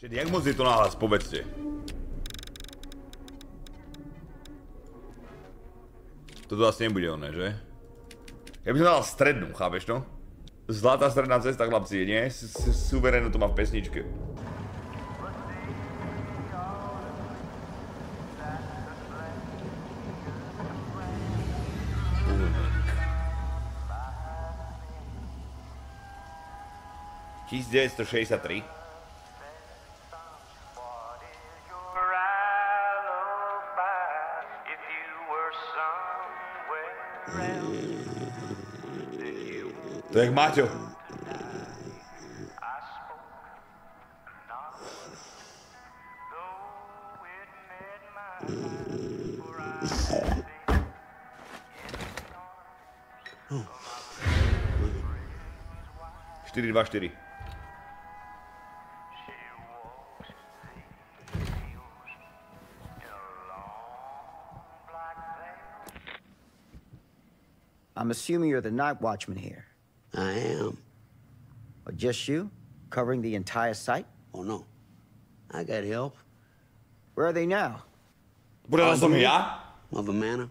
Čiže jak moc je to náhlas, povedzte. Toto asi nebude oné, že? Ja by som dal strednú, chápeš to? Zlatá stredná cesta, chlapci, nie? Suverénne to má v pesničke. (1963) To je jak Maťo. Čtyři, dva, čtyři. I'm assuming you're the night watchman here. I am. Or just you? Covering the entire site? Oh, no. I got help. Where are they now? Bude som ja? Of a manor.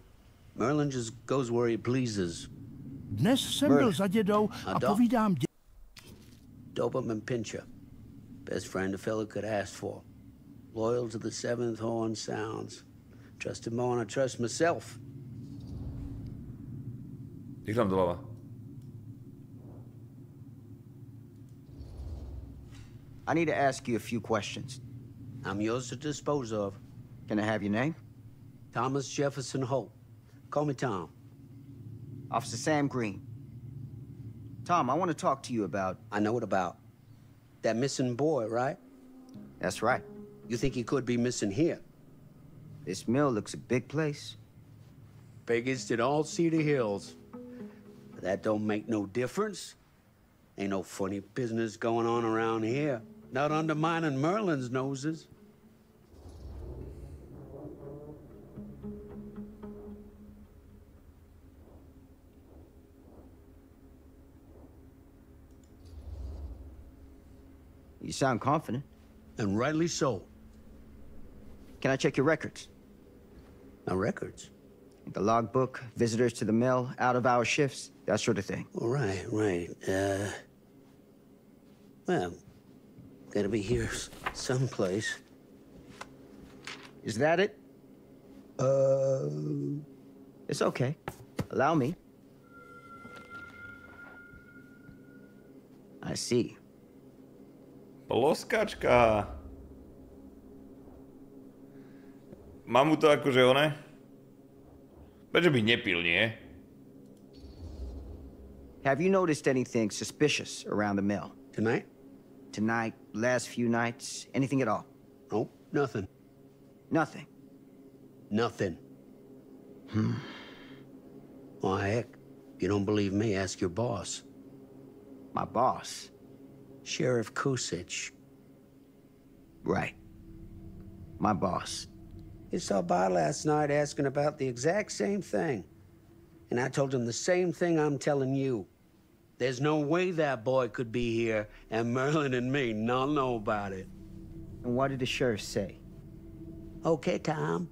Merlin just goes where he pleases. Dnes jsem byl za dědou a povídám Doberman Pinscher. Best friend a fella could ask for. Loyal to the seventh horn sounds. Trust him more than I trust myself. Jak tam doľava? I need to ask you a few questions. I'm yours to dispose of. Can I have your name? Thomas Jefferson Holt. Call me Tom. Officer Sam Green. Tom, I want to talk to you about... I know what about. That missing boy, right? That's right. You think he could be missing here? This mill looks a big place. Biggest in all Cedar Hills. But that don't make no difference. Ain't no funny business going on around here. Not undermining Merlin's noses. You sound confident. And rightly so. Can I check your records? My records? The logbook, visitors to the mill, out-of-hour shifts, that sort of thing. Right. Well, gotta be here someplace. Is that it? It's okay. Allow me. I see. Ploskačka. Mám mu to akože oné? Prečo by nepil, nie? Have you noticed anything suspicious around the mill? Tonight? Tonight, last few nights, anything at all? Nope, nothing. Nothing? Nothing. Well, heck, if you don't believe me, ask your boss. My boss? Sheriff Kusich. Right. My boss. He stopped by last night asking about the exact same thing. And I told him the same thing I'm telling you. There's no way that boy could be here and Merlin and me not know about it. And what did the sheriff say? Okay, Tom.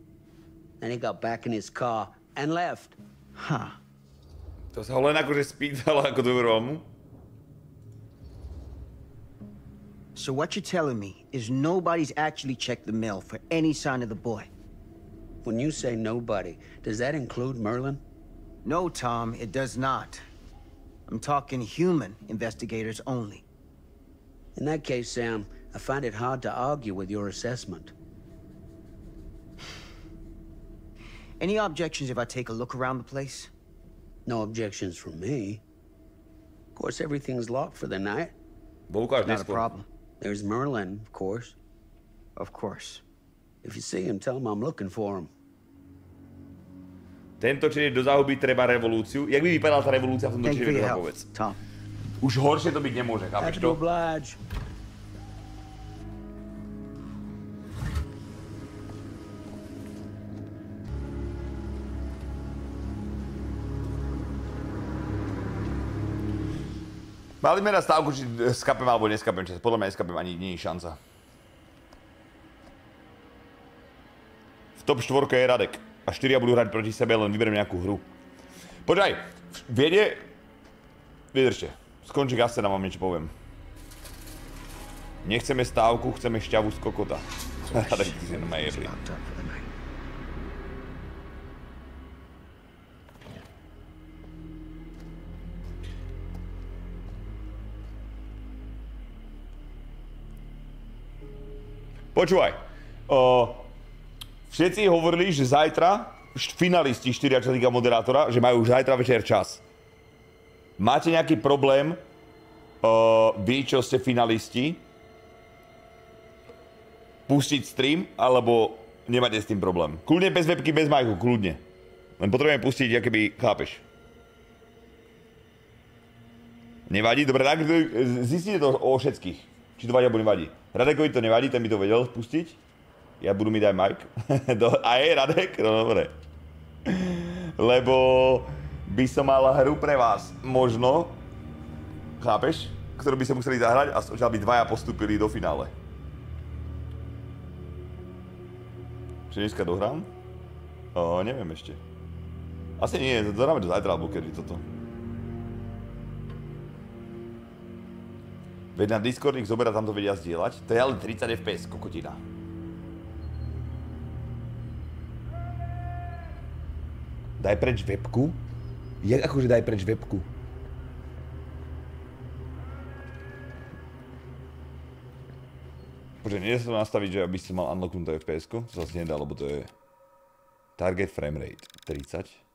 Then he got back in his car and left. Huh. To sa ho len akože spýtal, ako dôveroval mu? So what you're telling me is nobody's actually checked the mill for any sign of the boy? When you say nobody, does that include Merlin? No, Tom, it does not. I'm talking human investigators only. In that case, Sam, I find it hard to argue with your assessment. Any objections if I take a look around the place? No objections from me. Of course, everything's locked for the night. Not a problem. There's Merlin, of course. Of course. If you see him, tell him I'm looking for him. Tento čin do záhuby treba revolúciu. Jak by vypadala tá revolúcia v tomto čine, to povedz. Tom. Už horšie to byť nemôže, chápeš to? Oblige. Mali sme na stávku, či skapem alebo neskapem čas. Podľa mňa neskapem, ani nie je šanca. top 4 je Radek. A 4 budú hrať proti sebe, len vyberiem nejakú hru. Počkaj, viete... Vydržte. Skončí ascena, vám niečo poviem. Nechceme stávku, chceme šťavu z kokota. Radek, ty si na jebli. Počúvaj, všetci hovorili, že zajtra, finalisti 4, čo sa týka moderátora, že majú už zajtra večer čas. Máte nejaký problém, vy, čo ste finalisti, pustiť stream, alebo nemáte s tým problém? Kľudne bez webky, bez majku, kľudne. Len potrebujeme pustiť, akoby, chápeš. Nevadí? Dobre, tak zistite to o všetkých. Či to vadí, alebo nevadí. Radekovi to nevadí, ten by to vedel pustiť. Ja budu mi dať mic. A je Radek? No dobre. Lebo by som mal hru pre vás, možno, chápeš? Ktorú by ste museli zahrať a aby dvaja postúpili do finále. Čiže dneska dohrám? Neviem ešte. Asi nie, dohráme do zajtra, alebo kedy toto. Veď na Discord ich zoberá, tam to vedia zdieľať. To je ale 30 fps, kokotina. Daj preč webku? Jak akože daj preč webku? Počkaj, nie sa to nastaviť, že aby si mal unlocknuté fps-ko? To zase nedá, lebo to je... Target framerate 30.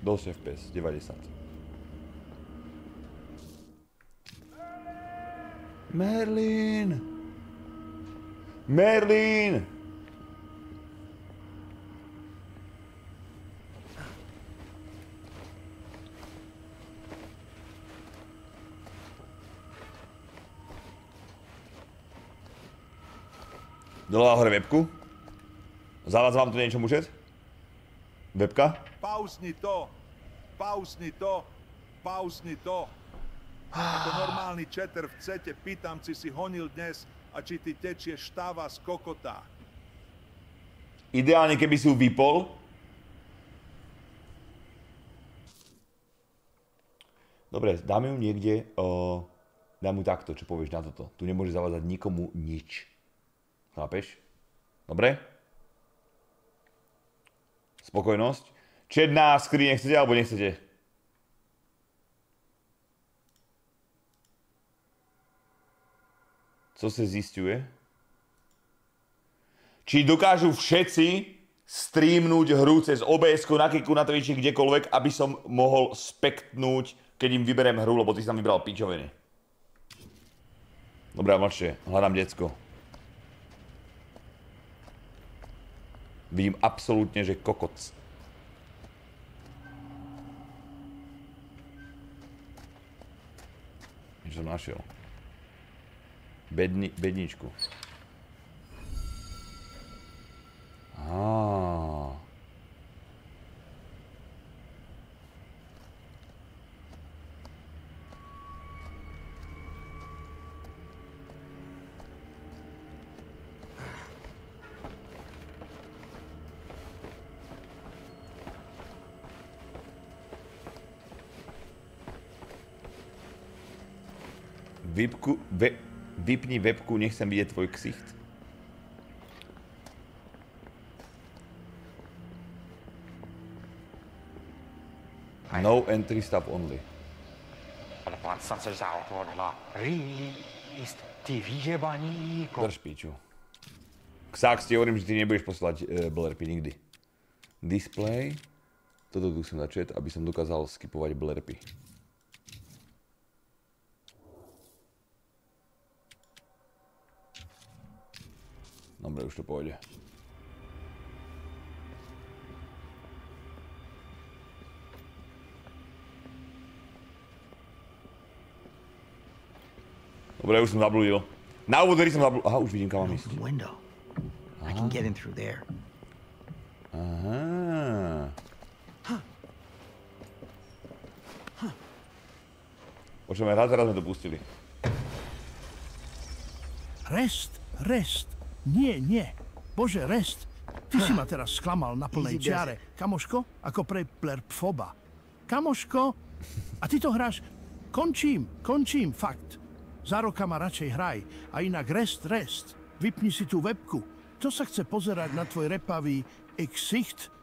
Dosť FPS, 90. Merlin! Merlin! Doľa hore webku. Zavádza vám to niečo mužet? Webka? Pauzni to, pauzni to, pauzni to. Ako normálny chatter v cete, pýtam, či si honil dnes a či ti tečie štáva z kokota. Ideálne, keby si ju vypol. Dobre, dáme ju niekde, dám ju takto, čo povieš na toto. Tu nemôže zavádzať nikomu nič. Chápeš? Dobre? Spokojnosť. Chat na screen chcete alebo nechcete? Co sa zisťuje? Či dokážu všetci streamnúť hru cez OBS-ku, na Kiku, na Twitchi, kdekoľvek, aby som mohol spektnúť, keď im vyberiem hru, lebo ty si tam vybral pičoviny. Dobre, mlčte, hľadám decko. Vidím absolútne, že kokoc. Niečo som našiel. Bedničku. Vypni webku, nechcem vidieť tvoj ksicht. No entry stuff only. Drž píču. Ksax, ti hovorím, že ty nebudeš poslať blerpy nikdy. Display. Toto tu som na chat, aby som dokázal skipovať blerpy. Dobre, už to pôjde. Dobre, už som zabludil. Na úvod, ktorý som zabludil. Aha, už vidím, kam mám ísť. I can get in through there. Aha. Počujeme, raz sme to pustili. Restt. Nie. Bože, Restt. Ty si ma teraz sklamal na plnej čiare. Kamoško, ako pre plerpfoba. Kamoško, a ty to hráš. Končím, fakt. Za roka ma radšej hraj. A inak Restt. Vypni si tú webku. Kto sa chce pozerať na tvoj repavý ksicht?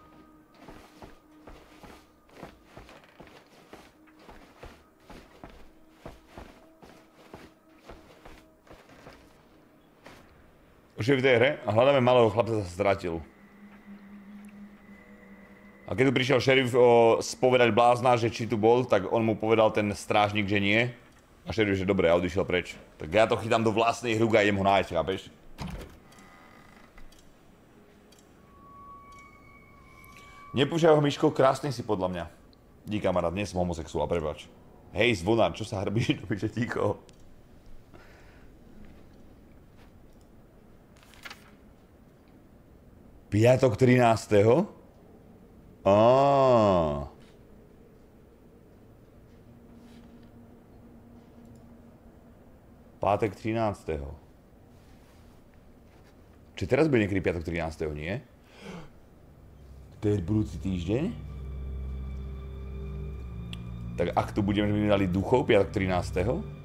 Už je v tej hre a hľadáme malého chlapca, sa stratil. A keď tu prišiel šerif spovedať blázna, že či tu bol, tak on mu povedal ten strážnik, že nie. A šerif, že dobre, a odišiel preč. Tak ja to chytám do vlastnej hruky a idem ho nájsť, chápeš? Nepúšaj ho, Myško, krásne si podľa mňa. Dík, kamarát, nie som homosexuál, prepáč. Hej, zvonár, čo sa hrbíš, že ticho. Piatok 13. Pátek 13. Čiže teraz bude niekedy piatok 13. nie? To je budúci týždeň? Tak ak tu budeme, že by mi dali duchov piatok 13.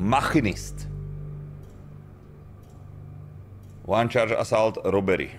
Machinist. One charge assault robbery.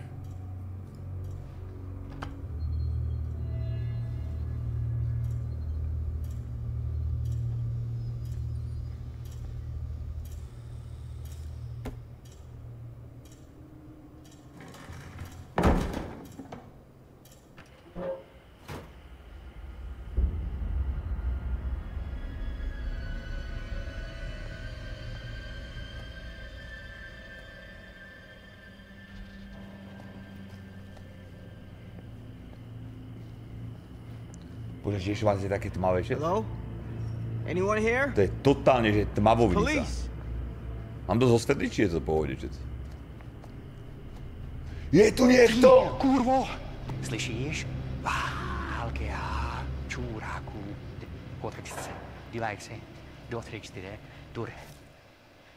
Bože, ešte máte také tmavé, že? Hello? Anyone here? To je totálne, že tmavovnica. Police. Mám to zosvetliť, či je to v pohode, čec? Je tu niekto! Kurvo! Slyšíš? Války a čůráků. Kotrčce. Dívaj se. 2, 3, 4. Dur.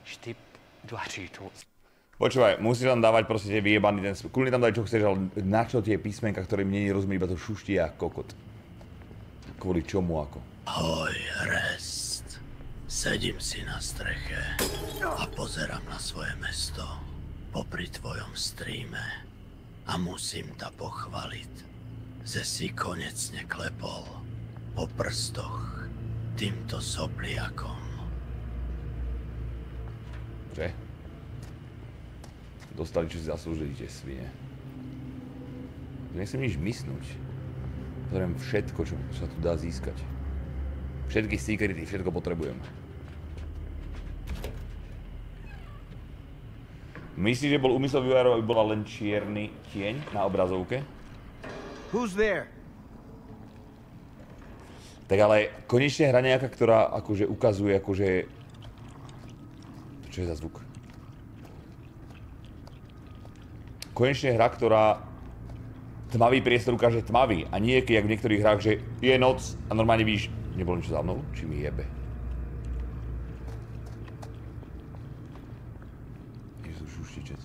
Štyp. 2, 3, 4. Počúvaj, musíš tam dávať proste tie vyjebaný ten... Kľudne tam daj čo chceš, ale na čo tie písmenka, ktorým nie rozumie, iba to šuští a kokot. Kvôli čomu ako? Ahoj, Restt. Sedím si na streche a pozerám na svoje mesto popri tvojom streame a musím ťa pochváliť, že si konečne klepol po prstoch týmto sopliakom. Že? Dostali, čo si zaslúžili, tie svine. Nechcem nič mysnúť. Potrebujem všetko, čo sa tu dá získať. Všetky secrety, všetko potrebujem. Myslíš, že bol úmysel vývojárov, aby bola len čierny tieň na obrazovke? Who's there? Tak ale konečne hra nejaká, ktorá akože ukazuje akože... Čo je za zvuk? Konečne hra, ktorá tmavý priestor ukáže tmavý a nie jak v niektorých hrách, že je noc a normálne víš, nebolo niečo za mnou, či mi jebe. Je to šuštičec.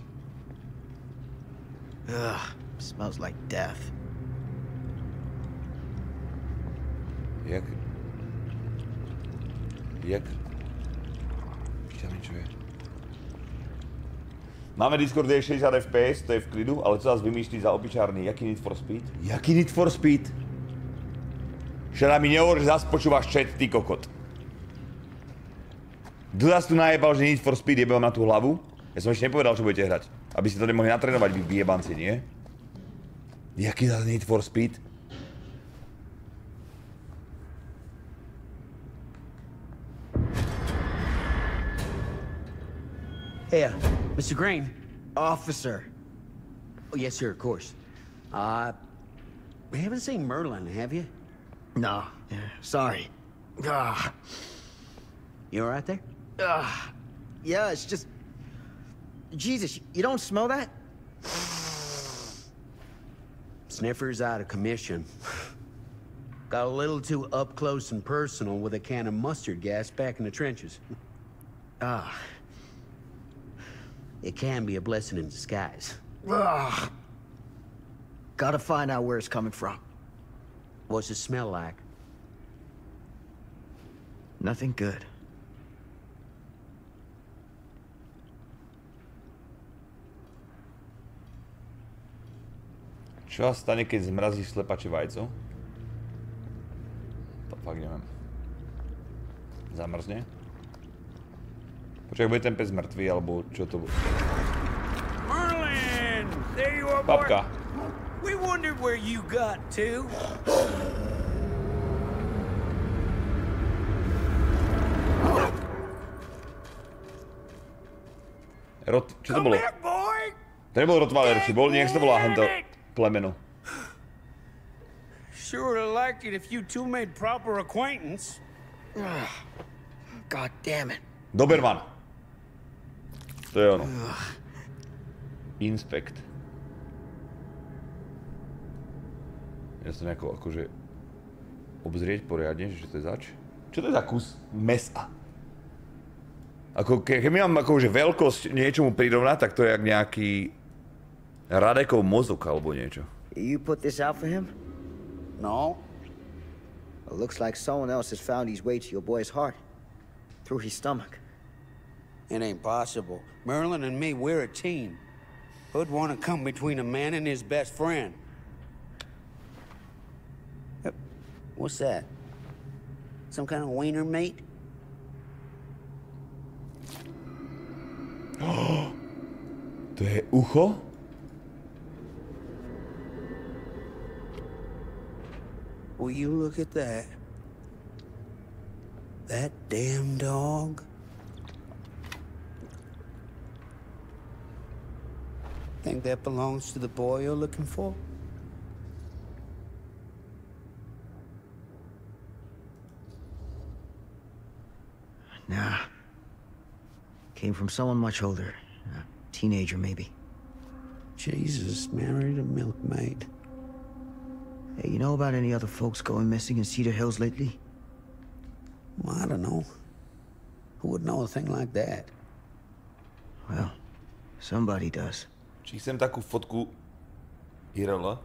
Ugh, smells like death. Jak? Pýtam mi, čo je. Máme Discord, je 60 FPS, to je v klidu, ale co nás vymýšľí za opičárny? Jaký Need for Speed? Jaký Need for Speed? Šera mi nehovor, že zas počúvaš chat, ty kokot. Kto zas tu najebal, že Need for Speed jebe vám na tú hlavu? Ja som ešte nepovedal, čo budete hrať. Aby ste to nemohli natrénovať, vy vyjebanci, nie? Jaký zas Need for Speed? Hey, Mr. Green. Officer. Oh, yes, sir, of course. You haven't seen Merlin, have you? No, sorry. Ah. You all right there? Yeah, it's just... Jesus, you don't smell that? Sniffer's out of commission. Got a little too up close and personal with a can of mustard gas back in the trenches. It can be a blessing in disguise. Gotta find out where it's coming from. What's it smell like? Nothing good. Čo sa stane, keď zmrazíš slepače vajco? To fakt neviem. Zamrzne? Počkaj, bude ten pes mŕtvý, alebo čo to bude? Merlin! There you are, boy. Babka. We wondered where you got to. Čo to bolo? To nebol Rottweiler, či bol? Nech sa to volá hento plemeno. Sure would like it if you two made proper acquaintance. God damn it. Doberman. To je ono. Inspect. Ja sa nejako akože obzrieť poriadne, že to je zač. Čo to je za kus mesa? Ako keď my mám akože veľkosť niečomu prirovnať, tak to je jak nejaký Radekov mozog alebo niečo. You put this out for him? No. It looks like someone else has found his way to your boy's heart. Through his stomach. It ain't possible. Merlin and me, we're a team. Who'd want to come between a man and his best friend? What's that? Some kind of wiener meat? To je ucho? Will you look at that? That damn dog? Think that belongs to the boy you're looking for? Nah. Came from someone much older. A teenager, maybe. Jesus, married a milkmaid. Hey, you know about any other folks going missing in Cedar Hills lately? Well, I don't know. Who would know a thing like that? Well, somebody does. Či chcem takú fotku Relo?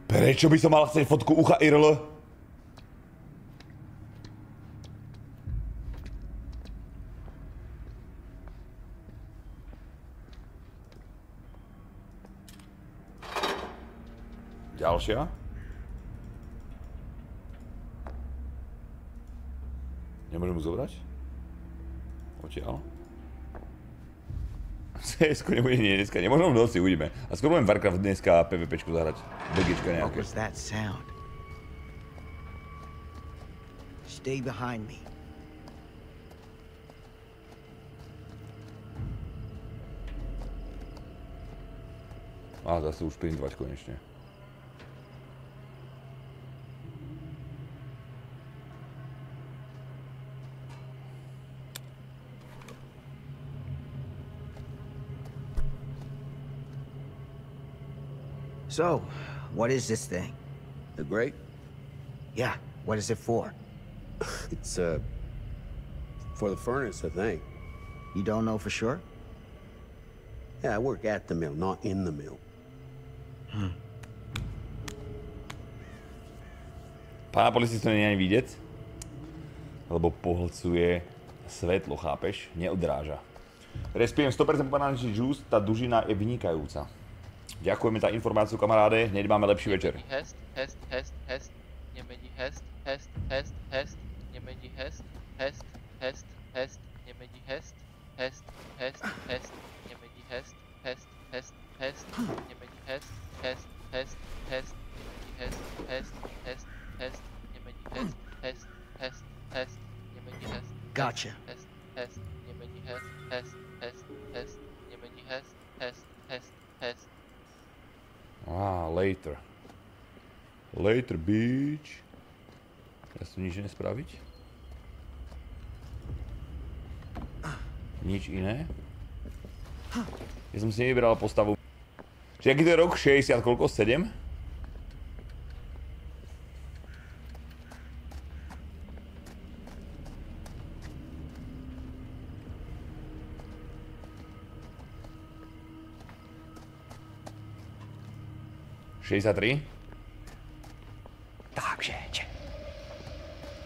Prečo by som mal chcieť fotku ucha Relo? Ďalšia? Nemôžem ju zobrať? Odtiaľ? CSko nebude nie dneska, nemožno v noci, uvidíme. A skôr budem Warcraft dneska a PvPčku zahrať. BGčka nejaké. What was that sound? Stay behind me. Á, dá sa už printovať konečne. So, what is this thing? The grate? Yeah, what is it for? It's, for the furnace, I think. You don't know for sure? Yeah, I work at the mill, not in the mill. Pána policii to nie je ani vidieť, lebo pohlcuje svetlo, chápeš? Neodráža. Respijem 100% banánčný džús, tá dužina je vynikajúca. Ďakujeme za informáciu, kamaráde, hneď máme lepší večer. Hest, nemedí hest, nemedí hest, nemedí hest, nemedí hest, nemedí hest, nemedí hest. Gotcha. Nemedí hest. Á, later. Later, bitch. Ja tu nič nespraviť? Nič iné? Ja som si nevybral postavu. Čiže aký to je rok? 60 koľko? 7? Takže,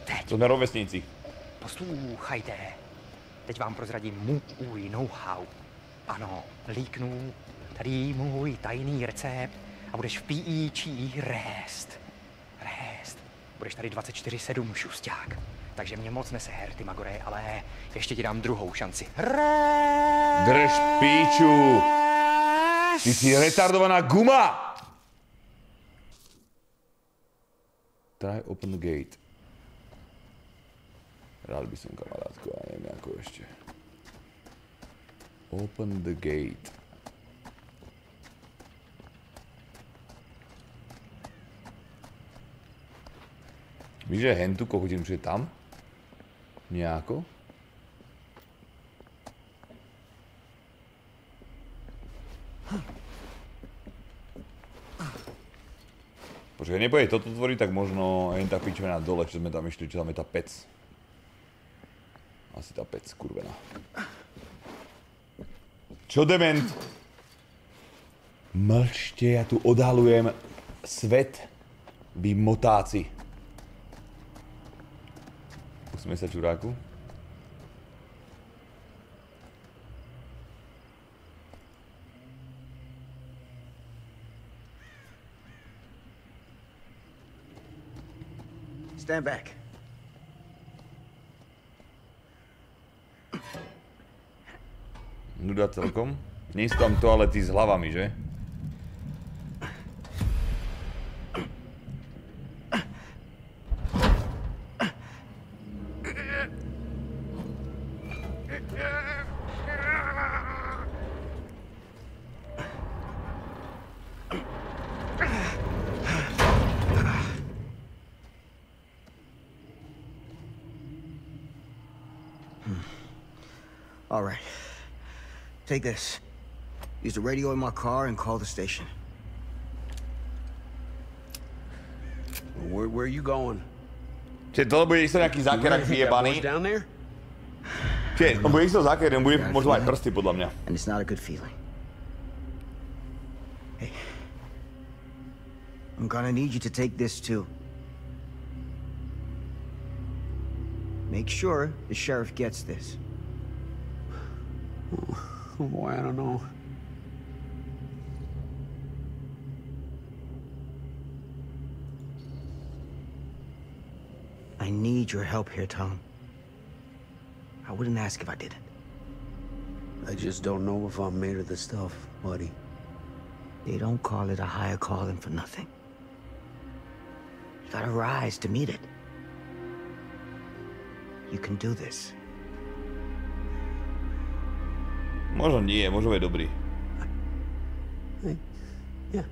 teď. To sme rovesníci. Poslouchajte. Teď vám prozradím můj know-how. Ano, líknu tady můj tajný recept a budeš v píčí Restt. Budeš tady 24/7 šusťák. Takže mě moc neseher, ty magore, ale ještě ti dám druhou šanci. Drž píču! Ty si retardovaná guma! Try open the gate. Rád by som, kamarátko, a neviem ako ešte. Open the gate. Víš, že hentu kohodím, že je tam? Nejako? Počkaj, nebude toto tvoriť, tak možno aj tá pičovina dole, čo sme tam išli, čo tam je tá pec. Asi tá pec, kurvená. Čo dement? Mlčte, ja tu odhalujem svet, vy motáci. Musíme sa čuráku. Stand back. Nuda celkom. Nie sú tam toalety s hlavami, že? All right. Take this. Use the radio in my car and call the station. Where are you going? Čiže to bude isto nejaký zákerák vyjebaný. Čiže on bude isto záker, on bude možno aj prsty podľa mňa. And it's not a good feeling. Hey. I'm gonna need you to take this too. Make sure the sheriff gets this. Oh boy, I don't know. I need your help here, Tom. I wouldn't ask if I didn't. I just don't know if I'm made of this stuff, buddy. They don't call it a higher calling for nothing. You gotta rise to meet it. You can do this. Možno nie, možno je dobrý. Yeah.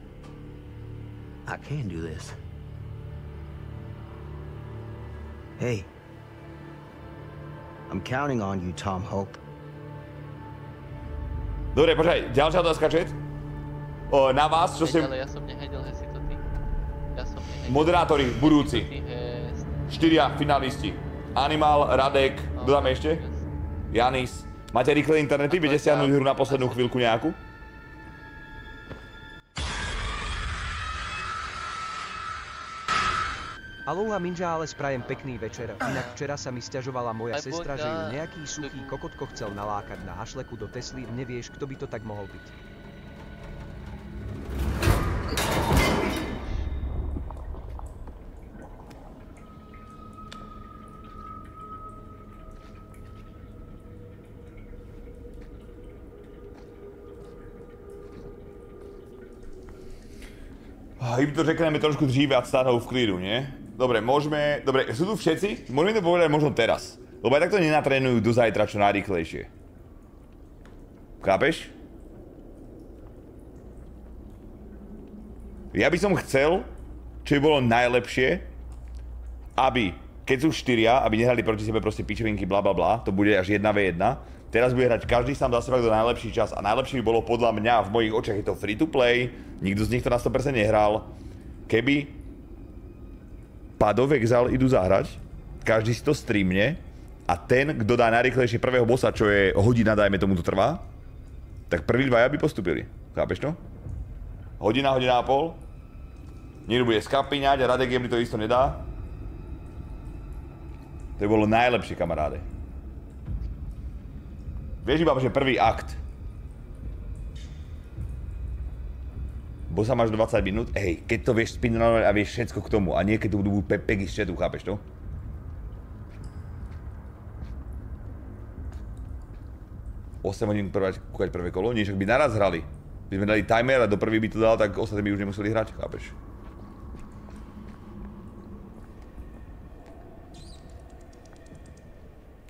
I can do this. Hey. I'm counting on you, Tom Hope. Dobre, počkaj, ďalšia otázka, chat. Na vás, čo ste... Ale ja som nehedel, si to ty. Moderátori, budúci. 4 finalisti. Animal, Radek, kto tam ešte? Janis. Máte rýchle internety? Viete stiahnuť hru na poslednú chvíľku nejakú? Aloha Minja, ale sprajem pekný večer. Inak včera sa mi sťažovala moja sestra, že ju nejaký suchý kokotko chcel nalákať na hašleku do Tesly. Nevieš, kto by to tak mohol byť. Im to řekneme trošku dříve a stáhnou v klidu, nie? Dobre, môžeme... Dobre, sú tu všetci? Môžeme to povedať možno teraz. Lebo aj takto nenatrénujú do zajtra čo najrýchlejšie. Chápeš? Ja by som chcel, čo by bolo najlepšie, aby, keď sú 4, aby nehrali proti sebe proste pičovinky, bla bla bla, to bude až 1v1. Teraz bude hrať každý sám za seba, kto najlepší čas a najlepšie by bolo podľa mňa, v mojich očiach je to free to play, nikto z nich to na 100% nehral, keby Path of Exile idú zahrať, každý si to streamne a ten, kto dá najrýchlejšie prvého bossa, čo je hodina, dajme tomu to trvá, tak prví 2 by postupili. Chápeš to? Hodina, hodina a pol. Niekto bude skapíňať a Radek jebli to isto nedá. To by bolo najlepšie, kamaráde. Vieš iba, že prvý akt. Bossa máš 20 minút. Hej, keď to vieš speedrunovať a vieš všetko k tomu. A nie keď to budú pegy z chatu, chápeš to? Hodín kúkať prvé kolo, nie, však by naraz hrali. By sme dali timer a do prvý by to dal, tak ostatní by už nemuseli hrať, chápeš?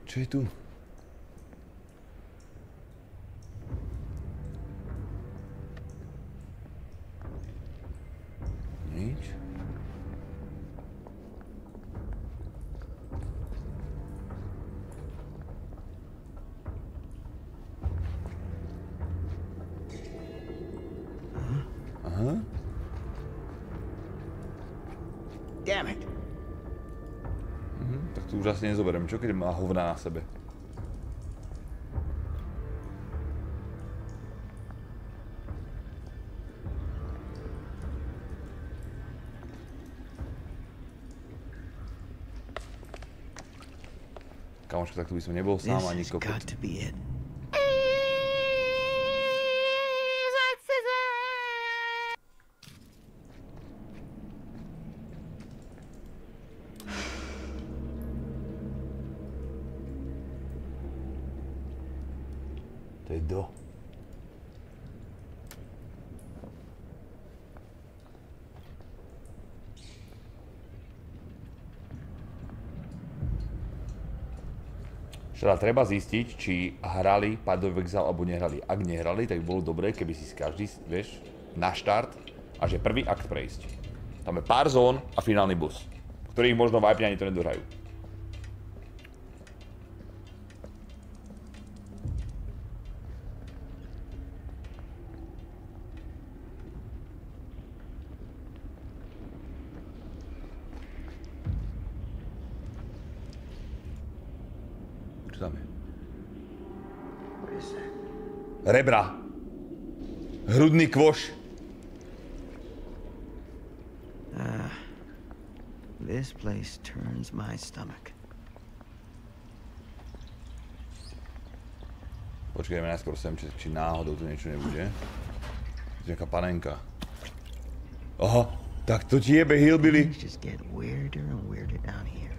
Čo je tu? Nič. Aha. Damn it. Tak tu už asi nezoberiem, čo keď má hovna na sebe? Kamoško, tak tu by som nebol sám ani kokot. To je do. Teda treba zistiť, či hrali Path of Exile alebo nehrali. Ak nehrali, tak by bolo dobré, keby si každý, vieš, na štart a že prvý akt prejsť. Tam je pár zón a finálny boss, ktorých možno v IP ani to nedohrajú. Rebra. Hrudný kvoš. This place turns my stomach. Počkajme najskôr sem, či náhodou tu niečo nebude. To je nejaká panenka. Aha, tak to ti jebe hillbilly. Things just get weirder and weirder down here.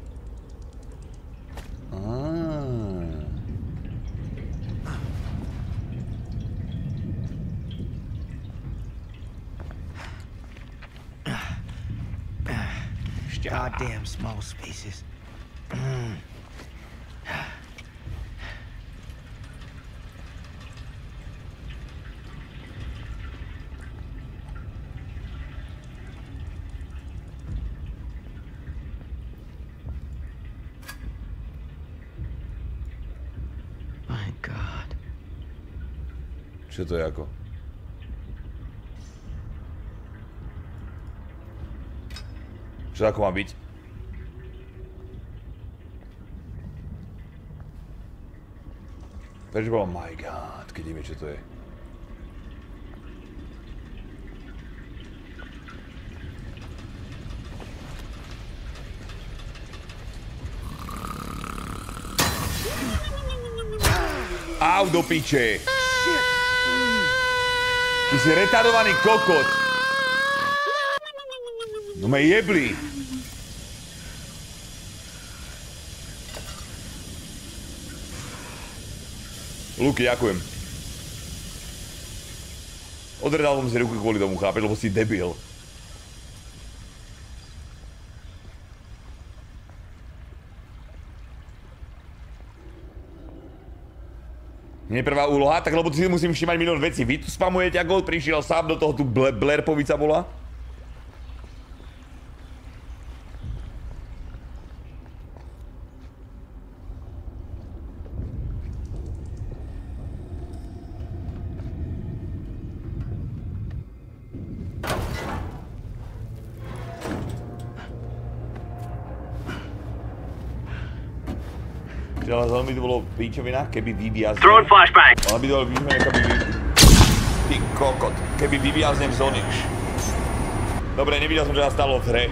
Goddamn small spaces. My God. Čo to je ako? Čo ako má byť? Prečo bolo my God, keď neviem, čo to je. Au do piče! Ty si retardovaný kokot! No me jebli! Luky, ďakujem. Odredal som si ruku kvôli tomu, chápeš, lebo si debil. Nie prvá úloha, tak lebo si musím všimať milión vecí. Vy tu spamujete, ako prišiel sám do toho, tu blerpovica bola. Ale veľmi to bolo píčovina, keby vyviaznem. Ale by to bolo píčovina, keby Ty kokot, keby vyviaznem z zóny. Dobre, nevidel som, že sa stalo v hre.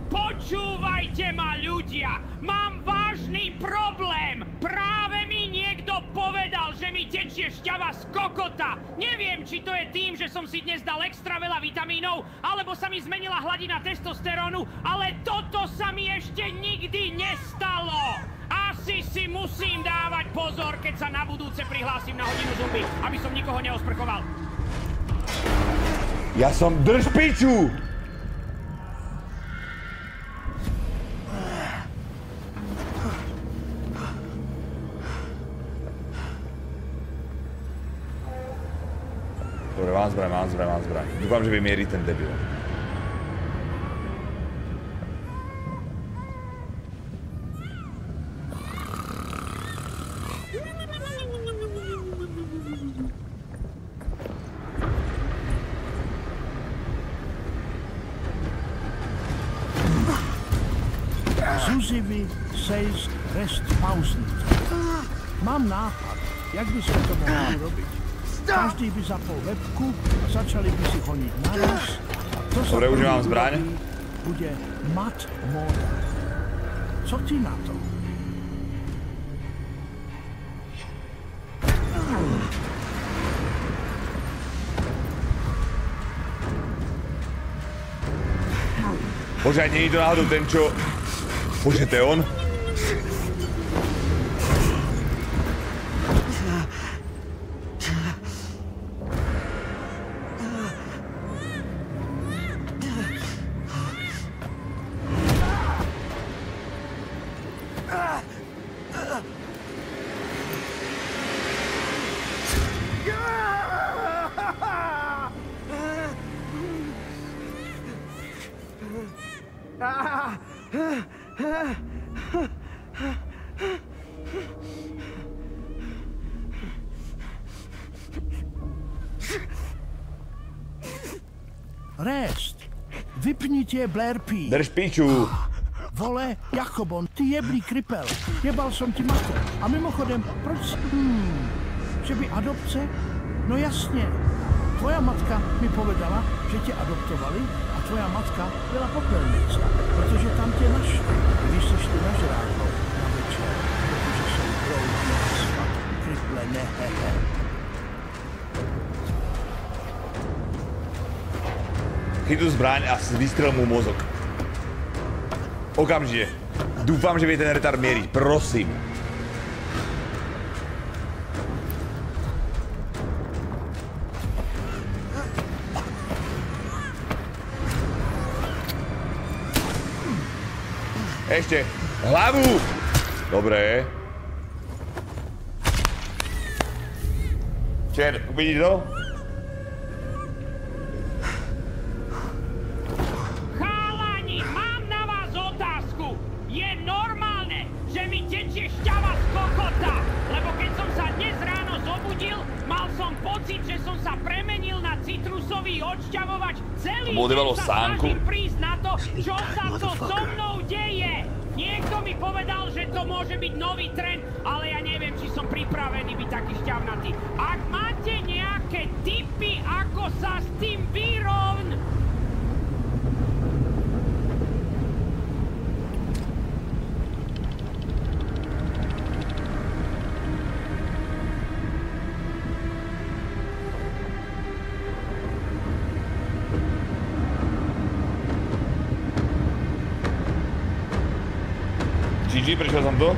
Počúvajte ma, ľudia! Mám vážny problém! Práve mi niekto povedal, že mi tečie šťava z kokota! Neviem, či to je tým, že som si dnes dal extra veľa vitamínov, alebo sa mi zmenila hladina testosterónu, ale toto sa mi ešte nikdy nestalo! Asi si musím dávať pozor, keď sa na budúce prihlásim na hodinu zuby, aby som nikoho neosprchoval. Ja som drž piču! Dobre, mám zbraj. Dúfam, že vymierí ten debil. Zuzivy says Resttpowered. Mám nápad, jak by sme to mohli urobiť. Každý by zapol webku a začali by si honiť na nás. Dobre, už mám zbraň. Bude mat móda. Co ty na to? Bože, nie je to náhodou ten, čo... Bože, to je on? Restt, vypni tie blérpy. Drž piču. Vole, Jakobon, ty jeblý krypel. Jebal som ti mato. A mimochodem, proč... Že by adopce? No jasně. Tvoja matka mi povedala, že tě adoptovali a tvoja matka byla popelnice, protože tam tě našli, když se šli na žrádlo na večer, protože jsou broudí a svat, kryple nehehe. Chytú zbraň a vystrel mu mozog. Okamžite. Dúfam, že vie ten retard mieriť. Prosím. Ešte. Hlavu! Dobre. Čer, vidíš to? Bodevalo sánku. Prísť na to, čo sa to so mnou deje. Niekto mi povedal, že to môže byť nový trend, ale ja neviem, či som pripravený byť taký šťavnatý. Ak máte nejaké tipy, ako sa s tým vyrovn... Prešiel som to?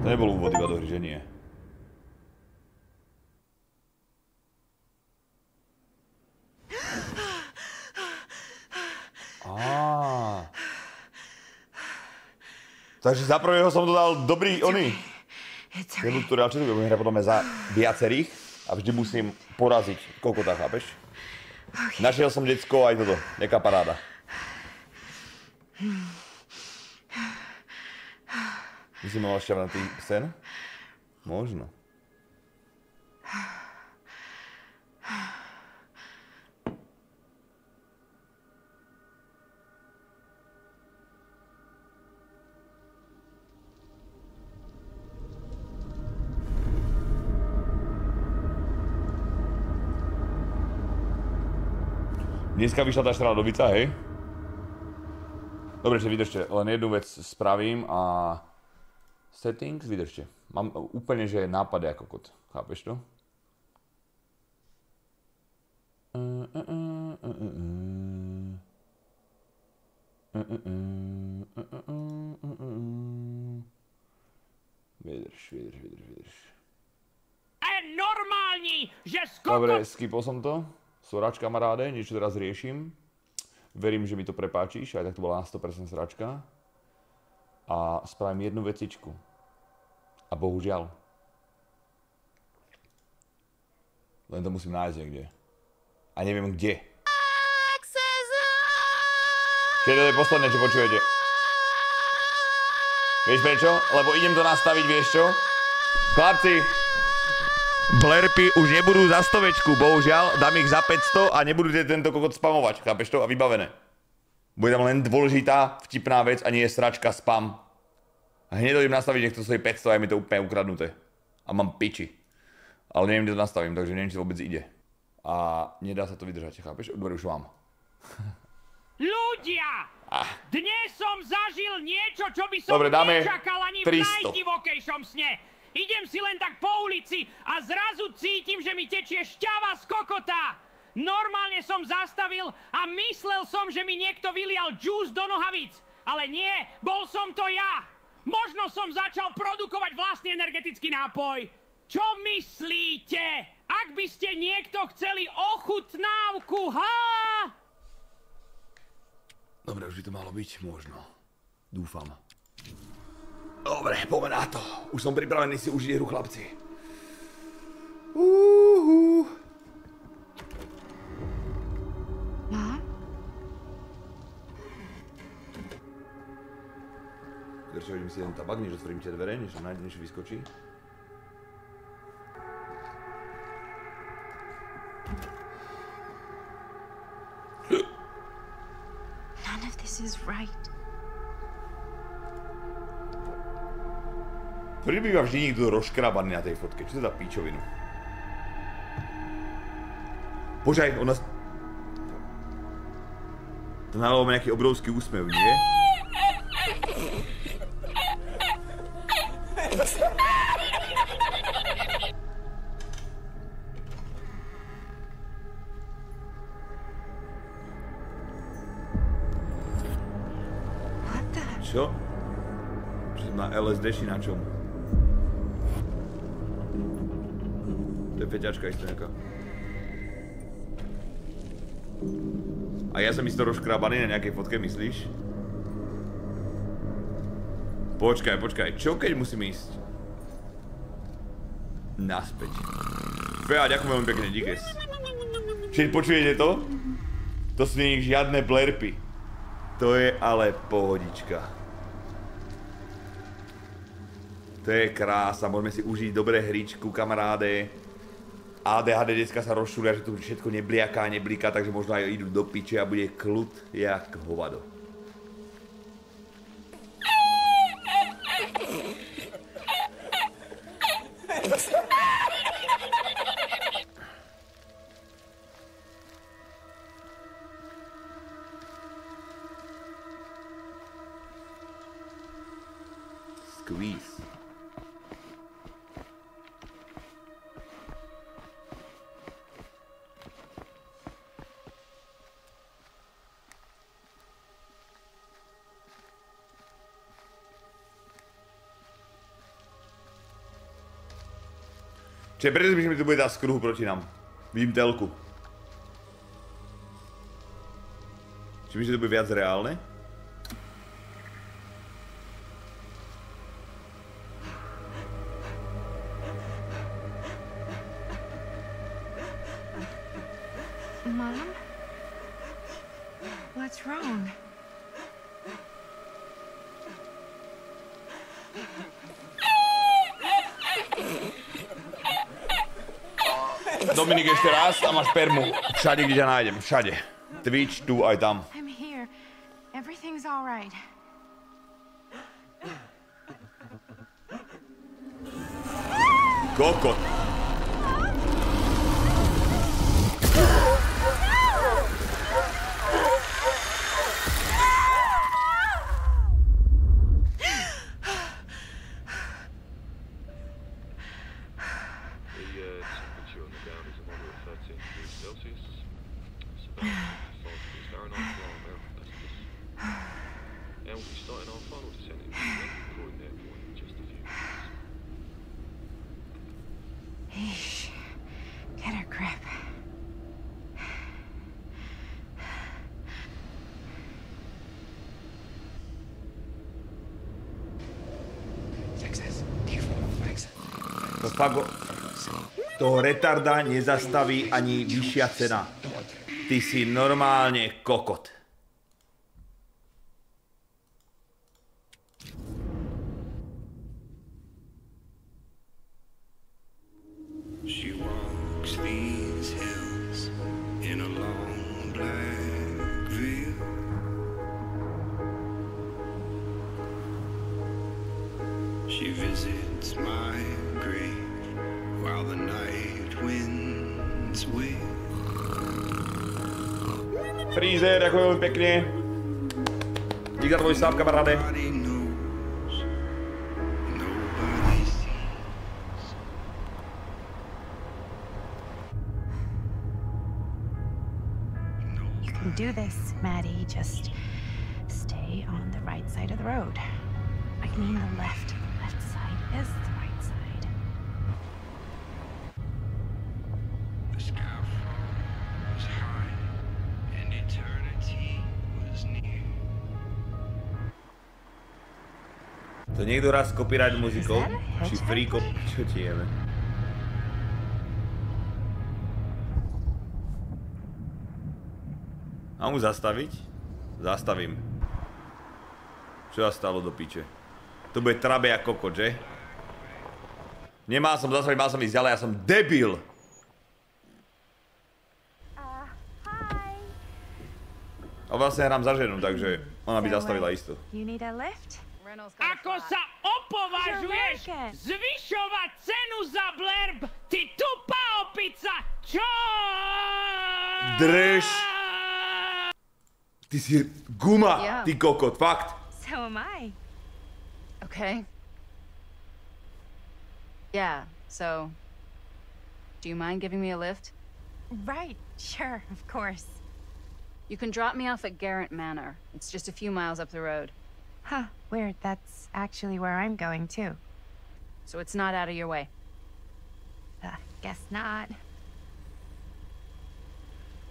To nebol úvod iba do hry, že nie. Takže za prvého som dodal dobrý oný. Jednu tutoriál, čo tu budeme hrať potom za viacerých a vždy musím poraziť kokota, chápeš? Našiel som decko aj toto. Jaká paráda. Ty si mal šťavnatý sen? Možno. Dneska vyšla tá štradovica, hej? Dobre, vydržte, len jednu vec spravím a... Settings, vydržte. Mám úplne, že nápady ako kot. Chápeš to? Vydrž. Normálni, že skoko... Dobre, skipol som to. Sorač, kamaráde, niečo teraz riešim. Verím, že mi to prepáčiš, aj tak to bola na 100% sračka. A spravím jednu vecičku. A bohužiaľ. Len to musím nájsť niekde. A neviem kde. Čiže to je posledné, čo počujete. Vieš prečo? Lebo idem to nastaviť, vieš čo? Chlapci, blerpy už nebudú za 100, bohužiaľ, dám ich za 500 a nebudú tento kokot spamovať, chápeš to? A vybavené. Bude tam len dôležitá, vtipná vec a nie je sračka, spam. A hneď to idem nastaviť, nech to stojí 500 a je mi to úplne ukradnuté. A mám piči. Ale neviem, kde to nastavím, takže neviem, či to vôbec ide. A nedá sa to vydržať, chápeš? Dobre, už mám. Ľudia! Dnes som zažil niečo, čo by som nečakal ani v najdivokejšom sne. Idem si len tak po ulici a zrazu cítim, že mi tečie šťava z kokota. Normálne som zastavil a myslel som, že mi niekto vylial džús do nohavíc. Ale nie, bol som to ja. Možno som začal produkovať vlastný energetický nápoj. Čo myslíte? Ak by ste niekto chceli ochutnávku, ha? Dobre, už by to malo byť, možno. Dúfam. Dobre, poďme na to. Už som pripravený si užiť hru, chlapci. Držte, hodím si jeden tabak, než otvorím tie dvere, než nájde, než vyskočí. None of this is right. Prečo býva vždy niekto rozškrabaný na tej fotke? Čo to za píčovinu? Bože, ona... To nalalo nejaký obrovský úsmev, nie? Čo? Čo som na LSD či na čom? To je feťačka isto nejaká. A ja som isto rozškrábaný na nejakej fotke, myslíš? Počkaj, čo keď musím ísť? Naspäť. Fea, ďakujem veľmi pekne, díkes. Čiže počujete to? To sú nie žiadne blerpy. To je ale pohodička. To je krása, môžeme si užiť dobré hričku, kamaráde. ADHD dneska sa rozšúria, že tu všetko nebliaká, neblíka, takže možno aj idú do piče a bude kľud jak hovado. Squeeze. Čiže preto si myslím, že to bude dať skruhu proti nám. Vidím telku. Čiže myslím, že to bude viac reálne? Mom? What's wrong? Dominik, ešte raz a máš permu. Všade, kde ťa nájdem. Všade. Twitch, tu aj tam. I'm here. Everything's all right. Kokot. Get a grip. Toho retarda nezastaví ani vyššia cena. Ty si normálne kokot. Freezer, ďakujem veľmi pekne. Dík za tvoj stav, kamaráde. You can do this, Maddie. Just stay on the right side of the road. I mean the left. The left side is the right side. The sky was high and eternity was near. To niekto raz copyright muzikou? Či free copy? Čo ti jeme? Mám mu zastaviť? Zastavím. Čo sa stalo do piče? To bude trabe jak kokot, že? Nemal som zastaviť, mal som ísť ďalej, ja som debil! A vlastne hrám za ženu, takže ona by zastavila isto. Ako sa opovažuješ zvyšovať cenu za blerb, ty tupá opica! Čo? Drž! Ty si guma, ty kokot, fakt! So am I. Okay. Yeah, so... Do you mind giving me a lift? Right, sure, of course. You can drop me off at Garrett Manor. It's just a few miles up the road. Huh, weird. That's actually where I'm going, too. So it's not out of your way? Guess not.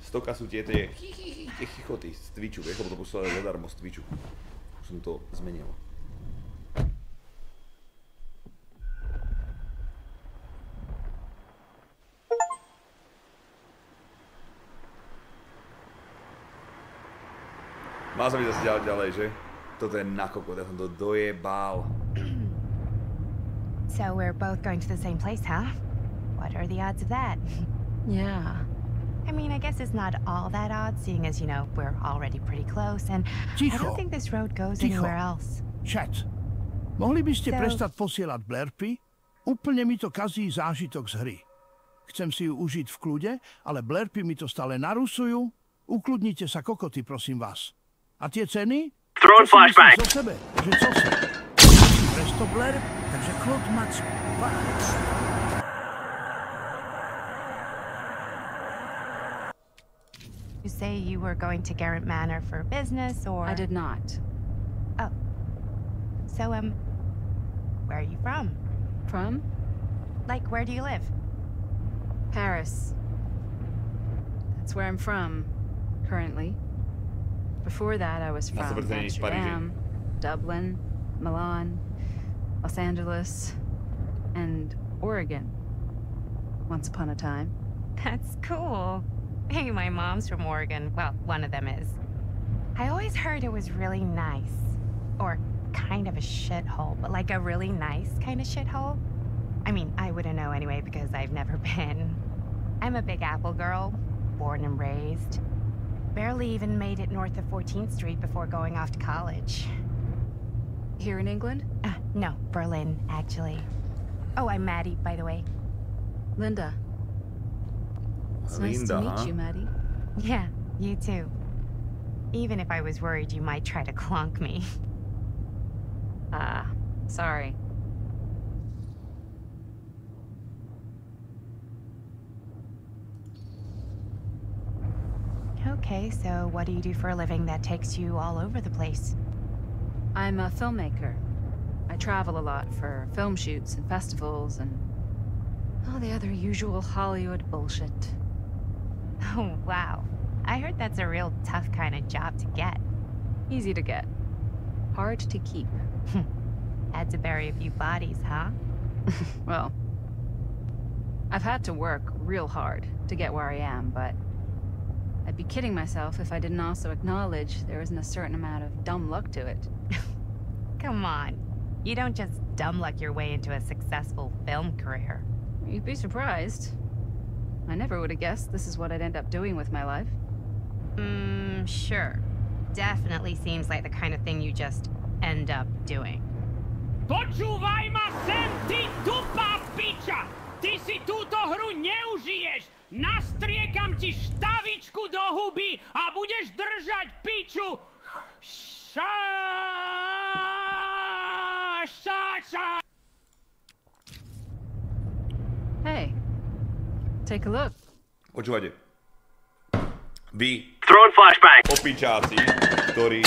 Stoka sú tie chichoty z Twitchu, vieš, lebo to poslali zadarmo z Twitchu. Už som to zmenil. Má sa byť zase ďalej, že? Toto je na kokot, ja som to dojebal. So we're both going to the same place, huh? What are the odds of that? Yeah. I mean, I guess it's not all that odd, seeing as, you know, we're already pretty close, and I don't think this road goes anywhere else. Chat. Mohli by ste prestať posielať blerpy? Úplne mi to kazí zážitok z hry. Chcem si ju užiť v kľude, ale blerpy mi to stále narusujú. Ukludnite sa, kokoty, prosím vás. A tie ceny? Throwing flashbang. Zo sebe, že co si? Restto blerp, takže klod maťo. You say you were going to Garrett Manor for business, or...? I did not. Oh. So, where are you from? From? Like, where do you live? Paris. That's where I'm from, currently. Before that, I was from Amsterdam, Dublin, Milan, Los Angeles, and Oregon. Once upon a time. That's cool. Hey, my mom's from Oregon. Well, one of them is. I always heard it was really nice. Or kind of a shithole, but like a really nice kind of shithole. I mean, I wouldn't know anyway because I've never been. I'm a Big Apple girl, born and raised. Barely even made it north of 14th Street before going off to college. Here in England? No, Berlin, actually. Oh, I'm Maddie, by the way. Linda. It's nice to meet you, Maddie. Yeah, you too. Even if I was worried you might try to clonk me. Sorry. Okay, so what do you do for a living that takes you all over the place? I'm a filmmaker. I travel a lot for film shoots and festivals and all the other usual Hollywood bullshit. Oh, wow. I heard that's a real tough kind of job to get. Easy to get. Hard to keep. Had to bury a few bodies, huh? Well, I've had to work real hard to get where I am, but I'd be kidding myself if I didn't also acknowledge there isn't a certain amount of dumb luck to it. Come on. You don't just dumb luck your way into a successful film career. You'd be surprised. I never would have guessed this is what I'd end up doing with my life. Sure. Definitely seems like the kind of thing you just end up doing. Počúvaj ma sem, ty tupá piča! Ty si túto hru neužiješ! Nastriekam ti štavičku do huby a budeš držať piču! Hey, take a look. Počúvajte. Vy, opičáci, ktorí...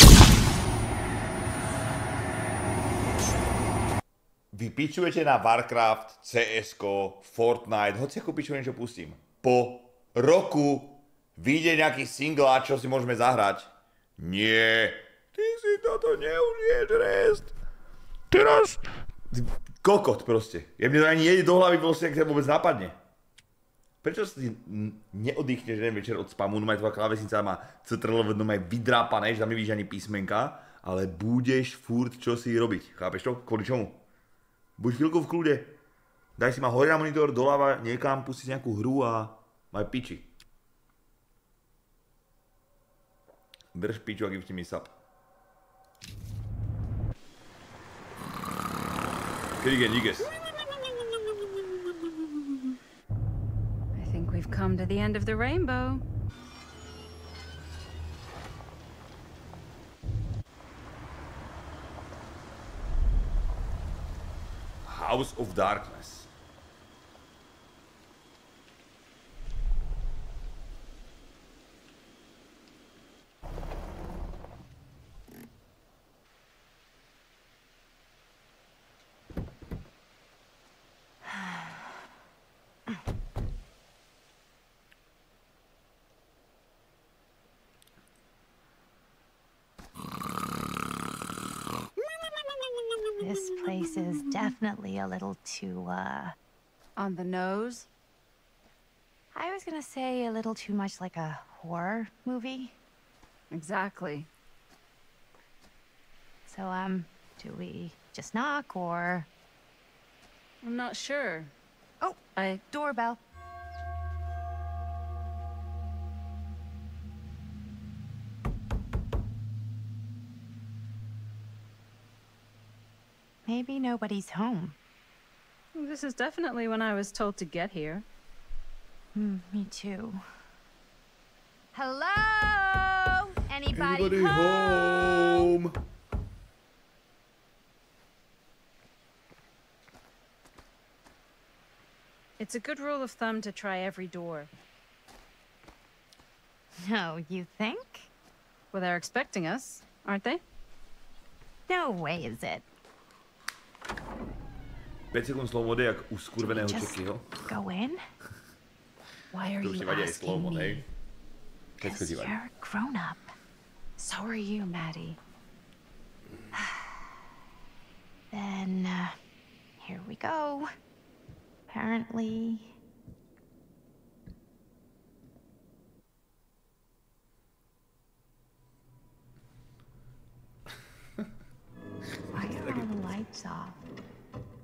Vy pičujete na Warcraft, CSgo, Fortnite, hoci ako pičujem, čo pustím. Po roku vyjde nejaký single, čo si môžeme zahrať. Nie, ty si toto neužiješ, Restt. Teraz... Kokot proste. Ja mne to ani nejde do hlavy, proste, ak sa vôbec napadne. Prečo si neoddychneš jeden večer od spamu, no aj tvoja klávesnica má CTRL, no aj vydrápané, že tam nevíš ani písmenka, ale budeš furt čo si robiť. Chápeš to? Kvôli čomu? Buď chvíľku v kľude. Daj si ma hore na monitor, doľava, niekam, pusti si nejakú hru a maj piči. Drž piču a give mi sap. Kedy díges. I think we've come to the end of the rainbow. House of Darkness. This place is definitely a little too, on the nose? I was gonna say a little too much like a horror movie. Exactly. So, do we just knock, or...? I'm not sure. Oh, doorbell. Maybe nobody's home. This is definitely when I was told to get here. Me too. Hello? Anybody home? It's a good rule of thumb to try every door. No, you think? Well, they're expecting us, aren't they? No way is it. 5 sekúnd slow mode, jak u skurveného Čekyho. Go in? Why are you asking me? Because you're a grown-up. So are you, Maddie. Then, here we go. Apparently...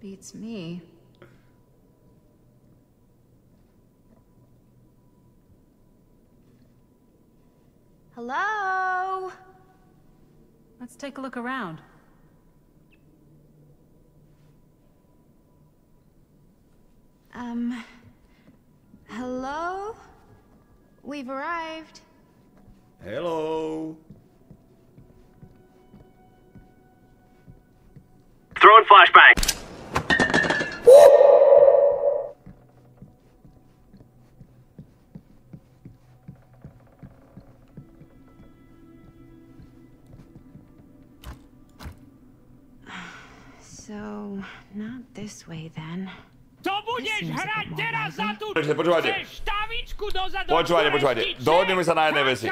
Beats me. Hello? Let's take a look around. Hello? We've arrived. Hello. Throwing flashbang. So, not this way then. To budeš hrať teraz za tú Počúvajte. štavičku dozadu. Počúvajte. Dohodneme sa na jednej veci.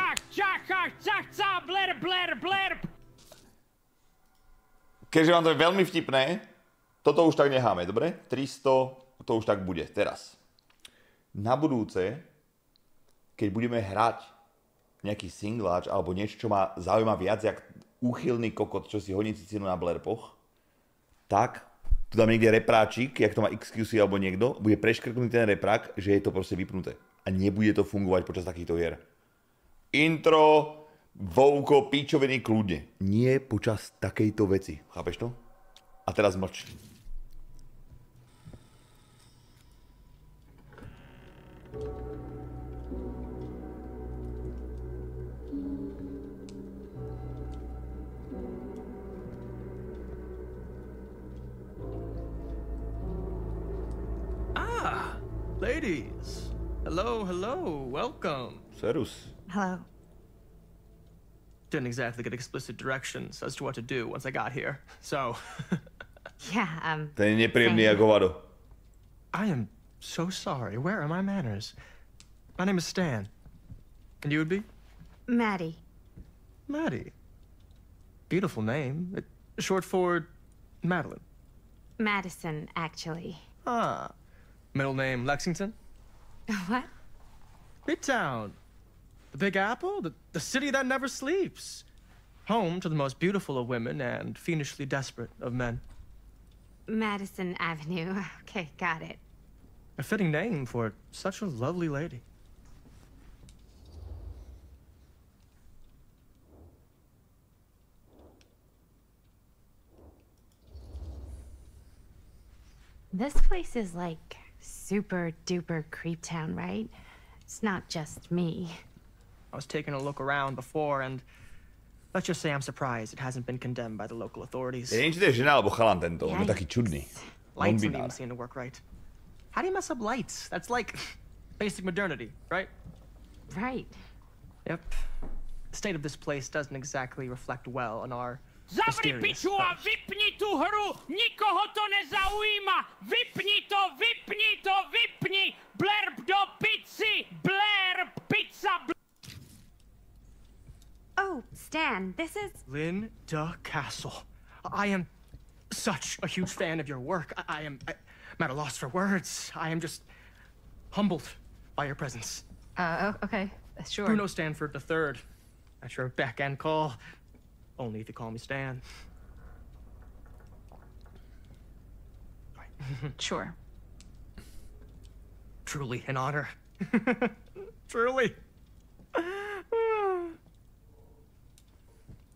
Keďže vám to je veľmi vtipné, toto už tak necháme, dobre? 300, to už tak bude, teraz. Na budúce, keď budeme hrať nejaký singláč alebo niečo, čo ma zaujíma viac, jak úchylný kokot, čo si hodí cicinu na blerpoch, tak tu dám niekde repráčik, jak to má XQC alebo niekto, bude preškrknutý ten reprák, že je to proste vypnuté. A nebude to fungovať počas takýchto hier. Intro, vouko, píčoviny, kľudne. Nie počas takejto veci. Chápeš to? A teraz mlč. Ladies, hello, hello, welcome. Serus. Hello. Didn't exactly get explicit directions as to what to do once I got here, so... Yeah, Ten je nepríjemný ako vado. I am so sorry. Where are my manners? My name is Stan. And you would be? Maddie. Maddie. Beautiful name. Short for Madeline. Madison, actually. Ah. Middle name Lexington? What? Midtown. The Big Apple, the city that never sleeps. Home to the most beautiful of women and fiendishly desperate of men. Madison Avenue. Okay, got it. A fitting name for such a lovely lady. This place is like super duper creep town, right? It's not just me. I was taking a look around before and let's just say I'm surprised it hasn't been condemned by the local authorities. Neviem, či to je žena alebo chalan tento, on je taký čudný. Lights don't even seem to work right. How do you mess up lights? That's like basic modernity, right? Right. Yep. The state of this place doesn't exactly reflect well on our Zavri piču a vypni tú hru! Nikoho to nezaujíma! Vypni to, vypni to, vypni! Blerb do pici! Blerb, pizza, Oh, Stan, this is... Linda Castle. I am such a huge fan of your work. I'm at a loss for words. I am just humbled by your presence. Okay, sure. Bruno Stanford III, at your beck and call. Only if you call me Stan. Sure. Truly an honor. Truly.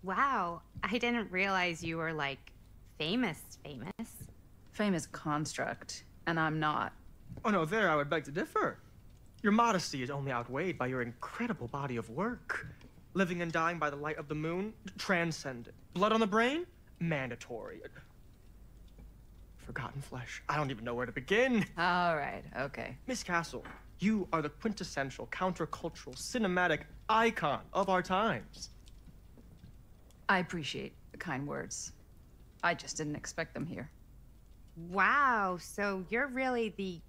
Wow, I didn't realize you were, like, famous. Famous construct, and I'm not. Oh no, there I would beg to differ. Your modesty is only outweighed by your incredible body of work. Living and dying by the light of the moon, transcendent. Blood on the brain, mandatory. Forgotten flesh, I don't even know where to begin. All right, okay. Miss Castle, you are the quintessential countercultural cinematic icon of our times. I appreciate the kind words. I just didn't expect them here. Wow, so you're really the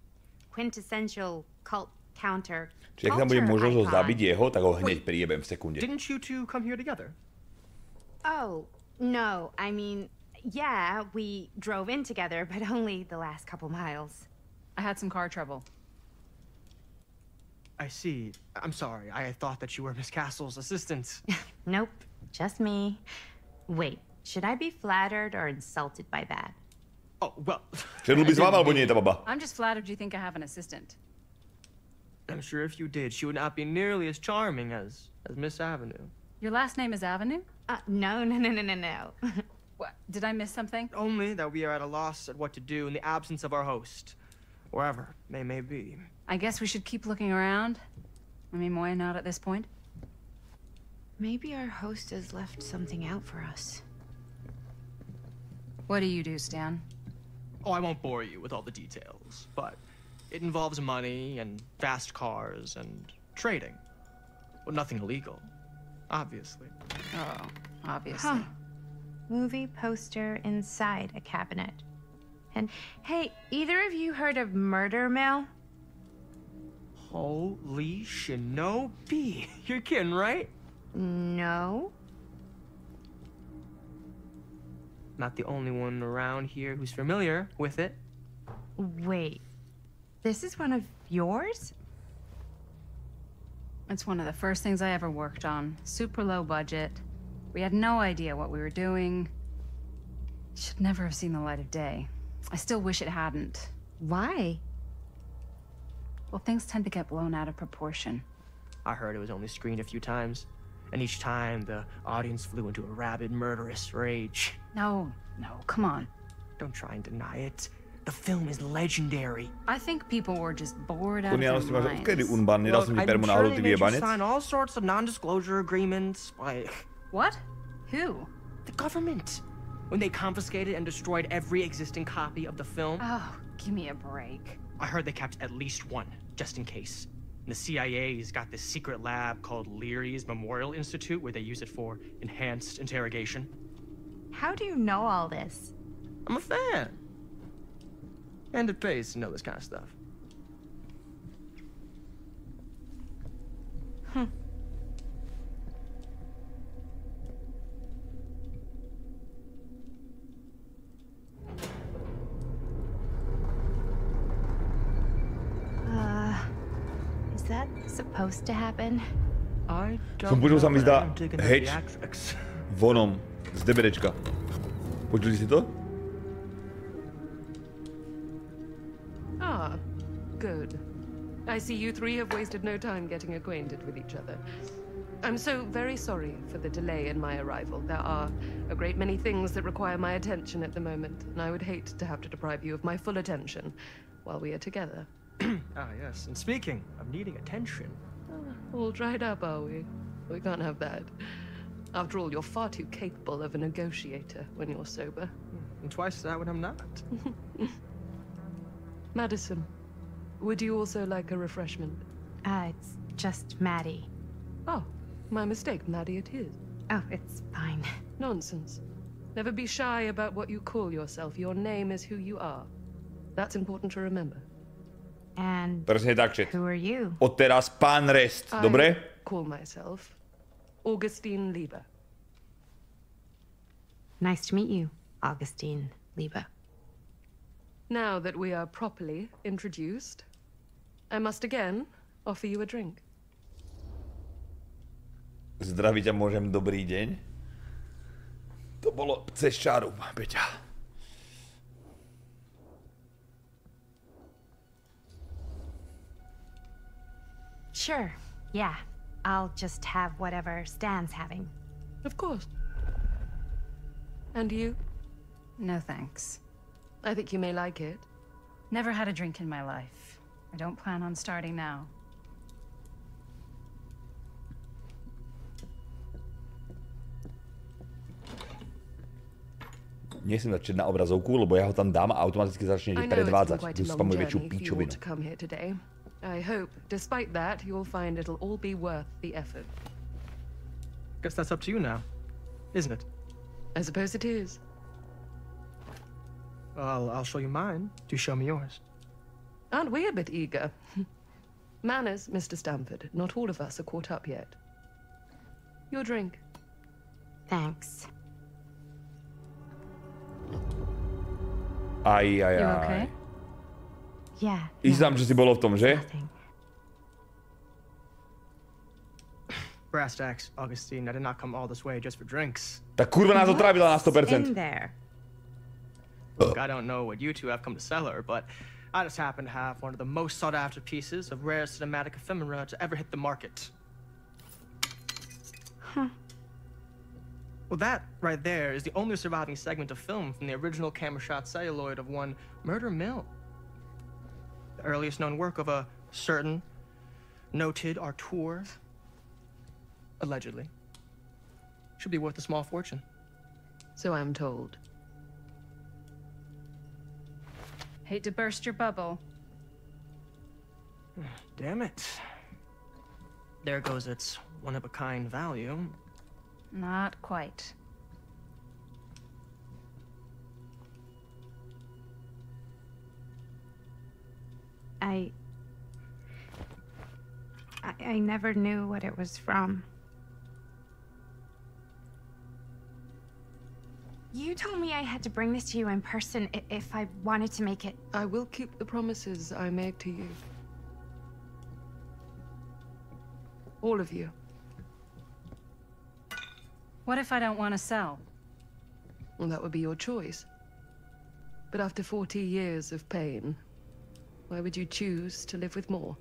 quintessential cult counter. Čiže ak tam bude možnosť ho zabiť jeho, tak ho hneď priebem v sekunde. Didn't you two come here together? Oh, no, I mean, yeah, we drove in together, but only the last couple miles. I had some car trouble. I see. I'm sorry. I thought that you were Miss Castle's assistant. Nope, just me. Wait, should I be flattered or insulted by that? Oh, well. Šedl by s váma, alebo nie je tá baba? I'm just flattered you think I have an assistant. I'm sure if you did, she would not be nearly as charming as Miss Avenue. Your last name is Avenue? No. What? Did I miss something? Only that we are at a loss at what to do in the absence of our host. Wherever they may be. I guess we should keep looking around. I mean, why not at this point? Maybe our host has left something out for us. What do you do, Stan? Oh, I won't bore you with all the details, but it involves money and fast cars and trading. Well, nothing illegal, obviously. Oh, obviously. Huh. Movie poster inside a cabinet. And hey, either of you heard of Murder Mill? Holy shinobi. You're kidding, right? No. Not the only one around here who's familiar with it. Wait, this is one of yours? It's one of the first things I ever worked on. Super low budget. We had no idea what we were doing. Should never have seen the light of day. I still wish it hadn't. Why? Well, things tend to get blown out of proportion. I heard it was only screened a few times, and each time the audience flew into a rabid, murderous rage. No, come on. Don't try and deny it. The film is legendary. I think people were just bored out of their minds. Look, I'm sure they made you sign all sorts of non-disclosure agreements, like... What? Who? The government. When they confiscated and destroyed every existing copy of the film. Oh, give me a break. I heard they kept at least one, just in case. And the CIA's got this secret lab called Leary's Memorial Institute where they use it for enhanced interrogation. How do you know all this? I'm a fan. And it pays to know this kind of stuff. Is that supposed to happen? Som počul, sa mi zdá heč vonom z DBDčka. Počuli si to? Ah, good. I see you three have wasted no time getting acquainted with each other. I'm so very sorry for the delay in my arrival. There are a great many things that require my attention at the moment, and I would hate to have to deprive you of my full attention while we are together. Ah, yes. And speaking of needing attention... All dried up, are we? We can't have that. After all, you're far too capable of a negotiator when you're sober. And twice that when I'm not. Madison, would you also like a refreshment? It's just Maddie. Oh, my mistake. Maddie it is. Oh, it's fine. Nonsense. Never be shy about what you call yourself. Your name is who you are. That's important to remember. And presne tak, chat. Who are you? Odteraz pán Restt, dobre? I call myself Augustine Lieber. Nice to meet you, Augustine Lieber. Now that we are properly introduced, I must again offer you a drink. Zdraví ťa môžem, dobrý deň. To bolo cez čaru, Peťa. Sure, yeah. I'll just have whatever Stan's having. Of course. And you? No thanks. I think you may like it. Never had a drink in my life. I don't plan on starting now. Nesmiem dať na obrazovku, lebo ja ho tam dám a automaticky začne predvádzať. Tu spamuje väčšiu píčovinu. I hope, despite that, you'll find it'll all be worth the effort. Guess that's up to you now, isn't it? I suppose it is. Well, I'll show you mine. Do show me yours. Aren't we a bit eager? Manners, Mr. Stamford. Not all of us are caught up yet. Your drink. Thanks. Aj. You okay? Yeah. Iznám, že si bolo v tom, že? Brass tacks, Augustine. I did not come all this way just for drinks. Tak kurva nás otrávila na 100%. In there? Look, I don't know what you two have come to sell her, but I just happen to have one of the most sought-after pieces of rare cinematic ephemera to ever hit the market. Huh. Well, that right there is the only surviving segment of film from the original camera shot celluloid of one Murder Mill. The earliest known work of a certain noted auteur, allegedly, should be worth a small fortune. So I'm told. Hate to burst your bubble. Damn it. There goes its one-of-a-kind value. Not quite. I never knew what it was from. You told me I had to bring this to you in person if I wanted to make it. I will keep the promises I made to you. All of you. What if I don't want to sell? Well, that would be your choice. But after 40 years of pain, why would you choose to live with more?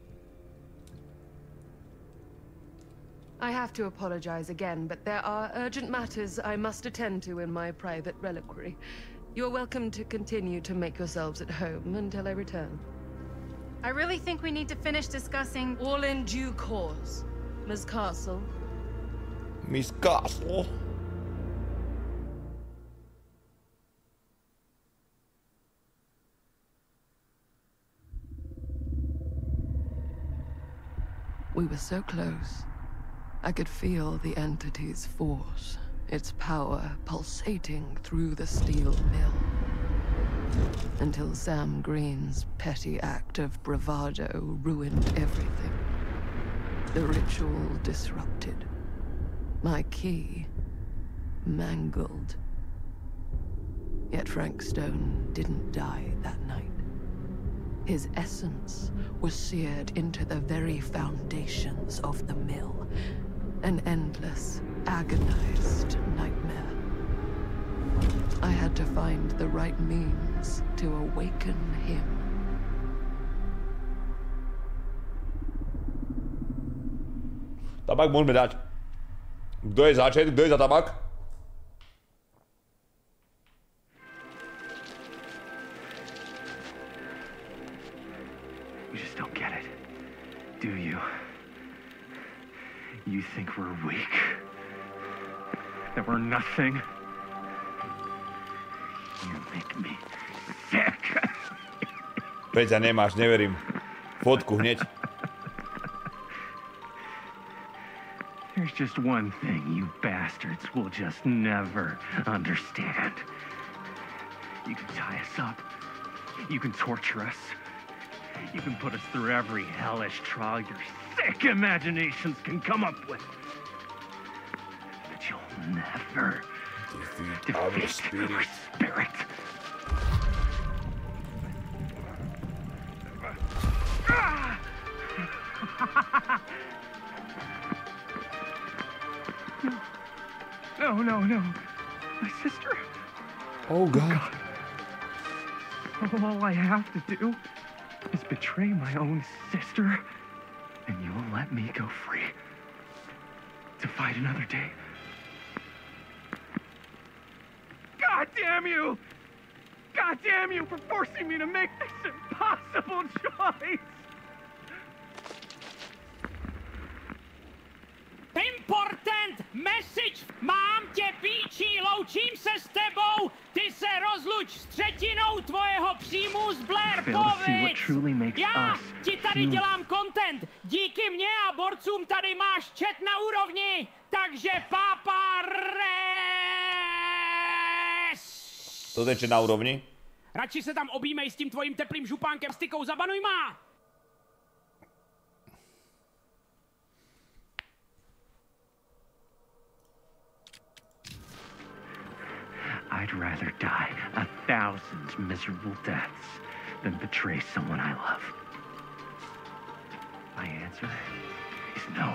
I have to apologize again, but there are urgent matters I must attend to in my private reliquary. You're welcome to continue to make yourselves at home until I return. I really think we need to finish discussing... All in due course, Miss Castle. Miss Castle. We were so close. I could feel the entity's force, its power pulsating through the steel mill. Until Sam Green's petty act of bravado ruined everything. The ritual disrupted. My key mangled. Yet Frank Stone didn't die that night. His essence was seared into the very foundations of the mill. An endless, agonized nightmare. I had to find the right means to awaken him. Tabak môžeme dať. Kto je začet? Kto je za tabak? You just don't get it, do you? You think we're weak? That we're nothing? You make me sick. Peťa, nemáš, neverím. Fotku hneď. There's just one thing you bastards will just never understand. You can tie us up. You can torture us. You can put us through every hellish trial your sick imaginations can come up with. But you'll never defeat our spirit. No. My sister. Oh, God. All I have to do is betray my own sister, and you will let me go free to fight another day. God damn you! God damn you for forcing me to make this impossible choice! Important message! Mám tě, píči, loučím se s tebou! Ty se rozluč s třetinou tvojeho příjmu z Blair, povedz! Já ti tady dělám content! Díky mně a borcům tady máš chat na úrovni! Takže pápa res! To je chat na úrovni? Radši se tam objímej s tím tvojím teplým župánkem s tykou, zabanuj má! I'd rather die 1,000 miserable deaths than betray someone I love. My answer is no.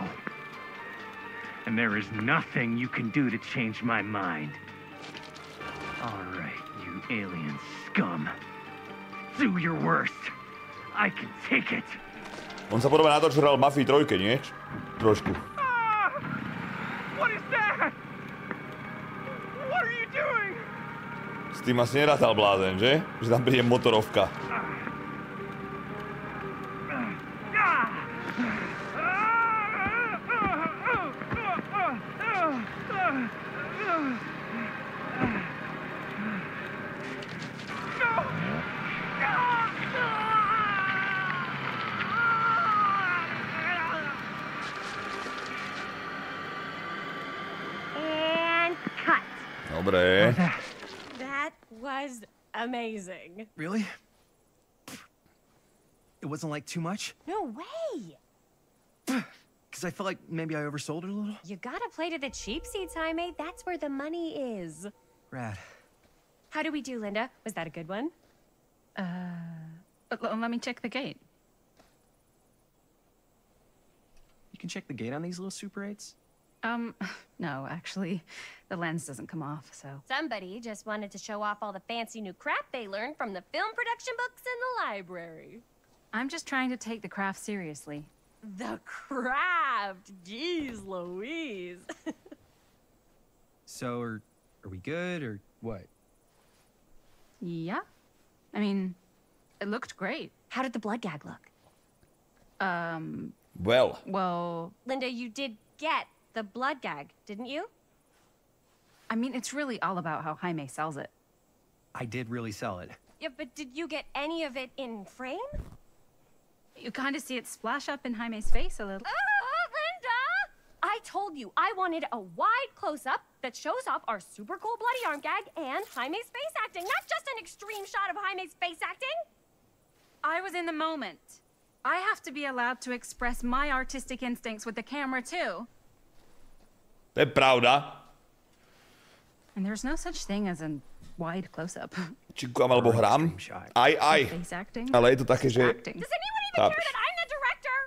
And there is nothing you can do to change my mind. All right, you alien scum. Do your worst. I can take it. On sa podobá na to, čo hral v Mafii 3, nie? Trošku. What is that? What are you doing? S tým asi nerátal blázen, že? Že tam príde motorovka. Dobre. That was amazing. Really? It wasn't like too much? No way. Because I felt like maybe I oversold it a little. You gotta play to the cheap seats, Jaime. That's where the money is. Rad. How did we do, Linda? Was that a good one? Let me check the gate. You can check the gate on these little Super 8s? No, actually, the lens doesn't come off, so... Somebody just wanted to show off all the fancy new crap they learned from the film production books in the library. I'm just trying to take the craft seriously. The craft! Jeez Louise! So, are we good, or what? Yeah. I mean, it looked great. How did the blood gag look? Well... Linda, you did get the blood gag, didn't you? I mean, it's really all about how Jaime sells it. I did really sell it. Yeah, but did you get any of it in frame? You kind of see it splash up in Jaime's face a little. Oh, Linda! I told you I wanted a wide close-up that shows off our super cool bloody arm gag and Jaime's face acting, not just an extreme shot of Jaime's face acting. I was in the moment. I have to be allowed to express my artistic instincts with the camera, too. To je pravda. And there's no such thing as a wide close-up. Či kúkam alebo hrám? Aj. Ale je to také, že... Does anyone even care that I'm the director?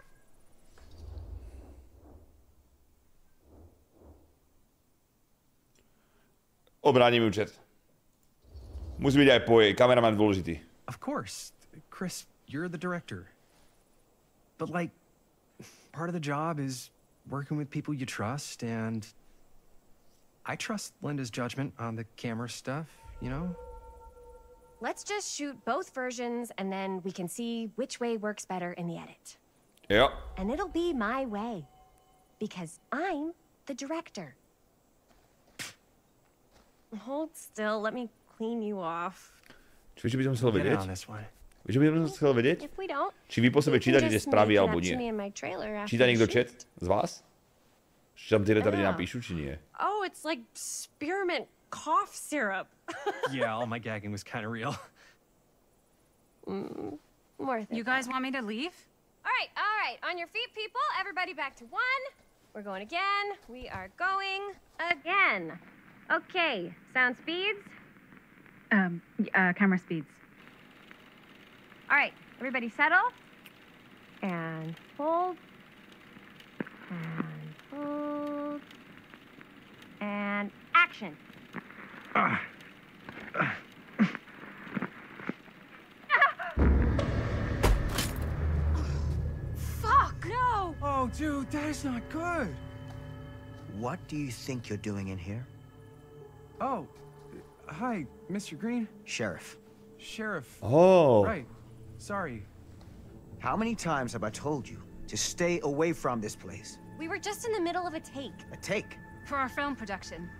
Obránim účet. Musí byť aj kameraman dôležitý. Of course. Chris, you're the director. But, like, part of the job is working with people you trust, and I trust Linda's judgment on the camera stuff, you know? Let's just shoot both versions, and then we can see which way works better in the edit. Yeah. And it'll be my way. Because I'm the director. Hold still, let me clean you off. Či by som chcel vedieť? Vieš, by som chcel vedieť? If we don't, či vy po sebe čítate tie správy, alebo nie? Číta niekto chat z vás? Či tam tie retardy napíšu, či nie? Oh, it's like spearmint cough syrup. Yeah, all my gagging was kind of real. More you guys want me to leave? All right. On your feet, people. Everybody back to 1. We're going again. We are going again. Okay, sound speeds? Camera speeds. All right, everybody settle. And hold. And hold. And action. Fuck, no! Oh, dude, that is not good. What do you think you're doing in here? Oh, hi, Mr. Green. Sheriff. Sheriff. Oh. Right. Sorry. How many times have I told you to stay away from this place? We were just in the middle of a take. A take? For our film production.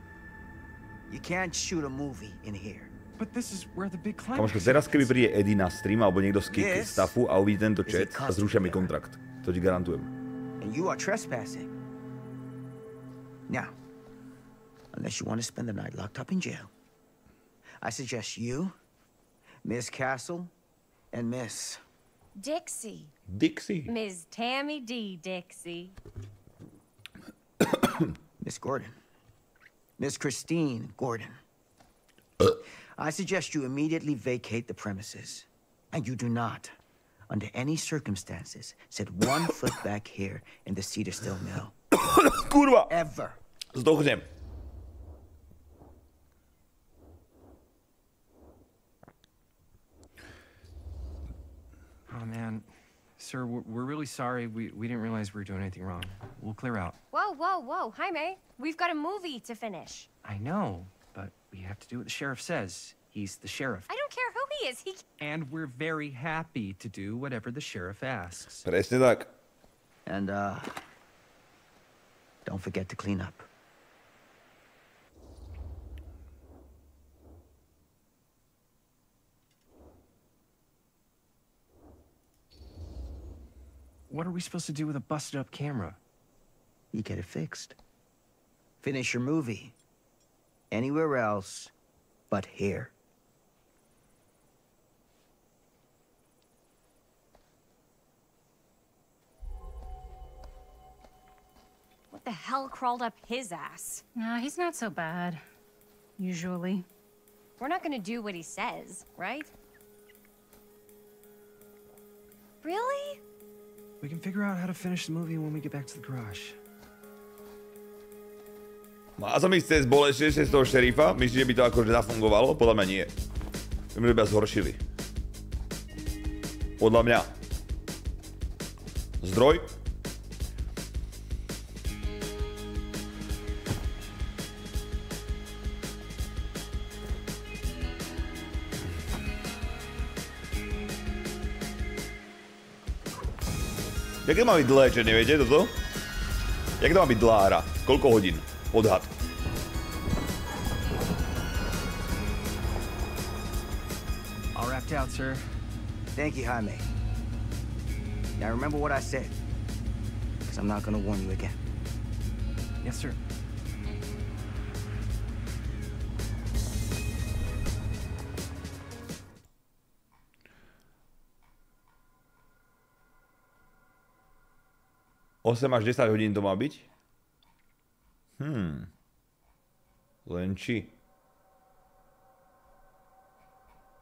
You can't shoot a movie in here. But this is where the big climax. Kamoško, teraz keby príde Eddie na stream alebo niekto z Kick staffu a uvidí tento chat a zrušia mi kontrakt. To ti garantujem. And you are trespassing. Now, unless you want to spend the night locked up in jail, I suggest you, Miss Castle, and Miss... Dixie. Dixie? Ms. Tammy D. Dixie. Miss Gordon. Miss Christine Gordon. I suggest you immediately vacate the premises. And you do not, under any circumstances, set 1 foot back here in the Cedar Still Mill. Kurwa! Ever. Zdохnem. Oh, man. Sir, we're really sorry. We didn't realize we were doing anything wrong. We'll clear out. Whoa, whoa, whoa. Jaime, we've got a movie to finish. I know, but we have to do what the sheriff says. He's the sheriff. I don't care who he is. And we're very happy to do whatever the sheriff asks. Presne tak. And, don't forget to clean up. What are we supposed to do with a busted up camera? You get it fixed. Finish your movie. Anywhere else but here. What the hell crawled up his ass? Nah, he's not so bad. Usually. We're not gonna do what he says, right? Really? We can figure out how to finish the movie when we get back to the garage. No a co mi chce bolesť z toho šerifa? Myslíš, že by to akože zafungovalo? Podľa mňa nie. My by to zhoršili. Podľa mňa. Zdroj? Jak to má byť dlhé, že neviete toto? Jak to má byť dlhá hra? Koľko hodín? Odhad. All wrapped out, sir. Thank you, Jaime. Now remember what I said, because I'm not gonna warn you again. Yes, sir. Osem až 10 hodín to má byť? Len či?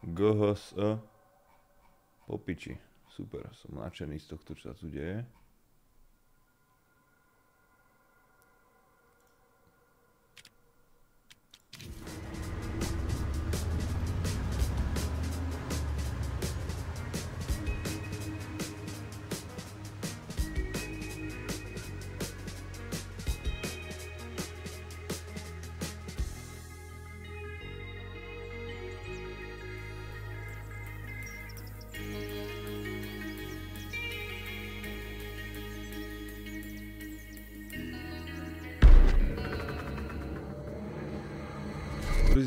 GHS po piči. Super, som nadšený z tohto, čo sa tu deje.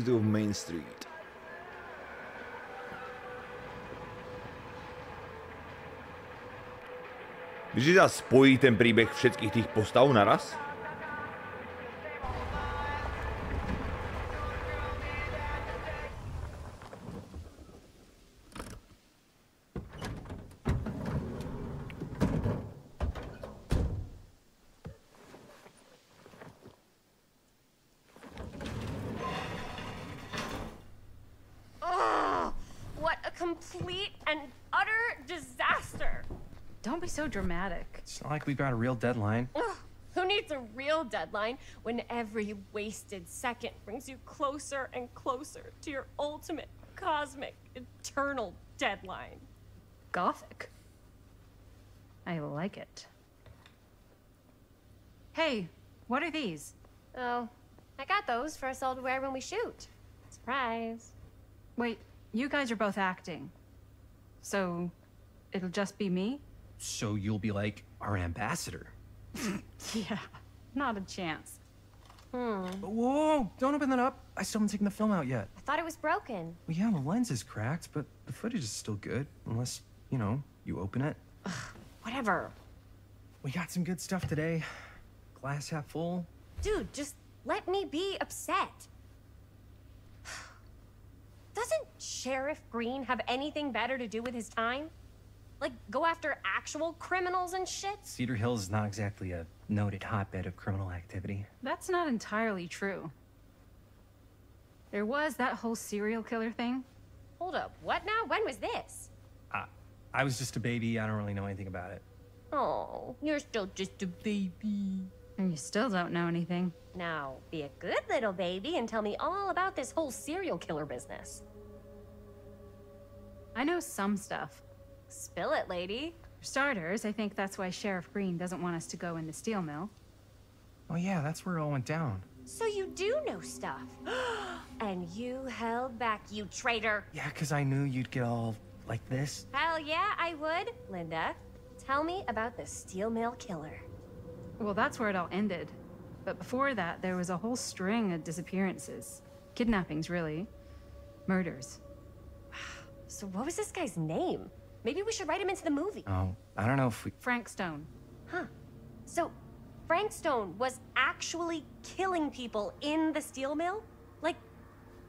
Of Main Street. Víš, že sa spojí ten príbeh všetkých tých postav naraz? So dramatic. It's not like we've got a real deadline. Ugh, who needs a real deadline when every wasted second brings you closer and closer to your ultimate, cosmic, eternal deadline? Gothic. I like it. Hey, what are these? Oh, I got those for us all to wear when we shoot. Surprise. Wait, you guys are both acting. So, it'll just be me? So you'll be like our ambassador. Yeah, not a chance. Whoa, don't open that up. I still haven't taken the film out yet. I thought it was broken. Well, yeah, the lens is cracked, but the footage is still good. Unless, you know, you open it. Ugh, whatever. We got some good stuff today. Glass half full. Dude, just let me be upset. Doesn't Sheriff Green have anything better to do with his time? Like, go after actual criminals and shit? Cedar Hills is not exactly a noted hotbed of criminal activity. That's not entirely true. There was that whole serial killer thing. Hold up, what now? When was this? I was just a baby. I don't really know anything about it. Oh, you're still just a baby. And you still don't know anything. Now, be a good little baby and tell me all about this whole serial killer business. I know some stuff. Spill it, lady. For starters, I think that's why Sheriff Green doesn't want us to go in the steel mill. Oh yeah, that's where it all went down. So you do know stuff. And you held back, you traitor. Yeah, because I knew you'd get all like this. Hell yeah, I would. Linda, tell me about the steel mill killer. Well, that's where it all ended. But before that, there was a whole string of disappearances. Kidnappings, really. Murders. So what was this guy's name? Maybe we should write him into the movie. Oh, I don't know if we... Frank Stone. Huh. So Frank Stone was actually killing people in the steel mill? Like,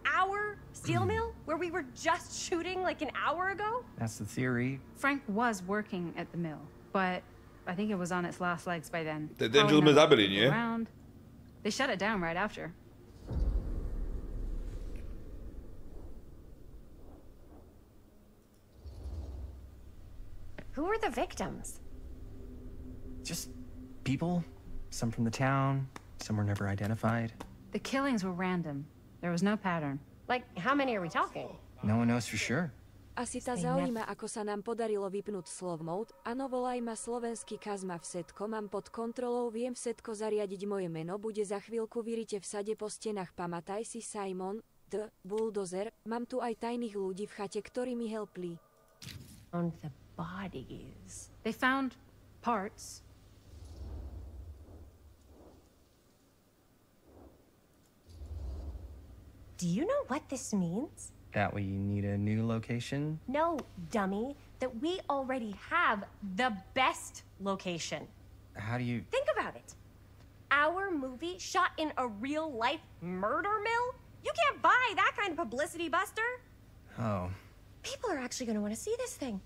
our steel mill? Where we were just shooting like an hour ago? That's the theory. Frank was working at the mill, but I think it was on its last legs by then. Ten čo sme zabili, nie? They shut it down right after. Who were the victims? Just people. Some from the town, some were never identified. The killings were random. There was no pattern. Like, how many are we talking? No one knows for sure. Asi ťa zaujíma, ako sa nám podarilo vypnúť slow mode. Áno, volaj ma slovenský kazma v setko, mám pod kontrolou, viem v setko zariadiť moje meno, bude za chvíľku vyrite v sade po stenách, pamataj si Simon, bulldozer, mám tu aj tajných ľudí v chate, ktorí mi helpli. On the bodies. They found parts. Do you know what this means? That we need a new location? No, dummy. That we already have the best location. How do you... Think about it. Our movie shot in a real-life murder mill? You can't buy that kind of publicity, Buster. Oh. People are actually going to want to see this thing.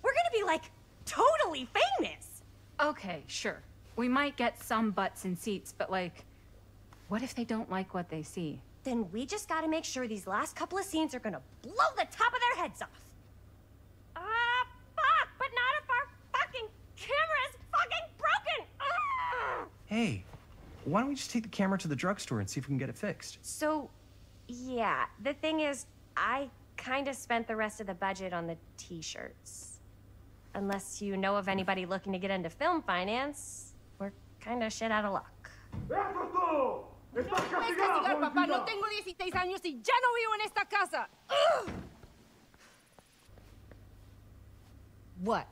We're going to be, like, totally famous. Okay, sure. We might get some butts in seats, but, like, what if they don't like what they see? Then we just gotta make sure these last couple of scenes are gonna blow the top of their heads off. Fuck, but not if our fucking camera's fucking broken! Hey, why don't we just take the camera to the drugstore and see if we can get it fixed? So, yeah, the thing is, I kinda spent the rest of the budget on the t-shirts. Unless you know of anybody looking to get into film finance, we're kinda shit out of luck. ¡Me puedes castigar, papá! No tengo 16 años y ya no vivo en esta casa. What?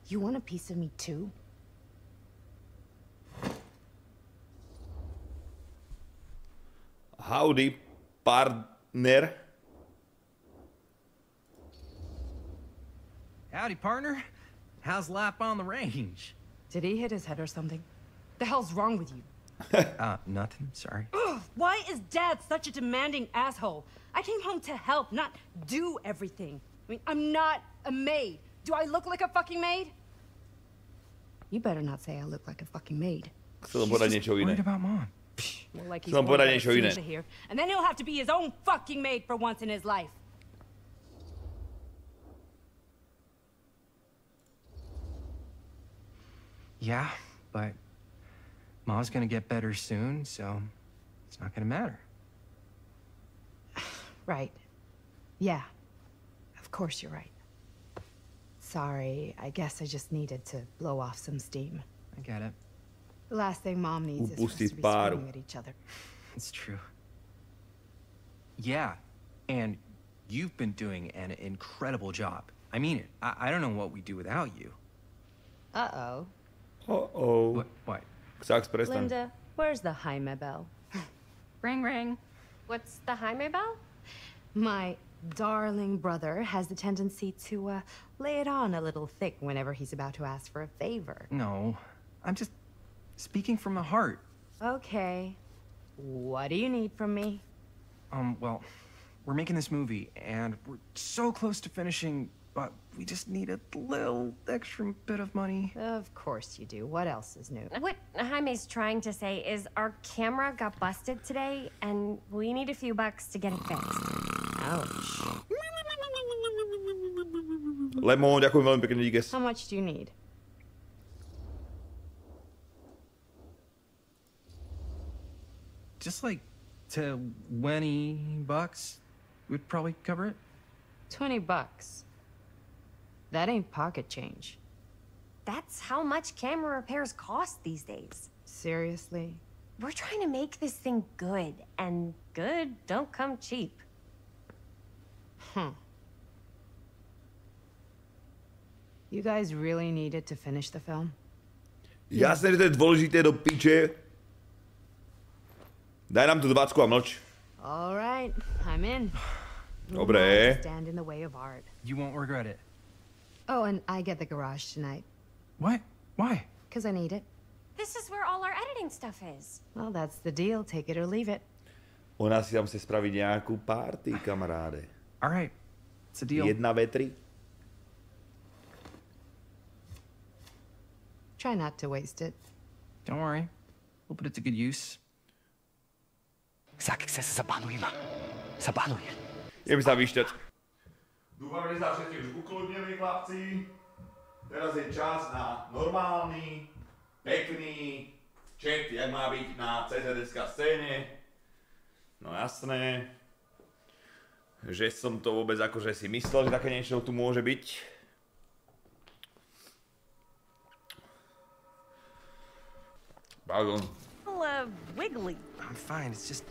You want a piece of me too? Howdy, partner. Howdy, partner. How's life on the range? Did he hit his head or something? The hell's wrong with you? Nothing, sorry. Ugh, why is Dad such a demanding asshole? I came home to help, not do everything. I mean, I'm not a maid. Do I look like a fucking maid? You better not say I look like a fucking maid. Chcel povedať niečo iné. About Mom. More like he's Chcel povedať worried niečo about iné. Susan here, and then he'll have to be his own fucking maid for once in his life. Yeah, but Mom's gonna get better soon, so it's not gonna matter. Right. Yeah. Of course you're right. Sorry, I guess I just needed to blow off some steam. I get it. The last thing Mom needs is for us to Upustiť be páru. screaming at each other. It's true. Yeah, and you've been doing an incredible job. I mean it. I don't know what we'd do without you. Uh-oh. Uh-oh. What? Sax, prestaň. Linda, where's the Jaime bell? Ring, ring. What's the Jaime bell? My darling brother has the tendency to lay it on a little thick whenever he's about to ask for a favor. No, I'm just speaking from the heart. Okay. What do you need from me? Well, we're making this movie, and we're so close to finishing, but we just need a little extra bit of money. Of course you do. What else is new? What Jaime's trying to say is our camera got busted today, and we need a few bucks to get it fixed. Ouch. Lemon, ďakujem veľmi pekne, díkes. How much do you need? Just like $20 would probably cover it. $20. That ain't pocket change. That's how much camera repairs cost these days. Seriously? We're trying to make this thing good, and good don't come cheap. You guys really needed to finish the film? Jasne, že to je dôležité do piče. Daj nám tu 20 a mlč. All right, I'm in. Dobre. Stand in the way of art. You won't regret it. Oh, and I get the garage tonight. What? Why? Because I need it. This is where all our editing stuff is. Well, that's the deal. Take it or leave it. Ona si tam chce spraviť nejakú party, kamaráde. All right, it's a deal. 1v3. Try not to waste it. Don't worry, we'll put it to good use. Idem sa vyšťať. Dúfam, že sa všetci už ukludnili, chlapci. Teraz je čas na normálny, pekný chat, jak má byť na CZSK scéne. No jasné. Že som to vôbec akože si myslel, že také niečo tu môže byť. Pardon. Wiggly. I'm fine, it's just...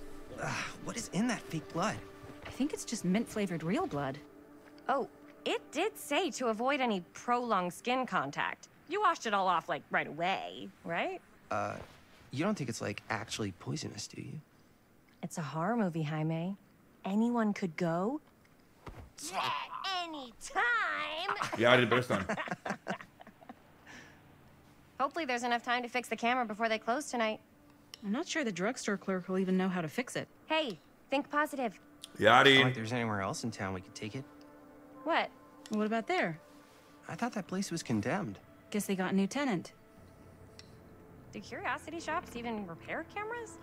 what is in that fake blood? I think it's just mint-flavored real blood. Oh, it did say to avoid any prolonged skin contact. You washed it all off, like, right away, right? You don't think it's, like, actually poisonous, do you? It's a horror movie, Jaime. Anyone could go. Anytime! Ja idem prestan. Hopefully there's enough time to fix the camera before they close tonight. I'm not sure the drugstore clerk will even know how to fix it. Hey, think positive. Ja It's not like there's anywhere else in town we could take it. What? What about there? I thought that place was condemned. Guess they got a new tenant. Do curiosity shops even repair cameras?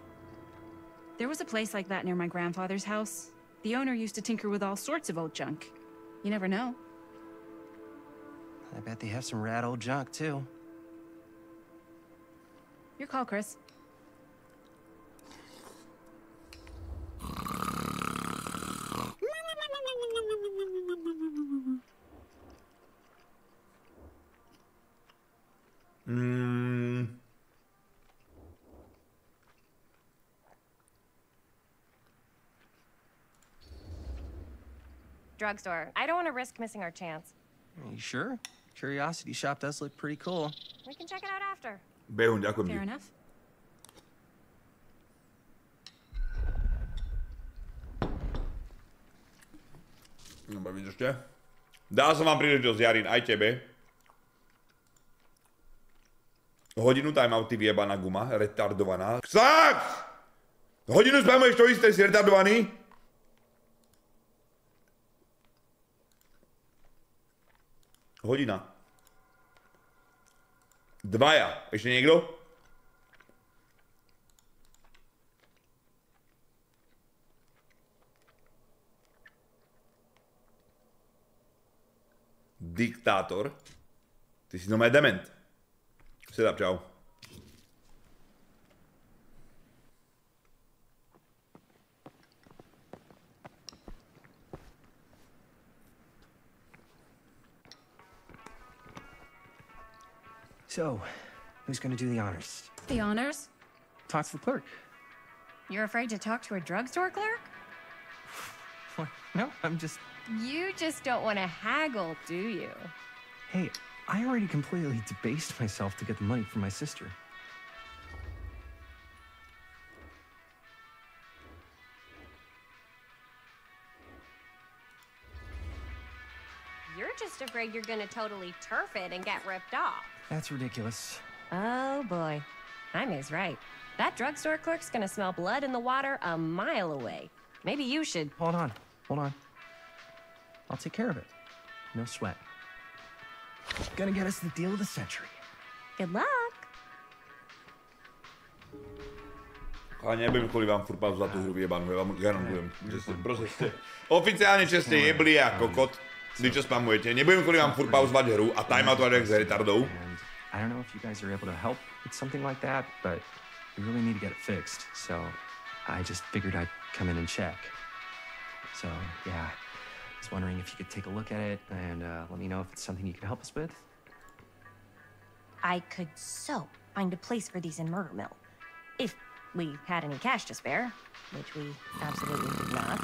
There was a place like that near my grandfather's house. The owner used to tinker with all sorts of old junk. You never know. I bet they have some rad old junk, too. Your call, Chris. Drugstore. I don't want to risk missing our chance. Are you sure? Curiosity shop does look pretty cool. We can check it out after. Behun, ďakujem. Fair enough. Dobre, vydržte. Dal som vám príležitosť, Jarin, aj tebe. Hodinu timeouty vyjebaná guma, retardovaná. Ksák! Hodinu spamuješ to isté, si retardovaný? Hodina. Dvaja. Ešte niekto? Diktátor. Ty si normálne dement. Sedap, čau. So, who's gonna do the honors? The honors? Talk to the clerk. You're afraid to talk to a drugstore clerk? What? No, I'm just... You just don't want to haggle, do you? Hey, I already completely debased myself to get the money from my sister. You're just afraid you're gonna totally turf it and get ripped off. That's ridiculous. Oh boy. Jaime's right. That drugstore clerk's gonna smell blood in the water a mile away. Maybe you should... Hold on. I'll take care of it. No sweat. Gonna get us the deal of the century. Good luck. Ale nebudem kvôli vám furt pauzu za tú hru vyjebanú, ja vám garantujem. Proste ste oficiálne čestne jebli a kokot, vy čo spamujete. Nebudem kvôli vám furt pauzovať hru a timeoutovať jak z retardov. I don't know if you guys are able to help with something like that, but we really need to get it fixed. So I just figured I'd come in and check. So yeah, was wondering if you could take a look at it and let me know if it's something you could help us with. I could so find a place for these in Murder Mill. If we had any cash to spare, which we absolutely did not.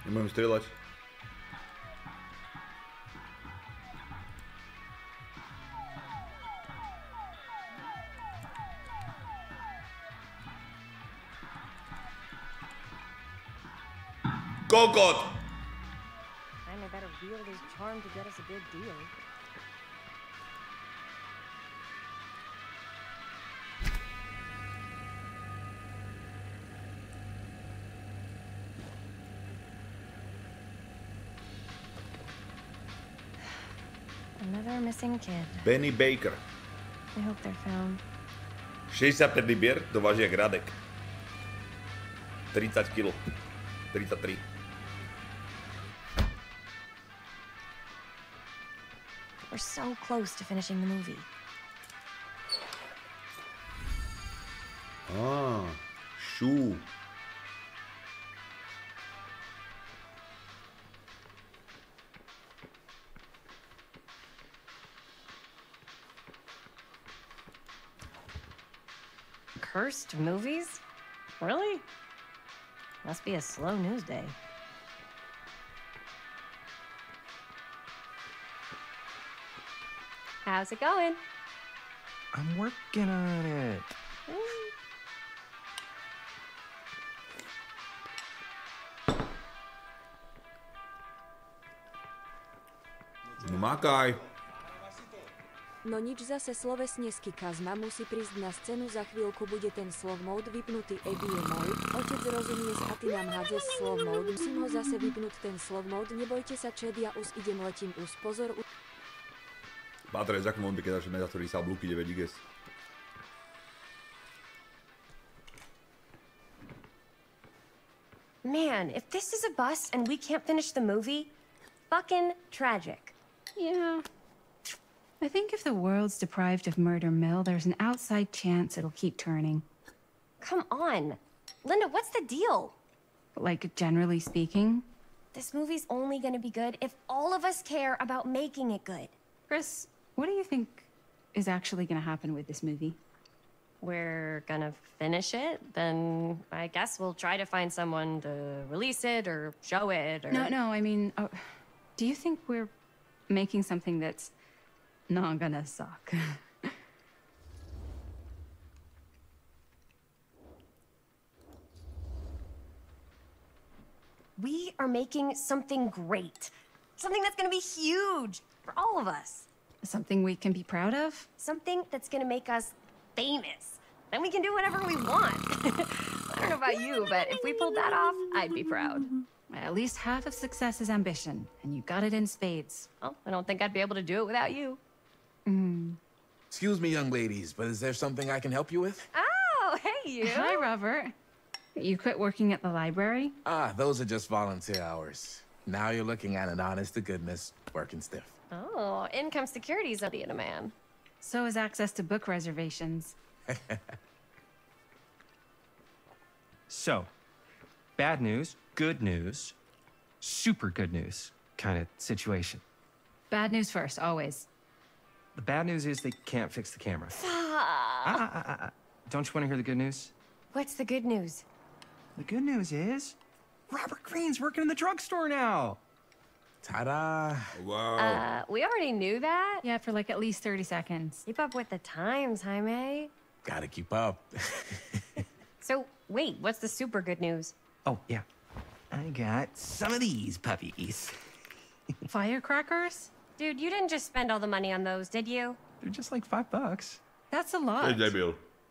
Nemôžem strieľať. Kokot! Finally better wield his charm to get us a good deal. Another missing kid. Benny Baker. I hope they're found. 65 libier, to váži jak Radek. 30 kg. 33. We're so close to finishing the movie. Ah, shoe. Cursed movies? Really? Must be a slow news day. How's it going? I'm working on it. No makaj. No nič, zase slovesnesky Kazma musí prísť na scénu, za chvíľku bude ten slow mode vypnutý, Eddie je môj. Otec rozumie a ty nám hádzeš slow mode, musím ho zase vypnúť ten slow mode, nebojte sa čet, ja už idem, letím už, pozor. Pátre, zakon on by keď začne za ktorý sa blúky 9 giges. Man, if this is a bust and we can't finish the movie, fucking tragic. Yeah. I think if the world's deprived of Murder Mill, there's an outside chance it'll keep turning. Come on. Linda, what's the deal? Like, generally speaking? This movie's only gonna be good if all of us care about making it good. Chris, what do you think is actually gonna happen with this movie? We're gonna finish it, then I guess we'll try to find someone to release it or show it or... No, I mean, do you think we're making something that's not gonna suck? We are making something great. Something that's gonna be huge for all of us. Something we can be proud of? Something that's gonna make us famous. Then we can do whatever we want. I don't know about you, but if we pulled that off, I'd be proud. At least half of success is ambition, and you got it in spades. Well, I don't think I'd be able to do it without you. Excuse me, young ladies, but is there something I can help you with? Oh, hey, you. Hi, Robert. You quit working at the library? Ah, those are just volunteer hours. Now you're looking at an honest-to-goodness working stiff. Oh, income security's in a man. So is access to book reservations. So, bad news, good news, super good news kind of situation. Bad news first, always. The bad news is they can't fix the camera. Don't you want to hear the good news? What's the good news? The good news is Robert Greene's working in the drugstore now. Ta-da! Wow. We already knew that? Yeah, for like at least 30 seconds. Keep up with the times, Jaime. Gotta keep up. So, wait, what's the super good news? Oh, yeah. I got some of these puppies. Firecrackers? Dude, you didn't just spend all the money on those, did you? They're just like $5. That's a lot.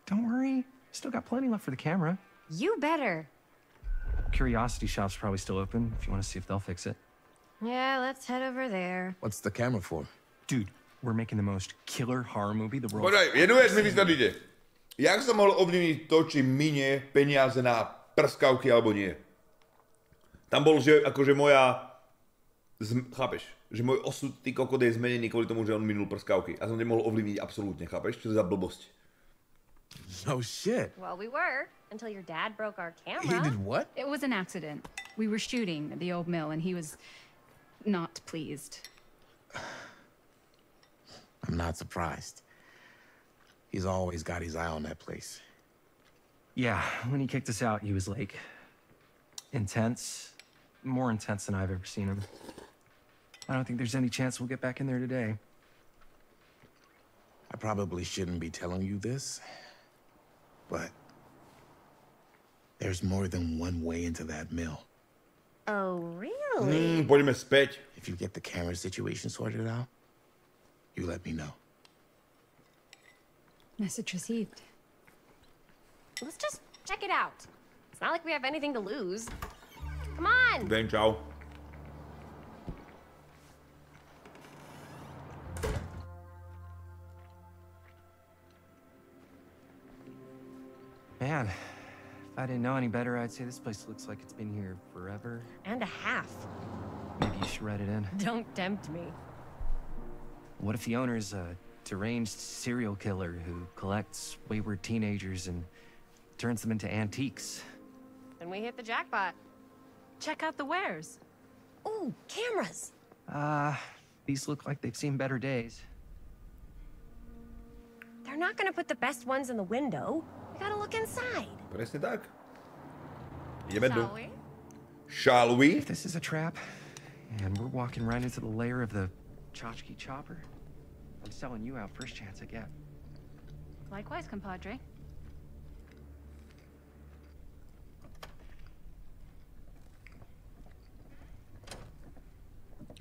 Don't worry. Still got plenty left for the camera. You better. Curiosity Shop's probably still open if you want to see if they'll fix it. Yeah, let's head over there. What's the camera for? Dude, we're making the most killer horror movie the world... Počkaj, jednu vec mi vysvetlíte. Jak som mohol ovplyvniť to, či minie peniaze na prskavky alebo nie? Tam bol, že akože moja chápeš, že môj osud, ty kokot, je zmenený kvôli tomu, že on minul prskavky. A som nemohol ovlivniť absolútne, chápeš? Čo to za blbosť? No shit. Well, we were, until your dad broke our camera. He did what? It was an accident. We were shooting at the old mill, and he was not pleased. I'm not surprised. He's always got his eye on that place. Yeah, when he kicked us out, he was like intense, more intense than I've ever seen him. I don't think there's any chance we'll get back in there today. I probably shouldn't be telling you this, but there's more than one way into that mill. Oh, really? Poďme späť. If you get the camera situation sorted out, you let me know. Message received. Let's just check it out. It's not like we have anything to lose. Come on! Deň, čau. Man, if I didn't know any better, I'd say this place looks like it's been here forever. And a half. Maybe you should write it in. Don't tempt me. What if the owner's a deranged serial killer who collects wayward teenagers and turns them into antiques? Then we hit the jackpot. Check out the wares. Ooh, cameras. These look like they've seen better days. They're not gonna put the best ones in the window. We gotta look inside. Presne tak. Ideme tu. Shall we? Shall we? If this is a trap, and we're walking right into the lair of the tchotchke chopper, I'm selling you out first chance I get. Likewise, compadre.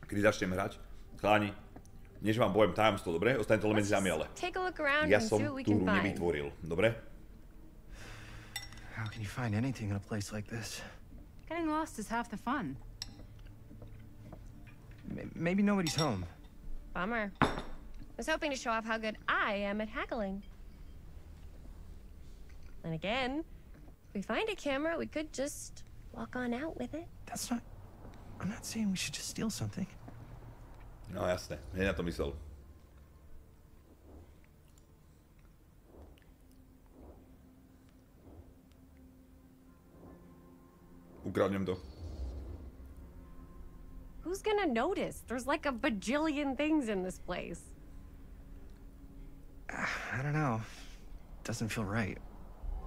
Kedy začnem hrať? Chláni, než vám poviem tajomstvo, dobre? Ostane to len medzi nami, ale Take a look around ja and som see what we tú can hru find. nevytvoril, dobre? How can you find anything in a place like this? Getting lost is half the fun. Maybe nobody's home. Bummer. I was hoping to show off how good I am at haggling. And again, if we find a camera, we could just walk on out with it. That's not... I'm not saying we should just steal something. No jasné, hneď na to myslel. Ukradnem to. Who's gonna notice? There's like a bajillion things in this place. I don't know. Doesn't feel right.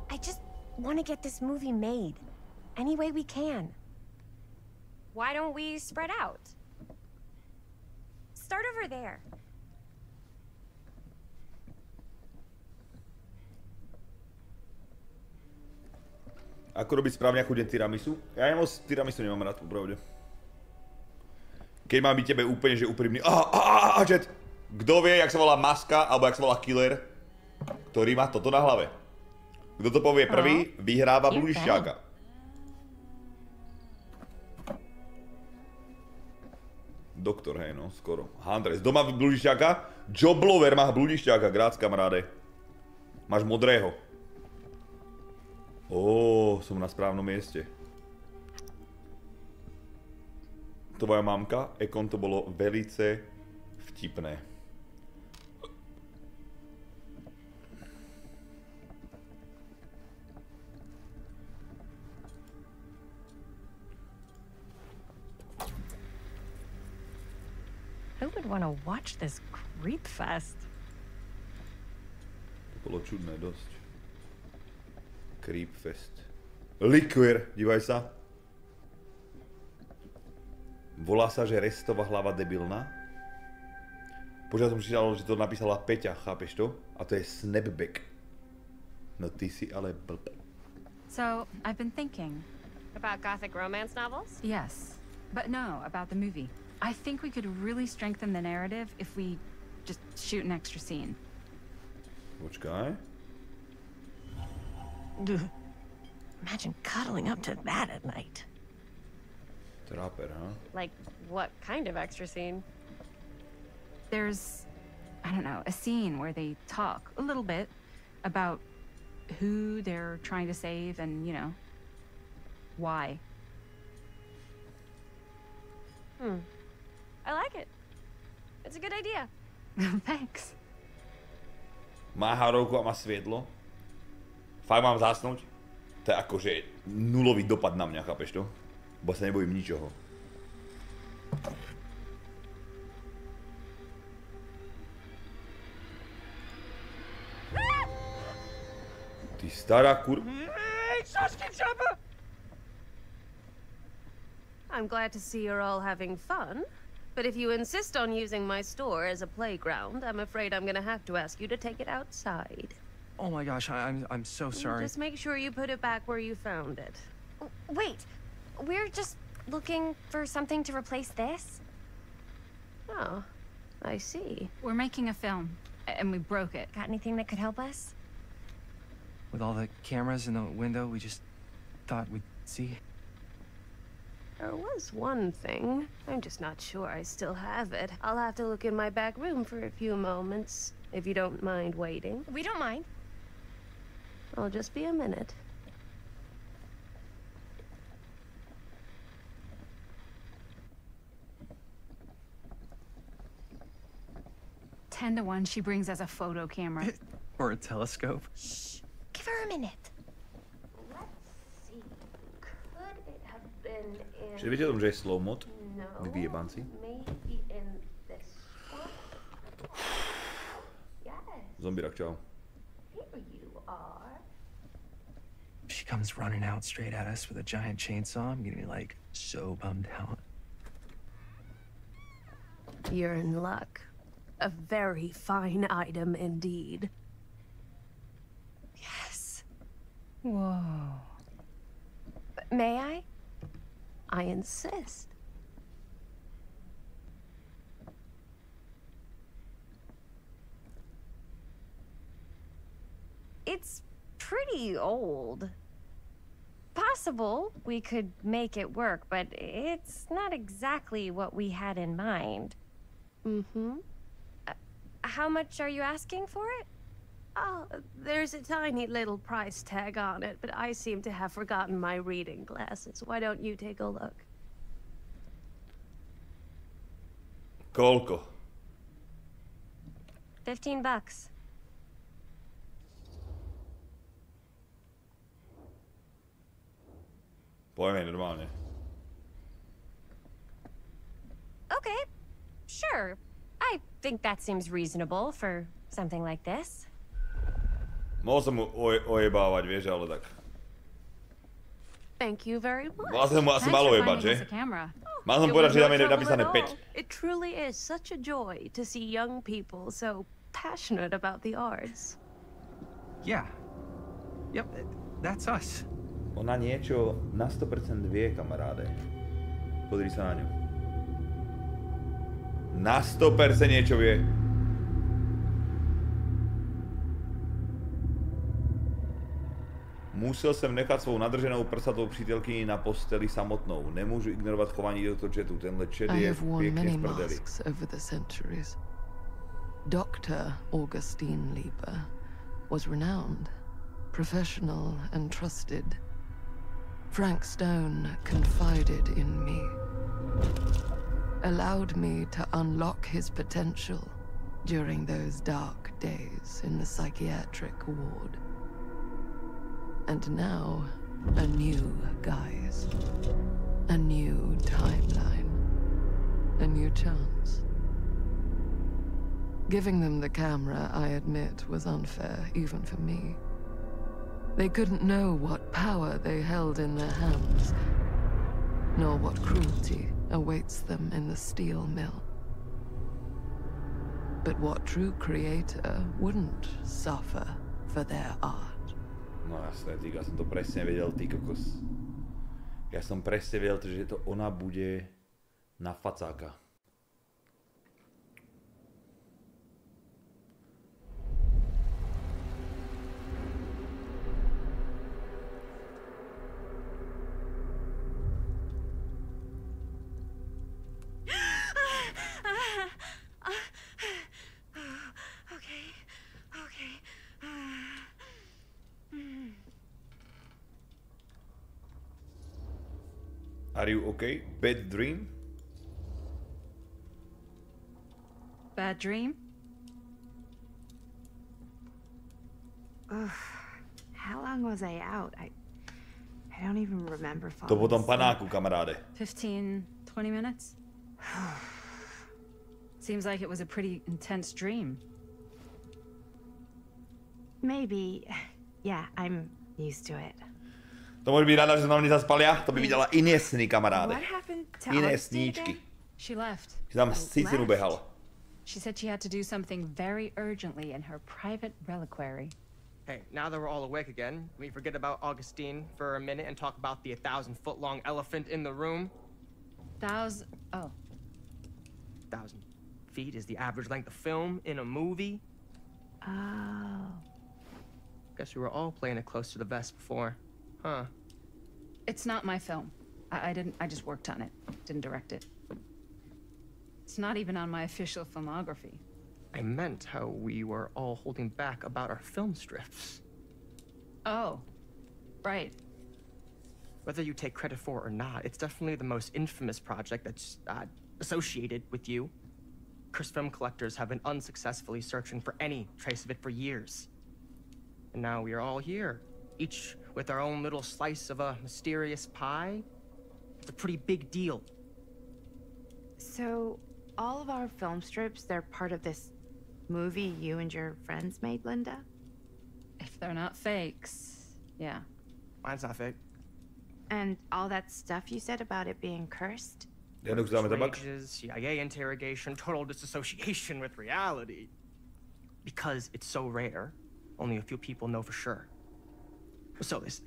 I just want to get this movie made. Any way we can. Why don't we spread out? Start over there. Ako robiť správne ako deň tiramisu? Ja moc tiramisu nemám rád, popravde. Keď mám byť tebe úplne, že úprimný... Jet! Kto vie, jak sa volá maska, alebo jak sa volá killer, ktorý má toto na hlave? Kto to povie prvý, vyhráva bludišťáka. Doktor, hej, no, skoro. Huntress, doma bludišťáka? Joblover má bludišťáka, grác, kamaráde. Máš modrého. Som na správnom mieste. Tvoja mamka, Ekon, to bolo velice vtipné. Who would want to watch this creep fest? To bolo čudné dosť. Creep fest. Liquor, dívaj sa. Volá sa, že Restová hlava debilná. Počas som čítal, že to napísala Peťa, chápeš to? A to je snapback. No ty si ale blb. So, I've been thinking. About gothic romance novels? Yes, but no, about the movie. I think we could really strengthen the narrative if we just shoot an extra scene. Počkaj. Imagine cuddling up to that at night. Trapper, huh? Like, what kind of extra scene? There's, I don't know, a scene where they talk a little bit about who they're trying to save and, you know, why. I like it. It's a good idea. Thanks. Má hororovku a má svietlo. Fakt mám zasnúť? To je akože nulový dopad na mňa, chápeš to? Bo sa nebojím ničoho. Ty stará I'm glad to see you're all having fun. But if you insist on using my store as a playground, I'm afraid I'm gonna have to ask you to take it outside. Oh my gosh, I'm so sorry. Just make sure you put it back where you found it. Wait, we're just looking for something to replace this? Oh, I see. We're making a film, and we broke it. Got anything that could help us? With all the cameras in the window, we just thought we'd see. There was one thing. I'm just not sure I still have it. I'll have to look in my back room for a few moments, if you don't mind waiting. We don't mind. I'll just be a minute. 10 to 1 she brings us a photo camera. Or a telescope. Shh. Give her a minute. Let's see. Could it have been in... Čiže viete o tom, že je slow mod? Vy vyjebanci. Maybe in this one? Yes. Zombirak, čau. Here you are. She comes running out straight at us with a giant chainsaw. I'm getting like so bummed out. You're in luck. A very fine item indeed. Yes. Whoa. May I? I insist. It's pretty old. Possible we could make it work, but it's not exactly what we had in mind. Mm-hmm. How much are you asking for it? Oh, there's a tiny little price tag on it, but I seem to have forgotten my reading glasses. Why don't you take a look? Koľko? $15. Pojme normálne. Okay, sure. I think that seems reasonable for something like this. Mohol som mu ojebávať, vieš, ale tak. Thank you very much. Vlastne mu asi malo ojebať, že? Mal som povedať, že tam je napísané 5. It truly is such a joy to see young people so passionate about the arts. Yeah. Yep, that's us. Ona niečo na 100% vie, kamaráde. Podri sa na ňu. Na 100% niečo vie. Musel jsem nechat svou nadrženou prsatou přítelkyni na posteli samotnou. Nemůžu ignorovat chování tohto četu. Tenhle čet je pěkně v prdeli. Over the centuries. Dr. Augustine Lieber was renowned, professional and trusted. Frank Stone confided in me, allowed me to unlock his potential during those dark days in the psychiatric ward. And now, a new guise, a new timeline, a new chance. Giving them the camera, I admit, was unfair, even for me. They couldn't know what power they held in their hands, nor what cruelty awaits them in the steel mill. But what true creator wouldn't suffer for their art? No jasné, týka, som to presne vedel, ty kokos. Ja som presne vedel, že to ona bude na facáka. Are you okay? Bad dream? Bad dream? Ugh. How long was I out? I don't even remember falling To potom asleep. panáku, kamaráde. 15, 20 minutes? Seems like it was a pretty intense dream. Maybe. Yeah, I'm used to it. To môže byť rada, že som tam nezaspal ja, to by videla iné sny, kamaráde. What happened to Iné Augustine sníčky. again? She left. Že tam síce ubehal. She said she had to do something very urgently in her private reliquary. Hey, now that we're all awake again, can we forget about Augustine for a minute and talk about the 1,000-foot-long elephant in the room? Oh. 1,000 feet is the average length of film in a movie. Oh. Guess we were all playing it close to the vest before, huh? It's not my film. I just worked on it. Didn't direct it. It's not even on my official filmography. I meant how we were all holding back about our film strips. Oh, right. Whether you take credit for it or not, it's definitely the most infamous project that's associated with you. Cursed film collectors have been unsuccessfully searching for any trace of it for years. And now we are all here, each with our own little slice of a mysterious pie. It's a pretty big deal. So, all of our film strips, they're part of this movie you and your friends made, Linda? If they're not fakes, yeah. Mine's not fake. And all that stuff you said about it being cursed? Outrages, CIA interrogation, total disassociation with reality. Because it's so rare, only a few people know for sure. So they say.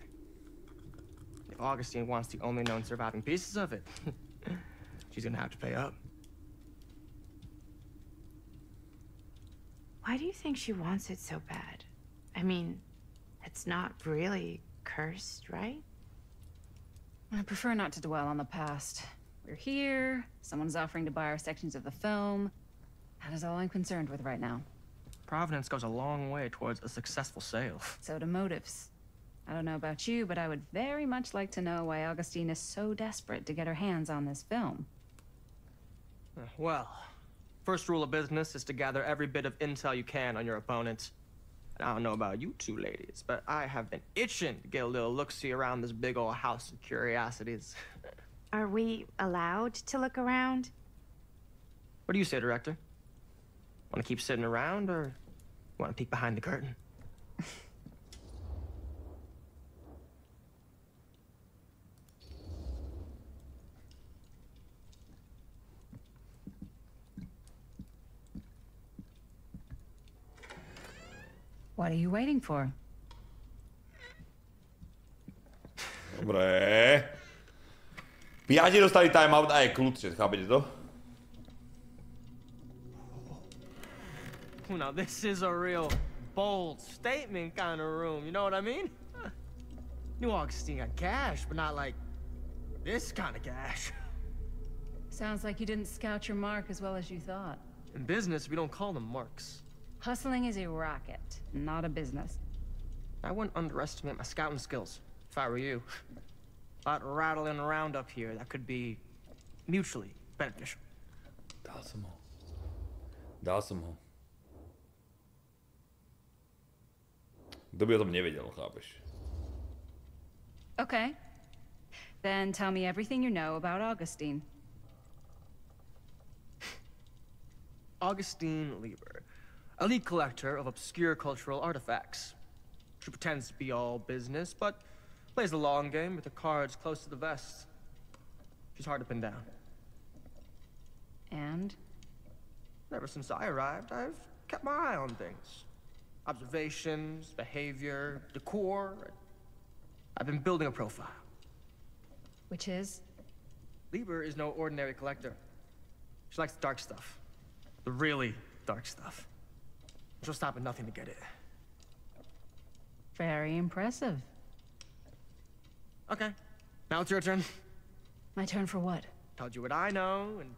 If Augustine wants the only known surviving pieces of it, she's gonna have to pay up. Why do you think she wants it so bad? I mean, it's not really cursed, right? I prefer not to dwell on the past. We're here, someone's offering to buy our sections of the film. That is all I'm concerned with right now. Providence goes a long way towards a successful sale. So do motives. I don't know about you, but I would very much like to know why Augustine is so desperate to get her hands on this film. Well, first rule of business is to gather every bit of intel you can on your opponent. And I don't know about you two ladies, but I have been itching to get a little look-see around this big old house of curiosities. Are we allowed to look around? What do you say, director? Want to keep sitting around, or want to peek behind the curtain? What are you waiting for? Dobre. Piati dostali timeout a je kľudčie, chápete to? Now this is a real bold statement kind of room, you know what I mean? New Augustine got cash, but not like this kind of cash. Sounds like you didn't scout your mark as well as you thought. In business, we don't call them marks. Hustling is a racket, not a business. I wouldn't underestimate my scouting skills, if I were you. A lot rattling around up here that could be mutually beneficial. Dal som ho. Dal som ho. Kto by o tom nevedel, chápeš? Okay. Then tell me everything you know about Augustine. Augustine Lieber, elite collector of obscure cultural artifacts. She pretends to be all business, but plays the long game with her cards close to the vest. She's hard to pin down. And? Ever since I arrived, I've kept my eye on things. Observations, behavior, decor. I've been building a profile. Which is? Lieber is no ordinary collector. She likes the dark stuff. The really dark stuff. She'll stop at nothing to get it. Very impressive. Okay, now it's your turn. My turn for what? Told you what I know, and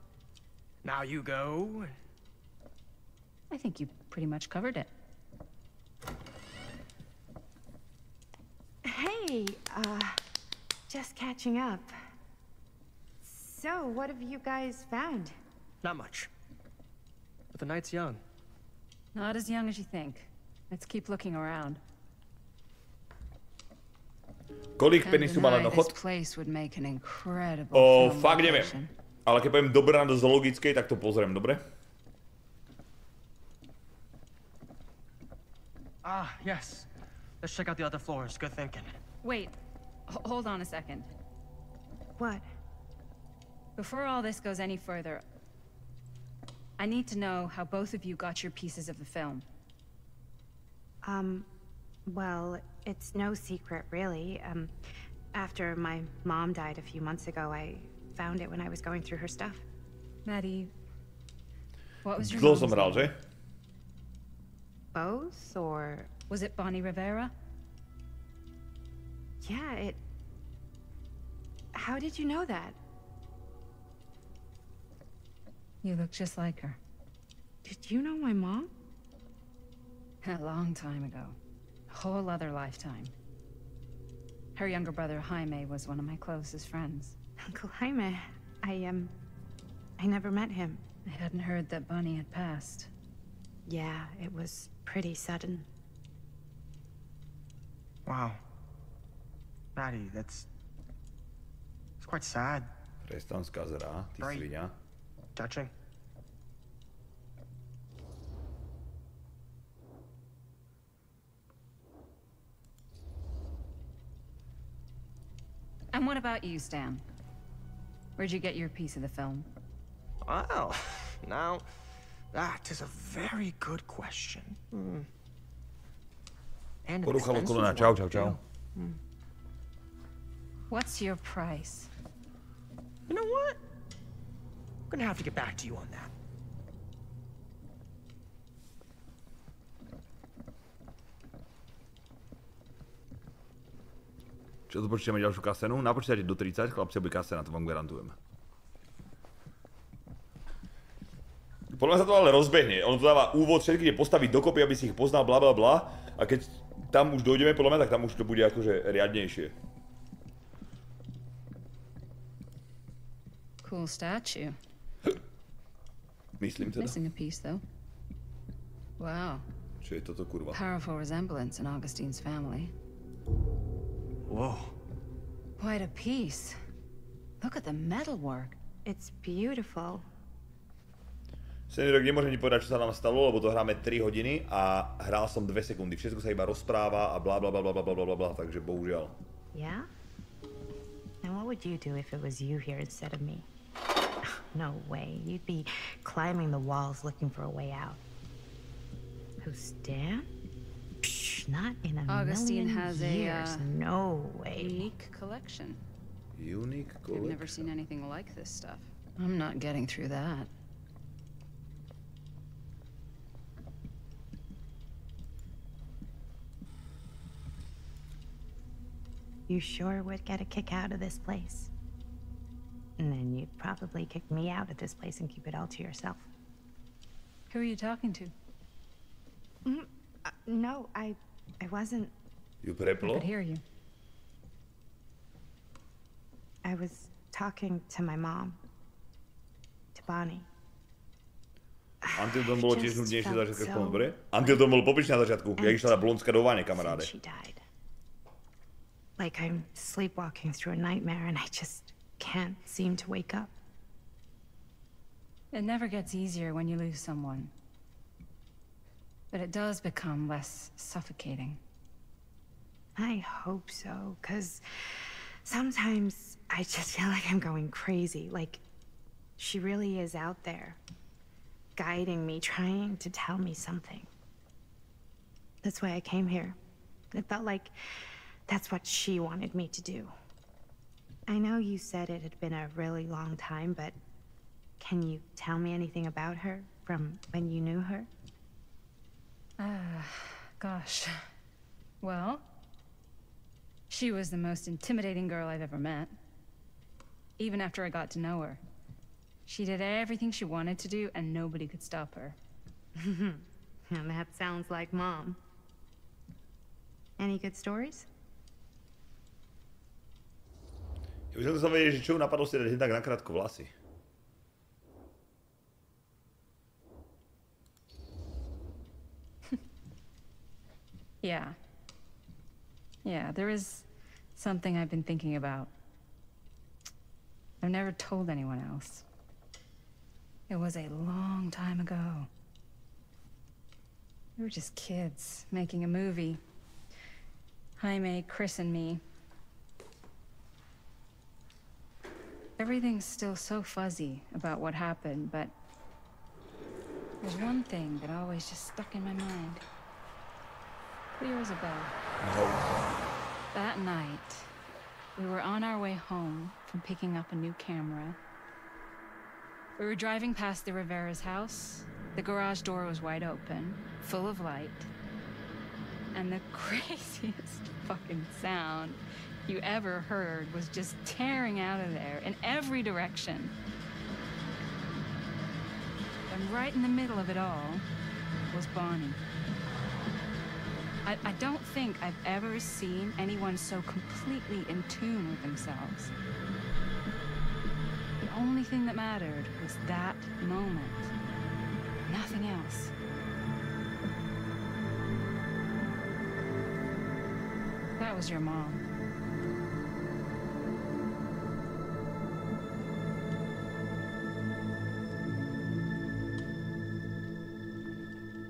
now you go. I think you pretty much covered it. Hey, just catching up. So, what have you guys found? Not much. The But the night's young. Not as young as you think. Let's keep looking around. Kolik penisu má len ochot? Fakt neviem. Ale keď poviem dobrá do zoologickej, tak to pozriem, dobre? Ah, yes. Let's check out the other floors. Good thinking. Wait, hold on a second. What? Before all this goes any further, I need to know how both of you got your pieces of the film. Well, it's no secret, really. After my mom died a few months ago, I found it when I was going through her stuff. Maddie, what was your mom's name? že? Both, or... Was it Bonnie Rivera? Yeah, it... How did you know that? You look just like her. Did you know my mom? A long time ago. A whole other lifetime. Her younger brother, Jaime, was one of my closest friends. Uncle Jaime, I never met him. I hadn't heard that Bonnie had passed. Yeah, it was pretty sudden. Wow. Maddie, it's quite sad. Kresťanská zrá, ty svinia. Touching. And what about you, Stan? Where'd you get your piece of the film? Well, now, that is a very good question. And Poruchalo kolena, čau, čau, čau. What's your price? You know what? I'm gonna have to get back to you on that. Čo tu počítame ďalšiu kasenu? Napočítajte do 30, chlapci, bude kasena, to vám garantujem. Podľa mňa sa to ale rozbehne. On to dáva úvod, všetky tie postavy dokopy, aby si ich poznal, bla bla bla. A keď tam už dojdeme, podľa mňa, tak tam už to bude akože riadnejšie. Cool statue. Myslím teda. Missing a piece, though. Wow. Čo je toto, kurva? Powerful resemblance in Augustine's family. Whoa. Quite a piece. Look at the metalwork. It's beautiful. Seniorok, nemôžem ti povedať, čo sa nám stalo, lebo to hráme 3 hodiny a hral som 2 sekundy. Všetko sa iba rozpráva a bla bla bla bla bla bla bla bla, takže bohužiaľ. Yeah? And what would you do if it was you here instead of me? No way. You'd be climbing the walls looking for a way out. Who's Dan? Not in a Augustine has years. No way. Unique collection. Unique collection. I've never seen anything like this stuff. I'm not getting through that. You sure would get a kick out of this place. And then you'd probably kick me out of this place and keep it all to yourself. Who are you talking to? No, I wasn't. You I could hear you. I was talking to my mom. To Bonnie. Antildon bolo tiež nudnejšie na začiatku, ako dobre? Antildon bol popičný na začiatku, jak išla tá blondská do vane, kamaráde. She died. Like I'm sleepwalking through a nightmare and I just can't seem to wake up. It never gets easier when you lose someone. But it does become less suffocating. I hope so, because sometimes I just feel like I'm going crazy. Like, she really is out there, guiding me, trying to tell me something. That's why I came here. It felt like that's what she wanted me to do. I know you said it had been a really long time, but can you tell me anything about her from when you knew her? Gosh. Well, she was the most intimidating girl I've ever met. Even after I got to know her. She did everything she wanted to do, and nobody could stop her. And that sounds like Mom. Any good stories? Ja by som to vedieť, že čo ju napadlo si dať tak nakrátko vlasy. Yeah, there is something I've been thinking about. I've never told anyone else. It was a long time ago. We were just kids making a movie. Jaime, Chris, and me. Everything's still so fuzzy about what happened, but there's one thing that always just stuck in my mind. Clear as a bell. That night, we were on our way home from picking up a new camera. We were driving past the Rivera's house. The garage door was wide open, full of light. And the craziest fucking sound you ever heard was just tearing out of there in every direction. And right in the middle of it all was Bonnie. I don't think I've ever seen anyone so completely in tune with themselves. The only thing that mattered was that moment. Nothing else. That was your mom.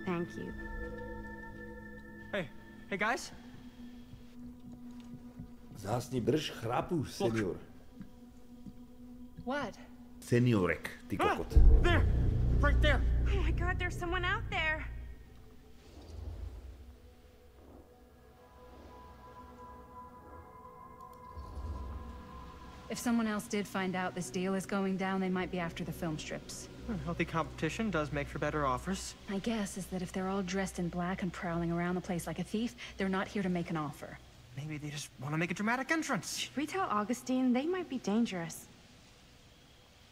Thank you. Hey guys. Zásni drž chrápu, senior. What? Seniorek, ty kokot. There! Right there! Oh my god, there's someone out there. If someone else did find out this deal is going down, they might be after the film strips. Healthy competition does make for better offers. My guess is that if they're all dressed in black and prowling around the place like a thief, they're not here to make an offer. Maybe they just want to make a dramatic entrance. Should we tell Augustine? They might be dangerous.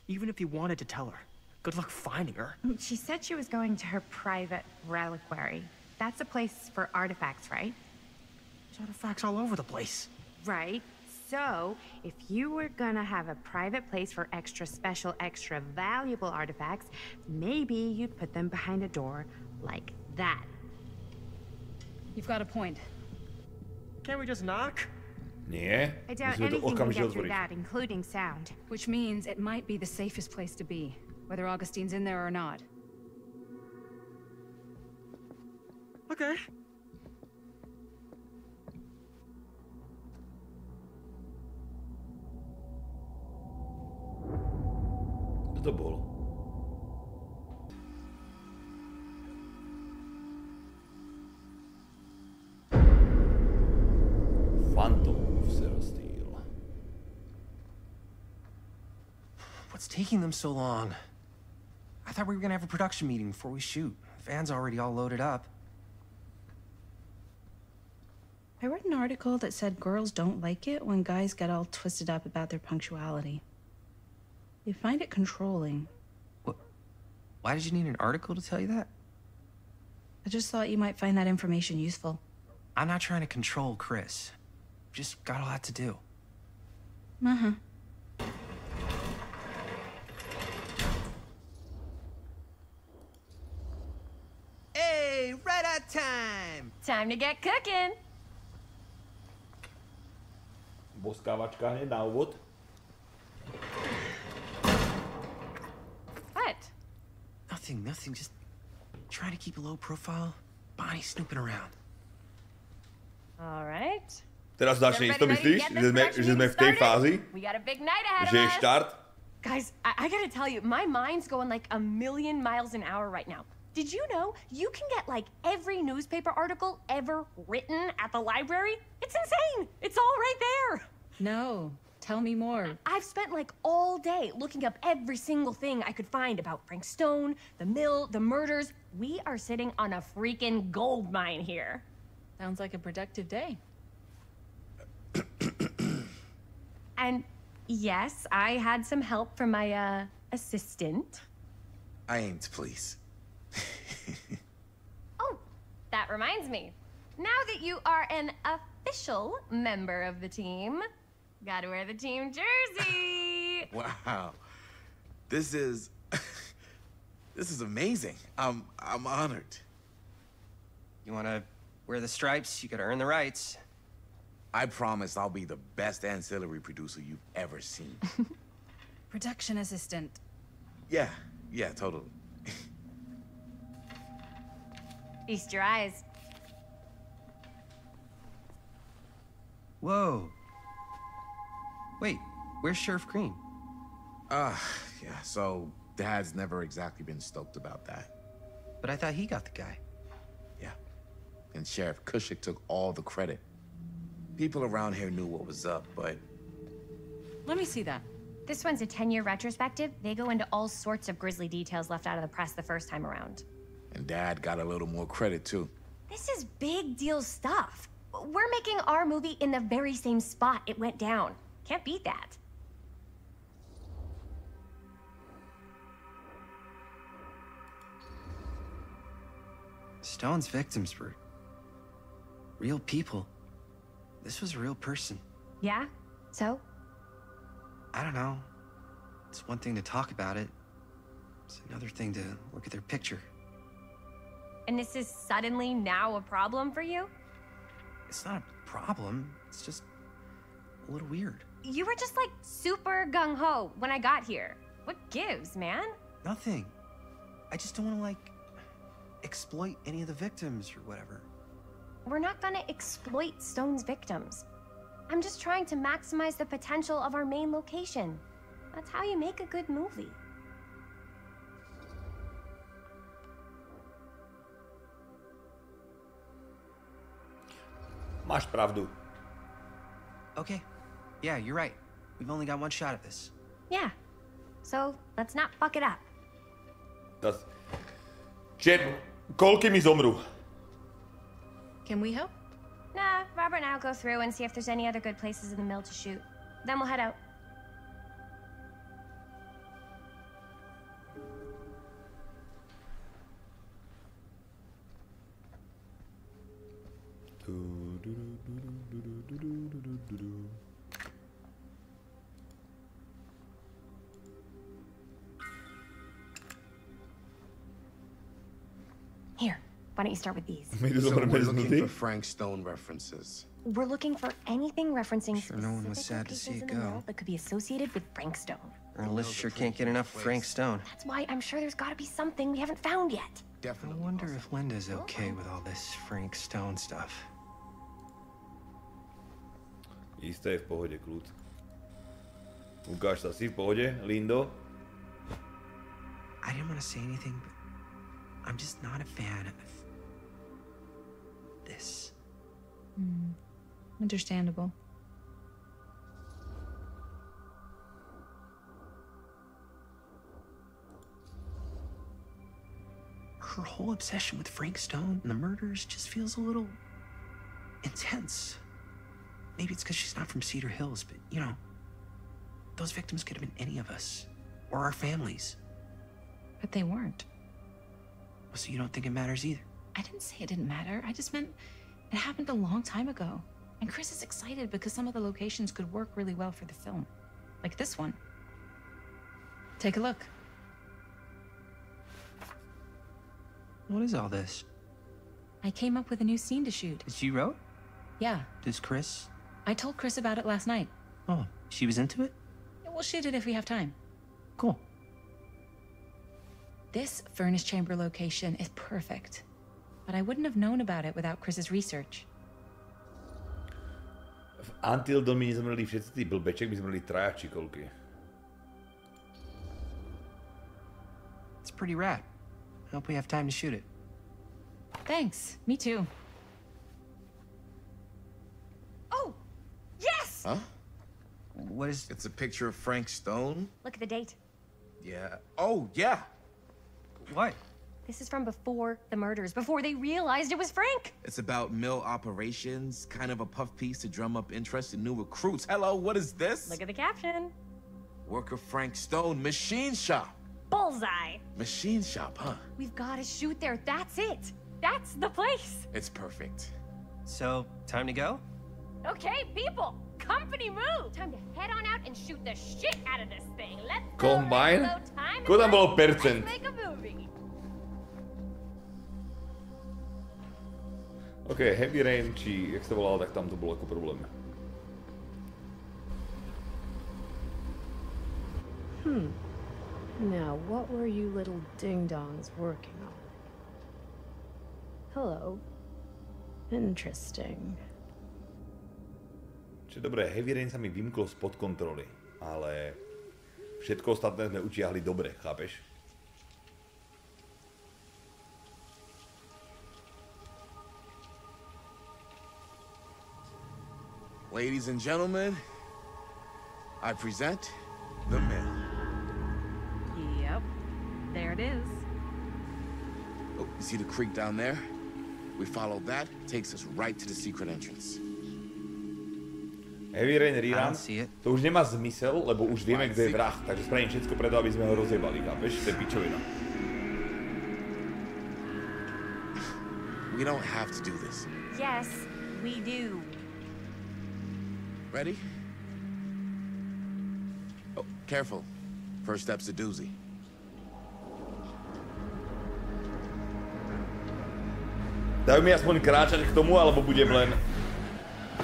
Even if you wanted to tell her, good luck finding her. She said she was going to her private reliquary. That's a place for artifacts, right? There's artifacts all over the place. Right. So, if you were gonna have a private place for extra special, extra valuable artifacts, maybe you'd put them behind a door like that. You've got a point. Can't we just knock? Nie. I doubt anything can get through that, including sound. Which means it might be the safest place to be, whether Augustine's in there or not. Okay. Co to bolo? Phantom of Steel. What's taking them so long? I thought we were gonna have a production meeting before we shoot. The van's already all loaded up. I read an article that said girls don't like it when guys get all twisted up about their punctuality. They find it controlling. What? Why did you need an article to tell you that? I just thought you might find that information useful. I'm not trying to control Chris. Just got a lot to do. Uh-huh. Hey, right at time! Time to get cooking! Boskávačka hneď na úvod. What? Nothing. Just trying to keep a low profile. Bonnie snooping around. All right. Teraz začne isto, myslíš? Že sme v tej fázi? We got a big night ahead Že je of us. štart? Guys, I gotta tell you, my mind's going like 1,000,000 miles an hour right now. Did you know you can get like every newspaper article ever written at the library? It's insane. It's all right there. No, tell me more. I've spent like all day looking up every single thing I could find about Frank Stone, the mill, the murders. We are sitting on a freaking gold mine here. Sounds like a productive day. And yes, I had some help from my assistant. I aim to please. Oh, that reminds me. Now that you are an official member of the team, gotta wear the team jersey. Wow. This is amazing. I'm honored. You wanna wear the stripes? You gotta earn the rights. I promise I'll be the best ancillary producer you've ever seen. Production assistant. Yeah, totally. Feast your eyes. Whoa. Wait, where's Sheriff Green? Yeah, so Dad's never exactly been stoked about that. But I thought he got the guy. Yeah, and Sheriff Kushik took all the credit. People around here knew what was up, but... Let me see that. This one's a 10-year retrospective. They go into all sorts of grisly details left out of the press the first time around. And Dad got a little more credit, too. This is big deal stuff. We're making our movie in the very same spot it went down. Can't beat that. Stone's victims were real people. This was a real person. Yeah? So? I don't know. It's one thing to talk about it. It's another thing to look at their picture. And this is suddenly now a problem for you? It's not a problem. It's just a little weird. You were just like super gung-ho when I got here. What gives, man? Nothing. I just don't want to, like, exploit any of the victims or whatever. We're not gonna exploit Stone's victims. I'm just trying to maximize the potential of our main location. That's how you make a good movie. Máš pravdu. Okay. Yeah, you're right. We've only got one shot at this. Yeah. So, let's not fuck it up. Koľky mi zomru? Can we help? Nah, Robert and I'll go through and see if there's any other good places in the mill to shoot. Then we'll head out. Here, why don't you start with these? So we're looking for Frank Stone references. We're looking for anything referencing Sure, no one was sad to see it go. that could be associated with Frank Stone. Our list sure can't get enough of Frank Stone. That's why I'm sure there's got to be something we haven't found yet. I wonder if Linda's okay with all this Frank Stone stuff. Isté je v pohode, kľud. Ukáž sa, si v pohode, Lindo? I didn't want to say anything, but I'm just not a fan of this. Understandable. Her whole obsession with Frank Stone and the murders just feels a little intense. Maybe it's because she's not from Cedar Hills, but, you know, those victims could have been any of us, or our families. But they weren't. So you don't think it matters either? I didn't say it didn't matter. I just meant it happened a long time ago. And Chris is excited because some of the locations could work really well for the film. Like this one. Take a look. What is all this? I came up with a new scene to shoot. That you wrote? Yeah. Does Chris? I told Chris about it last night. Oh, she was into it? We'll shoot it if we have time. Cool. This furnace chamber location is perfect. But I wouldn't have known about it without Chris's research. V Until Dawn my nezomreli všetci tí blbeček, by sme mali traja či koľky. It's pretty rad. I hope we have time to shoot it. Thanks. Me too. Oh! Yes! Huh? What is... It's a picture of Frank Stone? Look at the date. Yeah. Oh, yeah! What? This is from before the murders, before they realized it was Frank. It's about mill operations, kind of a puff piece to drum up interest in new recruits. Hello, what is this? Look at the caption. Work of Frank Stone, machine shop. Bullseye. Machine shop, huh? We've got to shoot there. That's it. That's the place. It's perfect. So, time to go? Okay, people. Company move. Time to head on out and shoot the shit out of this thing. Let's Combine? Koľko tam bolo percent? make a movie. OK, Heavy Rain, či jak sa to volalo, tak tam to bolo ako problém. Now, what were you little ding-dongs working on? Hello. Interesting. Čiže dobré, Heavy Rain sa mi vymklo spod kontroly, ale všetko ostatné sme utiahli dobre, chápeš? Ladies and gentlemen, I present the mill. Yep, there it is. Oh, you see the creek down there? We follow that, takes us right to the secret entrance. Heavy Rain Rerun, to už nemá zmysel, lebo už vieme, kto je vrah, takže spravím všetko preto, aby sme ho rozjebali, chápeš? To je pičovina. We don't have to do this. Yes, we do. Ready? Oh, careful. First step's a doozy. Dajú mi aspoň kráčať k tomu, alebo budem len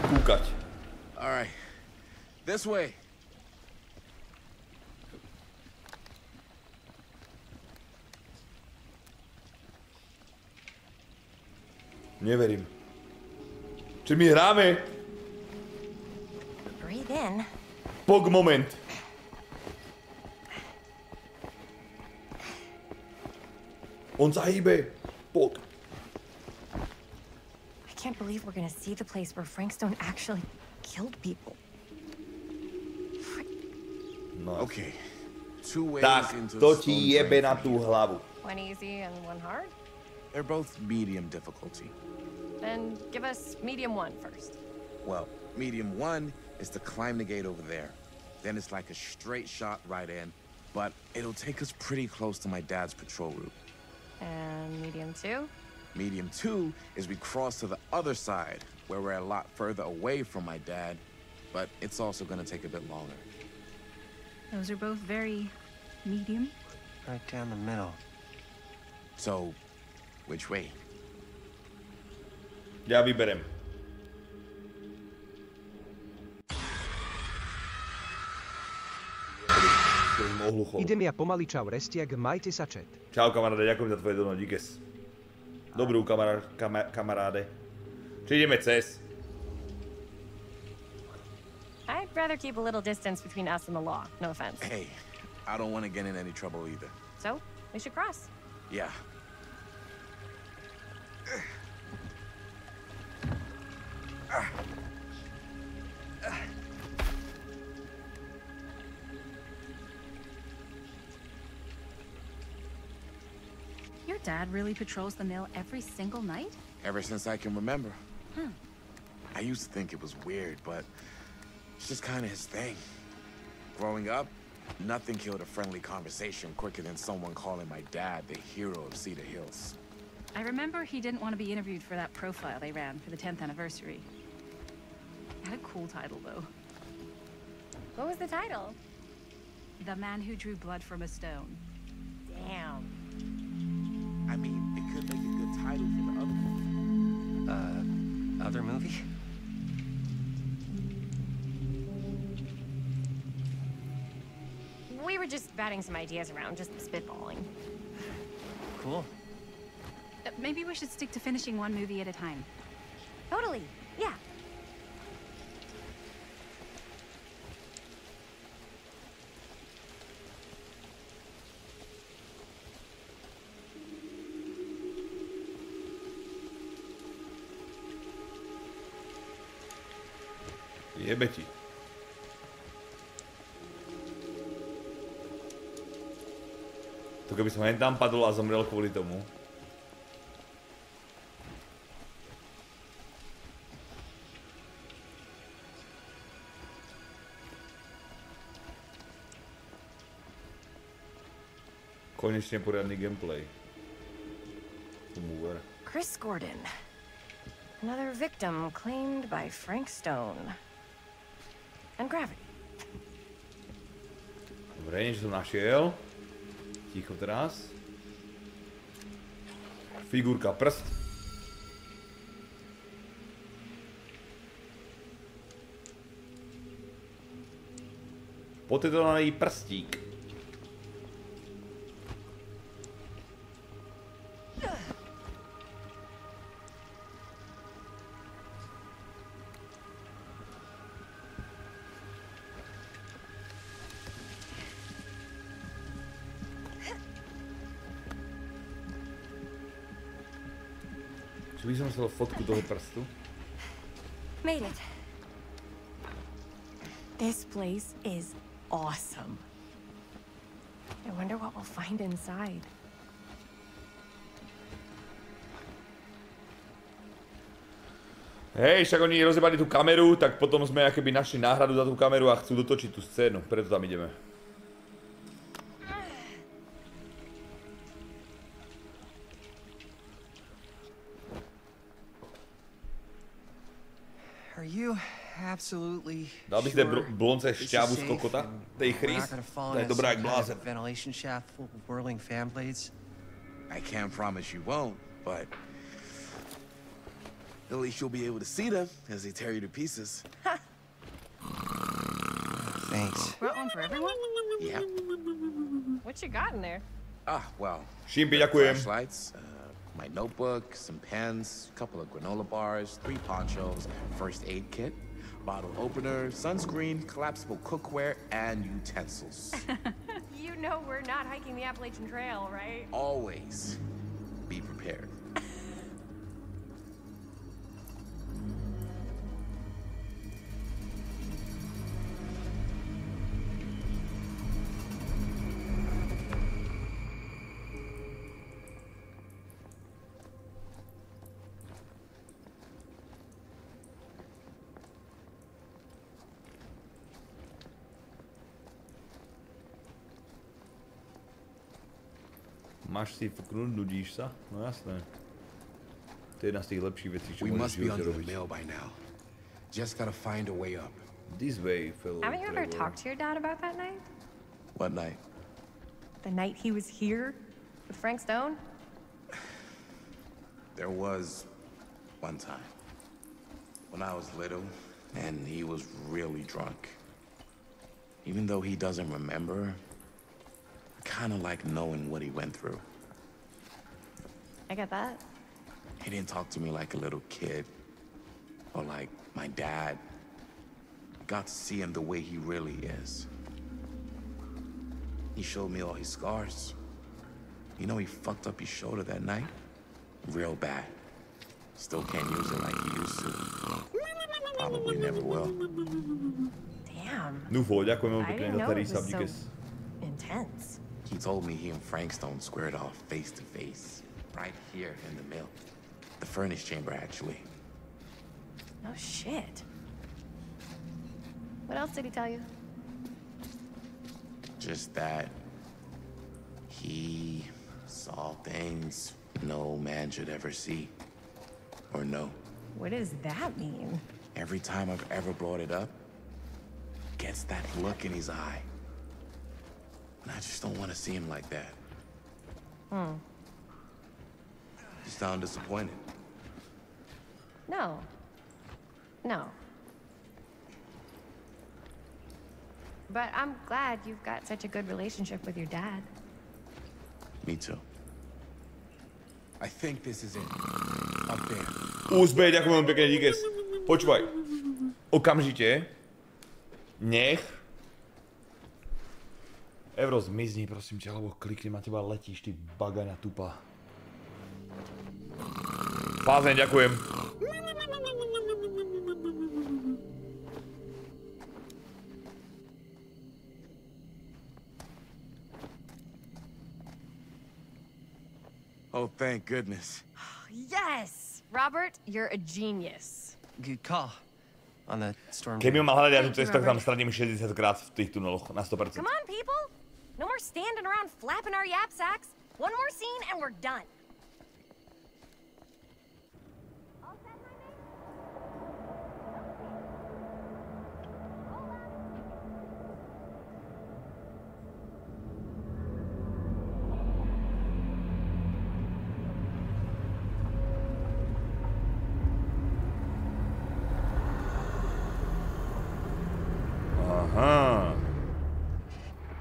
kúkať. Alright. This way. Neverím. Či my hráme? Breathe in. Pog moment. On sa hýbe. Pog. I can't believe we're gonna see the place where Frank Stone actually killed people. No. Okay. Two ways Tak, into to the ti stone jebe frame na from tú here. hlavu. One easy and one hard? They're both medium difficulty. Then give us medium one first. Well, medium one is to climb the gate over there. Then it's like a straight shot right in, but it'll take us pretty close to my dad's patrol route. And medium two? Medium two is we cross to the other side, where we're a lot further away from my dad, but it's also gonna take a bit longer. Those are both very medium. Right down the middle. So, which way? Ja vyberem. Idem ja pomaly, čau Restiak, majte sa chat. Čau kamaráde, ďakujem za tvoje dono, díkes. Dobrú kamaráde. Či ideme cez? I'd rather keep a little distance between us and the law, no offense. Hey, I don't want to get in any trouble either. So, we should cross. Yeah. Your dad really patrols the mill every single night? Ever since I can remember. Huh. I used to think it was weird, but it's just kind of his thing. Growing up, nothing killed a friendly conversation quicker than someone calling my dad the hero of Cedar Hills. I remember he didn't want to be interviewed for that profile they ran for the 10th anniversary. It had a cool title, though. What was the title? The Man Who Drew Blood from a Stone. Damn. I mean, it could make a good title for the other movie. Other movie? We were just batting some ideas around, just spitballing. Cool. Maybe we should stick to finishing one movie at a time. Totally, yeah. Jebe ti. To keby som hen tam padol a zomrel kvôli tomu. Konečne poriadny gameplay. Chris Gordon. Another victim claimed by Frank Stone. And gravity. Dobre, niečo som našiel. Ticho teraz. Figurka prst. Potetovaný prstík. Či by som chcel fotku toho prstu? Made it. This place is awesome. I wonder what we'll find inside. Hej, však oni rozjebali tú kameru, tak potom sme akoby našli náhradu za tú kameru a chcú dotočiť tú scénu, preto tam ideme. Are you absolutely dal by si tej blonce šťávu z kokota? Tej chrys? To je dobrá jak blázen. Ventilation shaft full of whirling fan blades? I can't promise you won't, but at least you'll be able to see them as they tear you to pieces. Thanks. Brought one for everyone? Yeah. What you got in there? Well. Šimpi, ďakujem. Flashlights, my notebook, some pens, a couple of granola bars, 3 ponchos, first aid kit, bottle opener, sunscreen, collapsible cookware, and utensils. You know we're not hiking the Appalachian Trail, right? Always be prepared. Máš si fuknúť, nudíš sa? No jasné. To je jedna z tých lepších vecí, čo We môžeš must be v živote under the robiť. mail by now. Just gotta find a way up. This way, fellow Haven't you ever traveler. talked to your dad about that night? What night? The night he was here with Frank Stone? There was one time when I was little and he was really drunk. Even though he doesn't remember, I kind of like knowing what he went through. I get that. He didn't talk to me like a little kid or like my dad. I got to see him the way he really is. He showed me all his scars. You know, he fucked up his shoulder that night real bad. Still can't use it like he used to. Probably never will. Damn. Dúfo, ďakujem veľmi I pekne didn't za know starý it was so subdikes. intense. He told me he and Frank Stone squared off face to face, right here in the mill. The furnace chamber, actually. No shit. What else did he tell you? Just that he saw things no man should ever see or know. What does that mean? Every time I've ever brought it up, gets that look in his eye. And I just don't want to see him like that. Hmm. You sound disappointed. No. No. But I'm glad you've got such a good relationship with your dad. Me too. I think this is it. Up there. Úzbej, ďakujem veľmi pekne, díkes. Počúvaj. Okamžite. Nech. Evro, zmizni, prosím ťa, alebo klikni, ma teba letíš, ty bagaňa tupa. Fázen, ďakujem. Oh, thank goodness. Yes! Robert, you're a genius. Good call. On the storm. Keby ma mal hľadať na tú Thank you, cestu, tak tam Robert. stratím 60 krát v tých tuneloch, na 100%. Come on, people! No more standing around flapping our yap sacks. One more scene and we're done. Aha.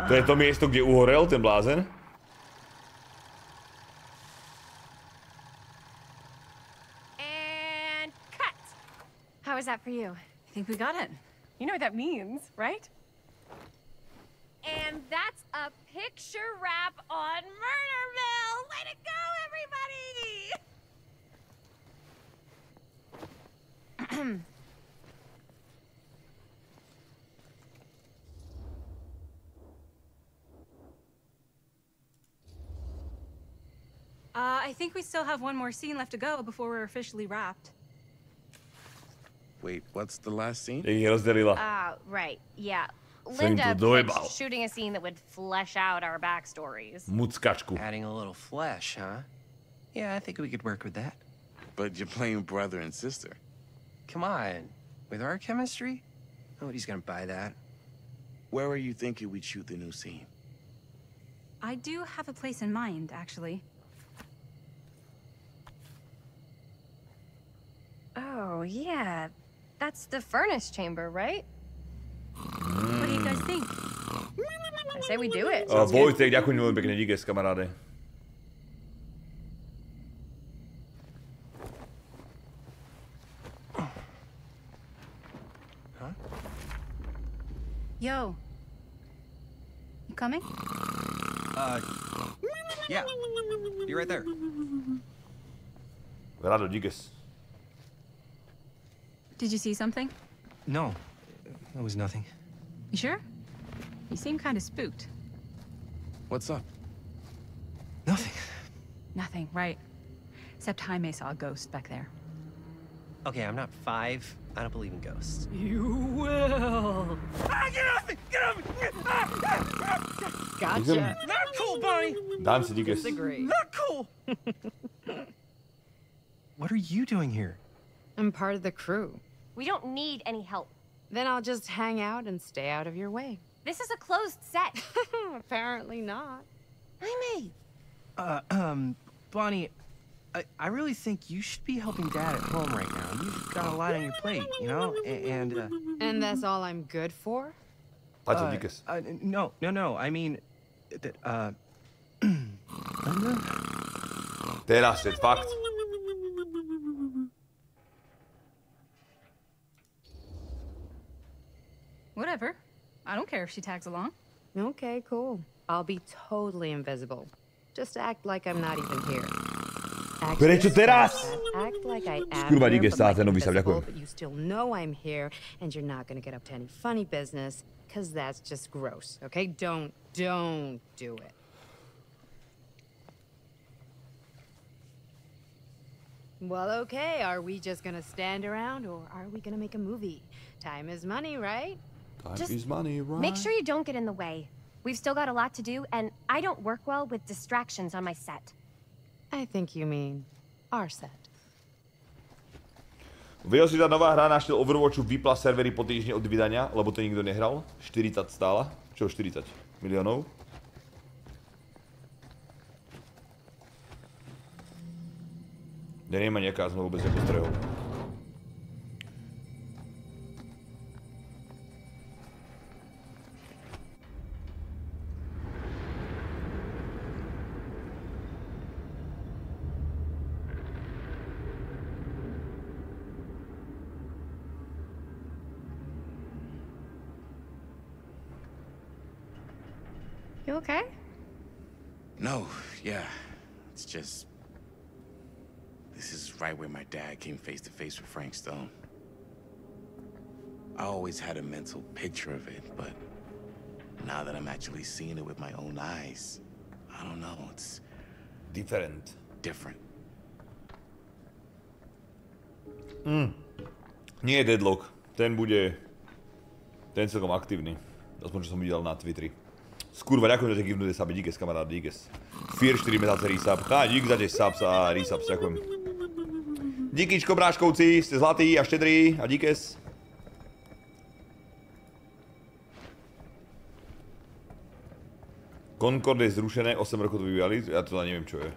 To je to miesto, kde uhorel ten blázen? And cut. How was that for you? I think we got it. You know what that means, right? And that's a picture wrap on Murder Mill. Way to go, everybody! I think we still have one more scene left to go before we're officially wrapped. Wait, what's the last scene? Right, yeah. Jsem to Linda dojebal. pitched shooting a scene that would flesh out our backstories. Muckačku. Adding a little flesh, huh? Yeah, I think we could work with that. But you're playing brother and sister. Come on. With our chemistry? Nobody's gonna buy that. Where are you thinking we'd shoot the new scene? I do have a place in mind, actually. Oh, yeah. That's the furnace chamber, right? What do you guys think? I say we do it. Vojtek, ďakujem veľmi pekne, díky, kamaráde. Yo. You coming? Yeah. Be right there. Rado, díky. Did you see something? No. That was nothing. You sure? You seem kind of spooked. What's up? Nothing. Nothing, right. Except Jaime saw a ghost back there. Okay, I'm not 5. I don't believe in ghosts. You will. Ah, get off me! Get off me! Gotcha. Not cool, Bonnie! Dám si díky. Disagree. Not cool! What are you doing here? I'm part of the crew. We don't need any help. Then I'll just hang out and stay out of your way. This is a closed set. Apparently not. Jaime! Bonnie, I really think you should be helping Dad at home right now. You've got a lot on your plate, you know? And that's all I'm good for? No. I mean, Teraz je fakt. Whatever. I don't care if she tags along. Okay, cool. I'll be totally invisible. Just act like I'm not even here. Prečo teraz? Act like I am Kurva, here, díky, but like Záznam, invisible, ďakujem. but you still know I'm here, and you're not gonna get up to any funny business, because that's just gross, okay? Don't do it. Well, okay, are we just gonna stand around, or are we gonna make a movie? Time is money, right? Time is money, right? Make sure you don't get in the way. We've still got a lot to do, and I don't work well with distractions on my set. I think you mean our set. Vedel si, tá nová hra na štýl Overwatchu vypla servery po týždni od vydania, lebo to nikto nehral. 40 stála. Čo 40 miliónov? Ja nemá nejaká znovu vôbec nepostrehol. You okay? No, yeah. It's just... This is right where my dad came face to face with Frank Stone. I always had a mental picture of it, but now that I'm actually seeing it with my own eyes, I don't know, it's... Different. Different. Nie je deadlock. Ten bude... Ten celkom aktívny. Aspoň čo som videl na Twitteri. Skurva, ďakujem, že te givnúte saby. Díkes, kamarát, díkes. Fear 4 mesiace resub. Dík za 10 subs a resubs, ďakujem. Díkyčko, bráškovci, ste zlatí a štedrí a díkes. Concord je zrušené, 8 rokov to vyvíjali, ja to neviem čo je.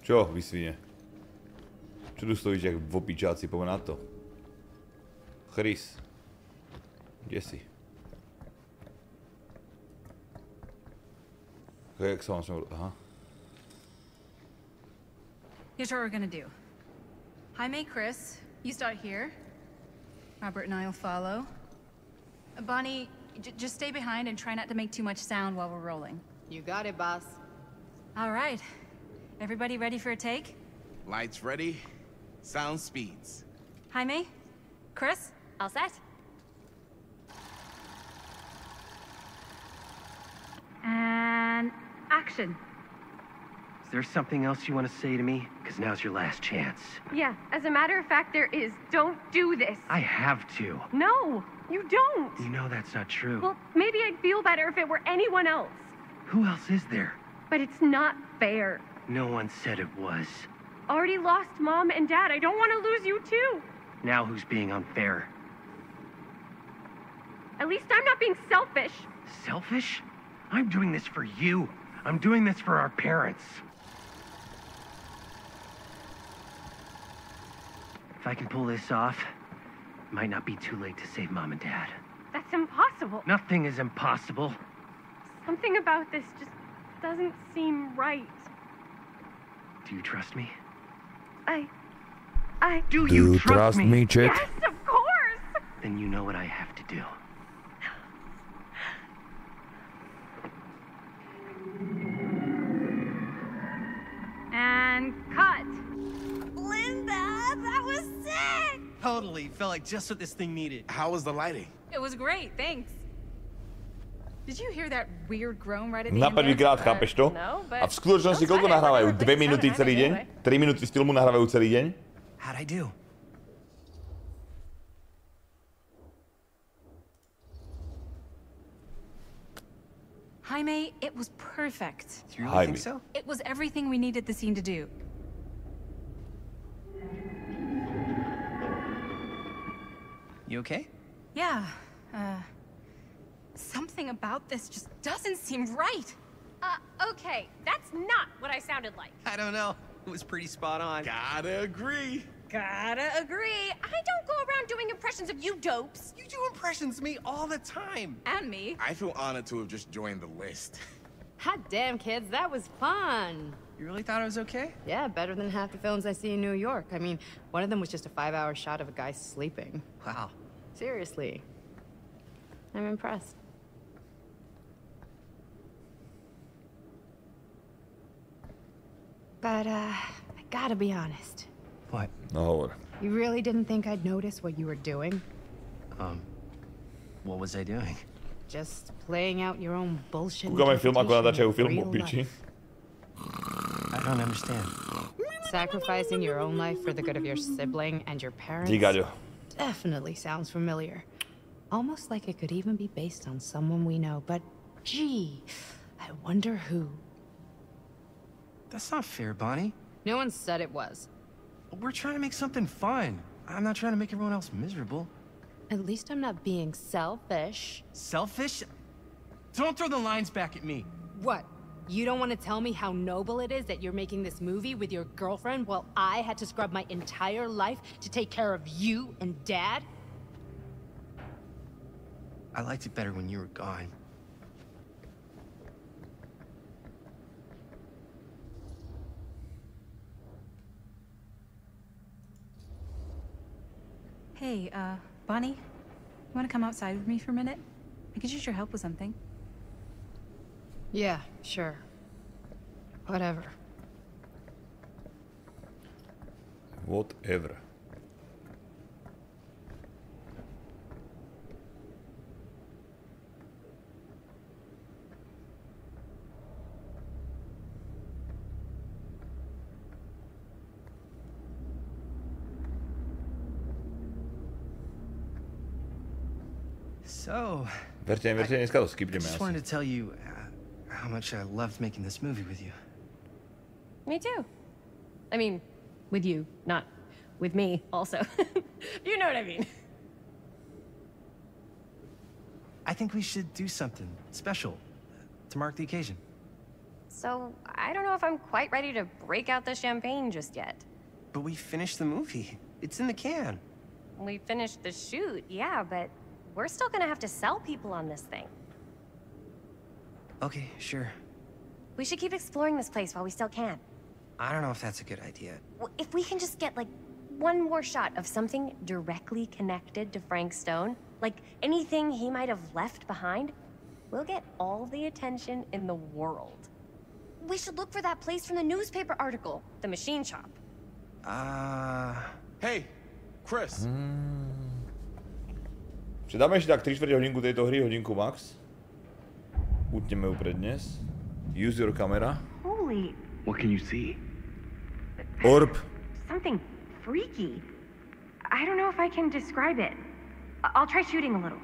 Čo, vy svine? Čo tu stojíte jak v opičáci, poďme na to. Chris. Kde si? Jak sa vám som... Aha. Here's what we're gonna do. Jaime, Chris, you start here. Robert and I'll follow. Bonnie, just stay behind and try not to make too much sound while we're rolling. You got it, boss. All right. Everybody ready for a take? Lights ready, sound speeds. Jaime? Chris? All set? And action. Is there something else you want to say to me? Because now's your last chance. Yeah, as a matter of fact, there is. Don't do this. I have to. No, you don't. You know that's not true. Well, maybe I'd feel better if it were anyone else. Who else is there? But it's not fair. No one said it was. Already lost Mom and Dad. I don't want to lose you too. Now who's being unfair? At least I'm not being selfish. Selfish? I'm doing this for you. I'm doing this for our parents. If I can pull this off, it might not be too late to save Mom and Dad. That's impossible. Nothing is impossible. Something about this just doesn't seem right. Do you trust me? Do you trust me, chick? Yes, of course! Then you know what I have to do. And cut. Linda, that was sick! Totally. Felt like just what this thing needed. How was the lighting? It was great, thanks. Did you hear that weird groan right at the Na end there? prvýkrát, chápeš to? A v skutočnosti koľko nahrávajú? 2 minúty celý deň? 3 minúty z filmu nahrávajú celý deň? How'd I do? Jaime, it was perfect. Do you really think so? It was everything we needed the scene to do. You okay? Yeah, something about this just doesn't seem right. Okay, that's not what I sounded like. I don't know. It was pretty spot on. Gotta agree. Gotta agree. I don't go around doing impressions of you dopes. You do impressions of me all the time. And me. I feel honored to have just joined the list. Hot damn, kids, that was fun. You really thought I was okay? Yeah, better than half the films I see in New York. I mean, one of them was just a 5-hour shot of a guy sleeping. Wow. Seriously. I'm impressed. But, I gotta be honest. What? No hovor. You really didn't think I'd notice what you were doing? What was I doing? Just playing out your own bullshit. Kúkame film, ako natáčajú film o real piči. life. I don't understand. Sacrificing your own life for the good of your sibling and your parents Dígaďo. definitely sounds familiar. Almost like it could even be based on someone we know, but gee, I wonder who. That's not fair, Bonnie. No one said it was. We're trying to make something fun. I'm not trying to make everyone else miserable. At least I'm not being selfish. Selfish? Don't throw the lines back at me. What? You don't want to tell me how noble it is that you're making this movie with your girlfriend while I had to scrub my entire life to take care of you and Dad? I liked it better when you were gone. Hey, Bonnie, you want to come outside with me for a minute? I could use your help with something. Yeah, sure. Whatever. Whatever. So, Verte, dneska to skipneme I just asi. wanted to tell you how much I loved making this movie with you. Me too. I mean, with you, not with me also. You know what I mean. I think we should do something special to mark the occasion. So, I don't know if I'm quite ready to break out the champagne just yet. But we finished the movie. It's in the can. We finished the shoot, yeah, but we're still gonna have to sell people on this thing. Okay, sure. We should keep exploring this place while we still can. I don't know if that's a good idea. If we can just get, like, one more shot of something directly connected to Frank Stone, like anything he might have left behind, we'll get all the attention in the world. We should look for that place from the newspaper article. The machine shop. Hey, Chris. Čiže dáme ešte tak 3/4 hodinku tejto hry, hodinku max. Utneme ju pre dnes. Use your camera. Holy. What can you see? Orb. Something freaky. I don't know if I can describe it. I'll try shooting a little.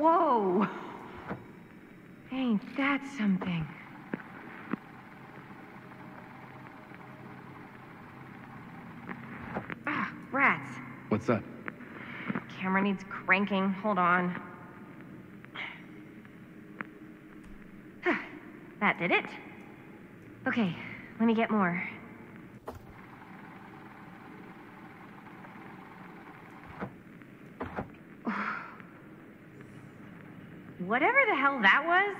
Whoa! Ain't that something? Ah, rats. What's that? Camera needs cranking. Hold on. That did it. Okay, let me get more. Whatever the hell that was,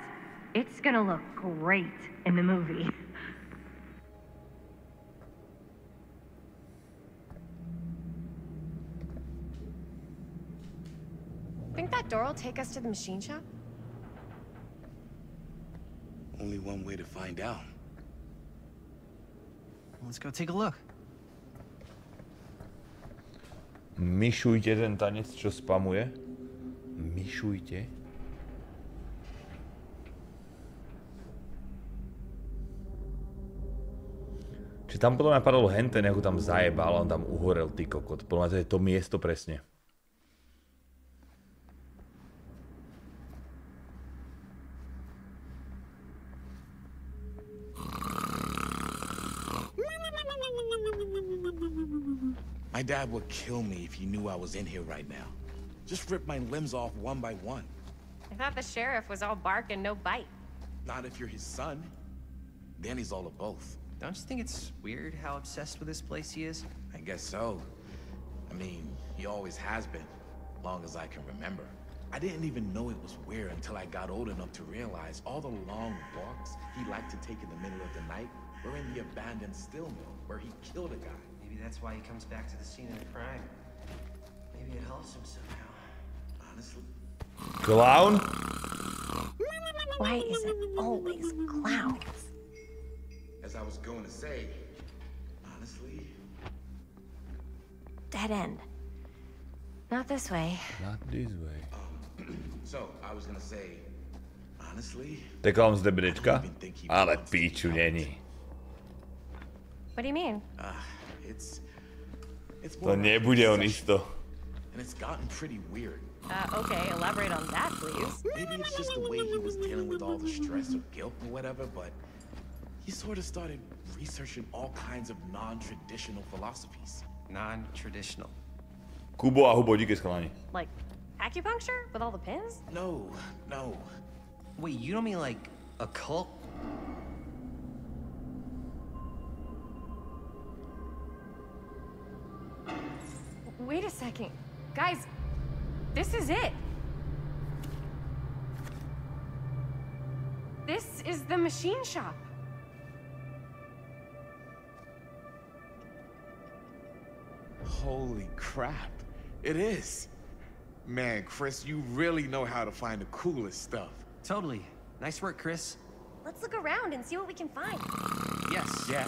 it's gonna look great in the movie. Think that door will take us to the machine shop? Only one way to find out. Let's go take a look. Myšujte ten tanec, čo spamuje. Myšujte. Čiže tam potom napadol henten, ako tam zajebal, on tam uhorel, ty kokot. Podľa mňa to je to miesto presne. My dad would kill me if he knew I was in here right now. Just rip my limbs off one by one. I thought the sheriff was all bark and no bite. Not if you're his son. Then he's all of both. Don't you think it's weird how obsessed with this place he is? I guess so. I mean, he always has been, long as I can remember. I didn't even know it was weird until I got old enough to realize all the long walks he liked to take in the middle of the night were in the abandoned steel mill where he killed a guy. Maybe that's why he comes back to the scene of the crime. Maybe it helps him somehow. Honestly. Clown? Why is it always clowns? As I was going to say, honestly. Dead end. Not this way. Not this way. So, I was gonna say, honestly. To je clown z DBDčka? Ale píču není. What do you mean? To nebude on isto. And it's gotten pretty weird. Okay, elaborate on that, please. Maybe it's just the way he was dealing with all the stress or guilt or whatever, but he sort of started researching all kinds of non-traditional philosophies. Non-traditional. Kubo a Hubo, díky sklani. Like acupuncture with all the pins? No, no. Wait, you don't mean like a cult? Wait a second. Guys, this is it. This is the machine shop. Holy crap. It is. Man, Chris, you really know how to find the coolest stuff. Totally. Nice work, Chris. Let's look around and see what we can find. Yes. Yeah.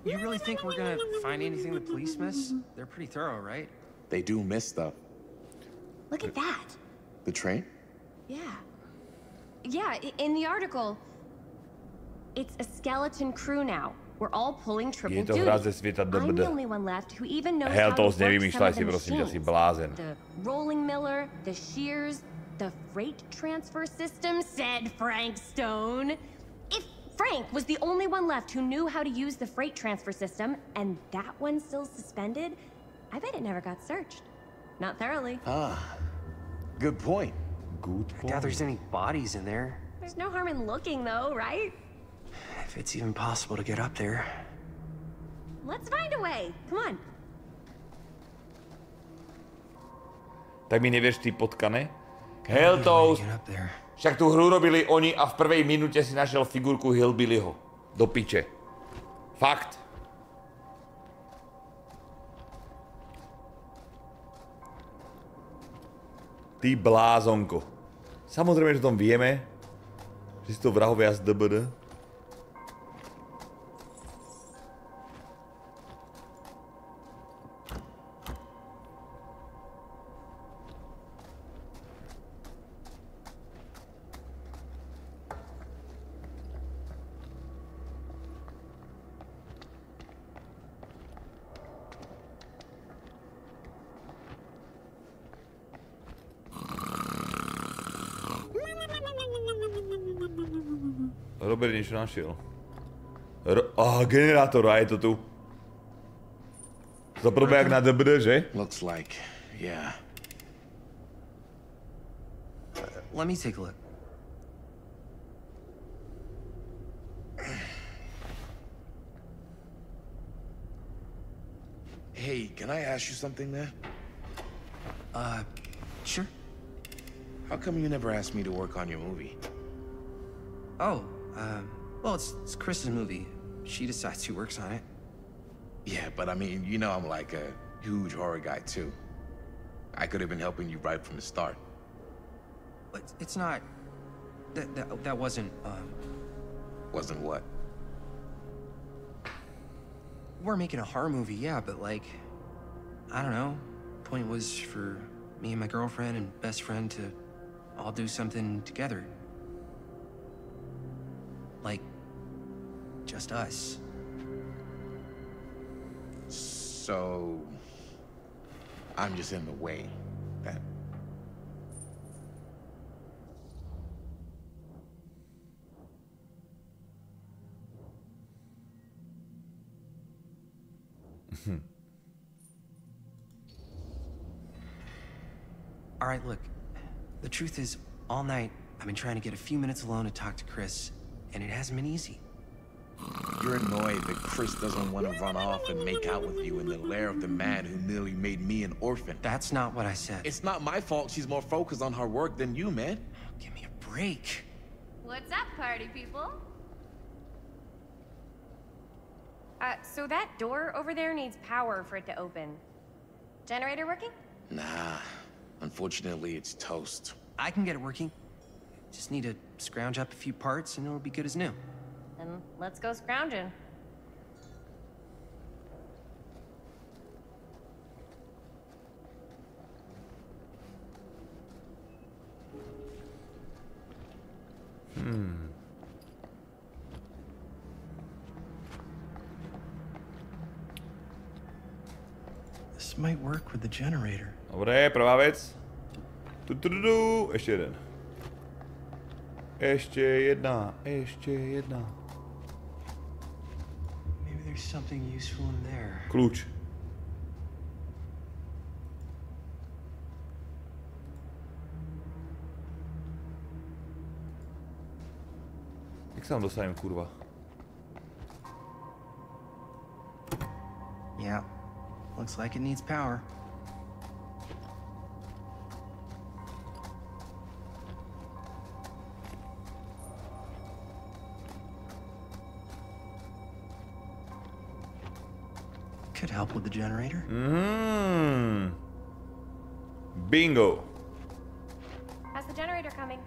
You really think we're gonna find anything the police miss? They're pretty thorough, right? They do miss stuff. Look at that. The train? Yeah. Yeah, in the article, it's a skeleton crew now. We're all pulling triple duty. I'm the only one left who even knows how to work some of the machines. The rolling miller, the shears, the freight transfer system, said Frank Stone. If Frank was the only one left who knew how to use the freight transfer system, and that one's still suspended, I bet it never got searched. Not thoroughly. Ah, good point. Good point. I doubt there's any bodies in there. There's no harm in looking, though, right? If it's even possible to get up there. Let's find a way. Come on. Tak mi nevieš, ty potkane? Helltoast. Však tú hru robili oni a v prvej minúte si našiel figurku Hillbillyho. Do piče. Fakt. Ty blázonko. Samozrejme, že o tom vieme. Že si to vrahovia z DBD. Robert niečo našiel. Generátor, a je to tu. Zaprvé jak na DBD, že? Looks like, yeah. Let me take a look. Hey, can I ask you something, man? Sure. How come you never asked me to work on your movie? Oh, well, it's Chris's movie. She decides who works on it. Yeah, but I mean, you know I'm like a huge horror guy, too. I could have been helping you right from the start. But it's not... That wasn't, Wasn't what? We're making a horror movie, yeah, but like... I don't know. Point was for me and my girlfriend and best friend to all do something together. Like, just us. So... I'm just in the way, then. All right, look. The truth is, all night, I've been trying to get a few minutes alone to talk to Chris, and it hasn't been easy. You're annoyed that Chris doesn't want to run off and make out with you in the lair of the man who nearly made me an orphan. That's not what I said. It's not my fault she's more focused on her work than you, man. Give me a break. What's up, party people? So that door over there needs power for it to open. Generator working? Nah. Unfortunately, it's toast. I can get it working. Just need to scrounge up a few parts and it'll be good as new. Then let's go scrounging. This might work with the generator. Dobre, prvá vec. Ešte jeden. Ešte jedna. Maybe there's something useful in there. Kľúč. Jak sa tam dostanem, kurva? Yeah. Looks like it needs power. Could help with the generator. Bingo. How's the generator coming?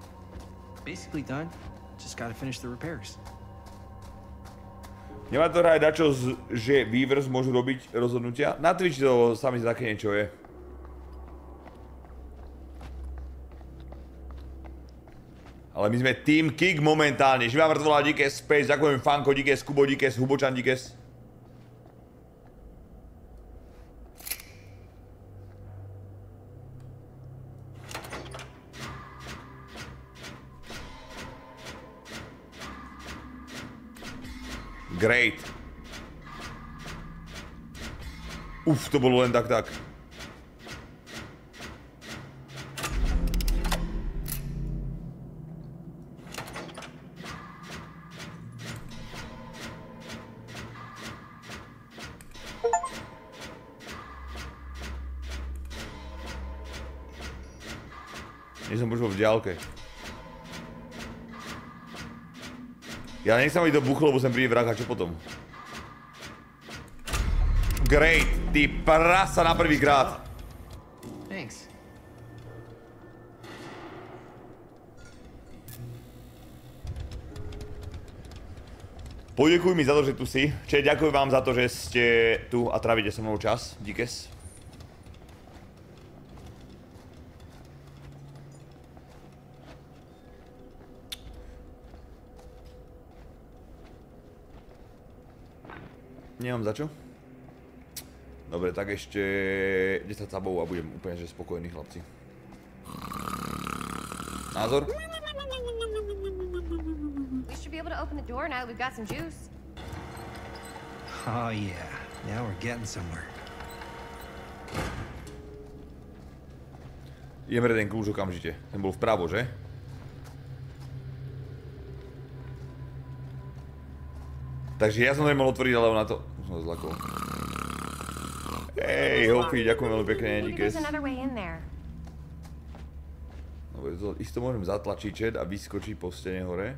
Basically done. Just gotta finish the repairs. Nemá to hrať dačo, že Weavers môžu robiť rozhodnutia? Na Twitchi to sami také niečo je. Ale my sme Team Kick momentálne. Živá mŕtvola, díkes, Space, ďakujem Fanko, díkes, Kubo, díkes, Hubočan, díkes. Great. Uf, to bolo len tak. Nie som počul v diaľke. Ja nech sa mi to buchlo, lebo sem príde vrah a čo potom? Great, ty prasa na prvýkrát. Thanks. Poďakuj mi za to, že tu si. Čiže ďakujem vám za to, že ste tu a trávite so mnou čas. Díkes. Nemám za čo? Dobre, tak ešte 10 sabov a budem úplne že spokojný, chlapci. Názor? We should be able to open the door now that we've got some juice. Oh yeah, now we're getting somewhere. Ideme ten kľúč okamžite. Ten bol vpravo, že? Takže ja som nemohol otvoriť, ale ona to... Som zlakol. Hej, Hofi, ďakujem veľmi pekne, díkes. Dobre, to isto môžem zatlačiť chat a vyskočiť po stene hore.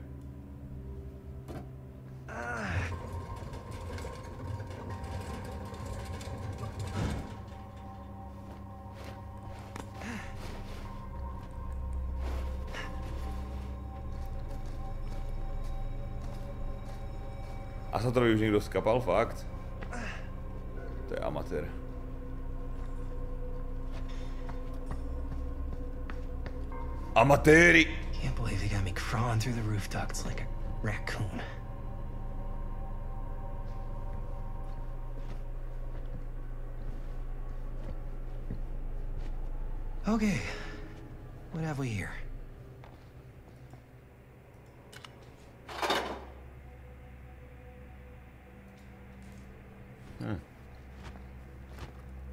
A sa to už niekto skapal, fakt? To je amatér. Amatéri! Can't believe they got me crawling through the roof ducts like a raccoon. Okay, what have we here?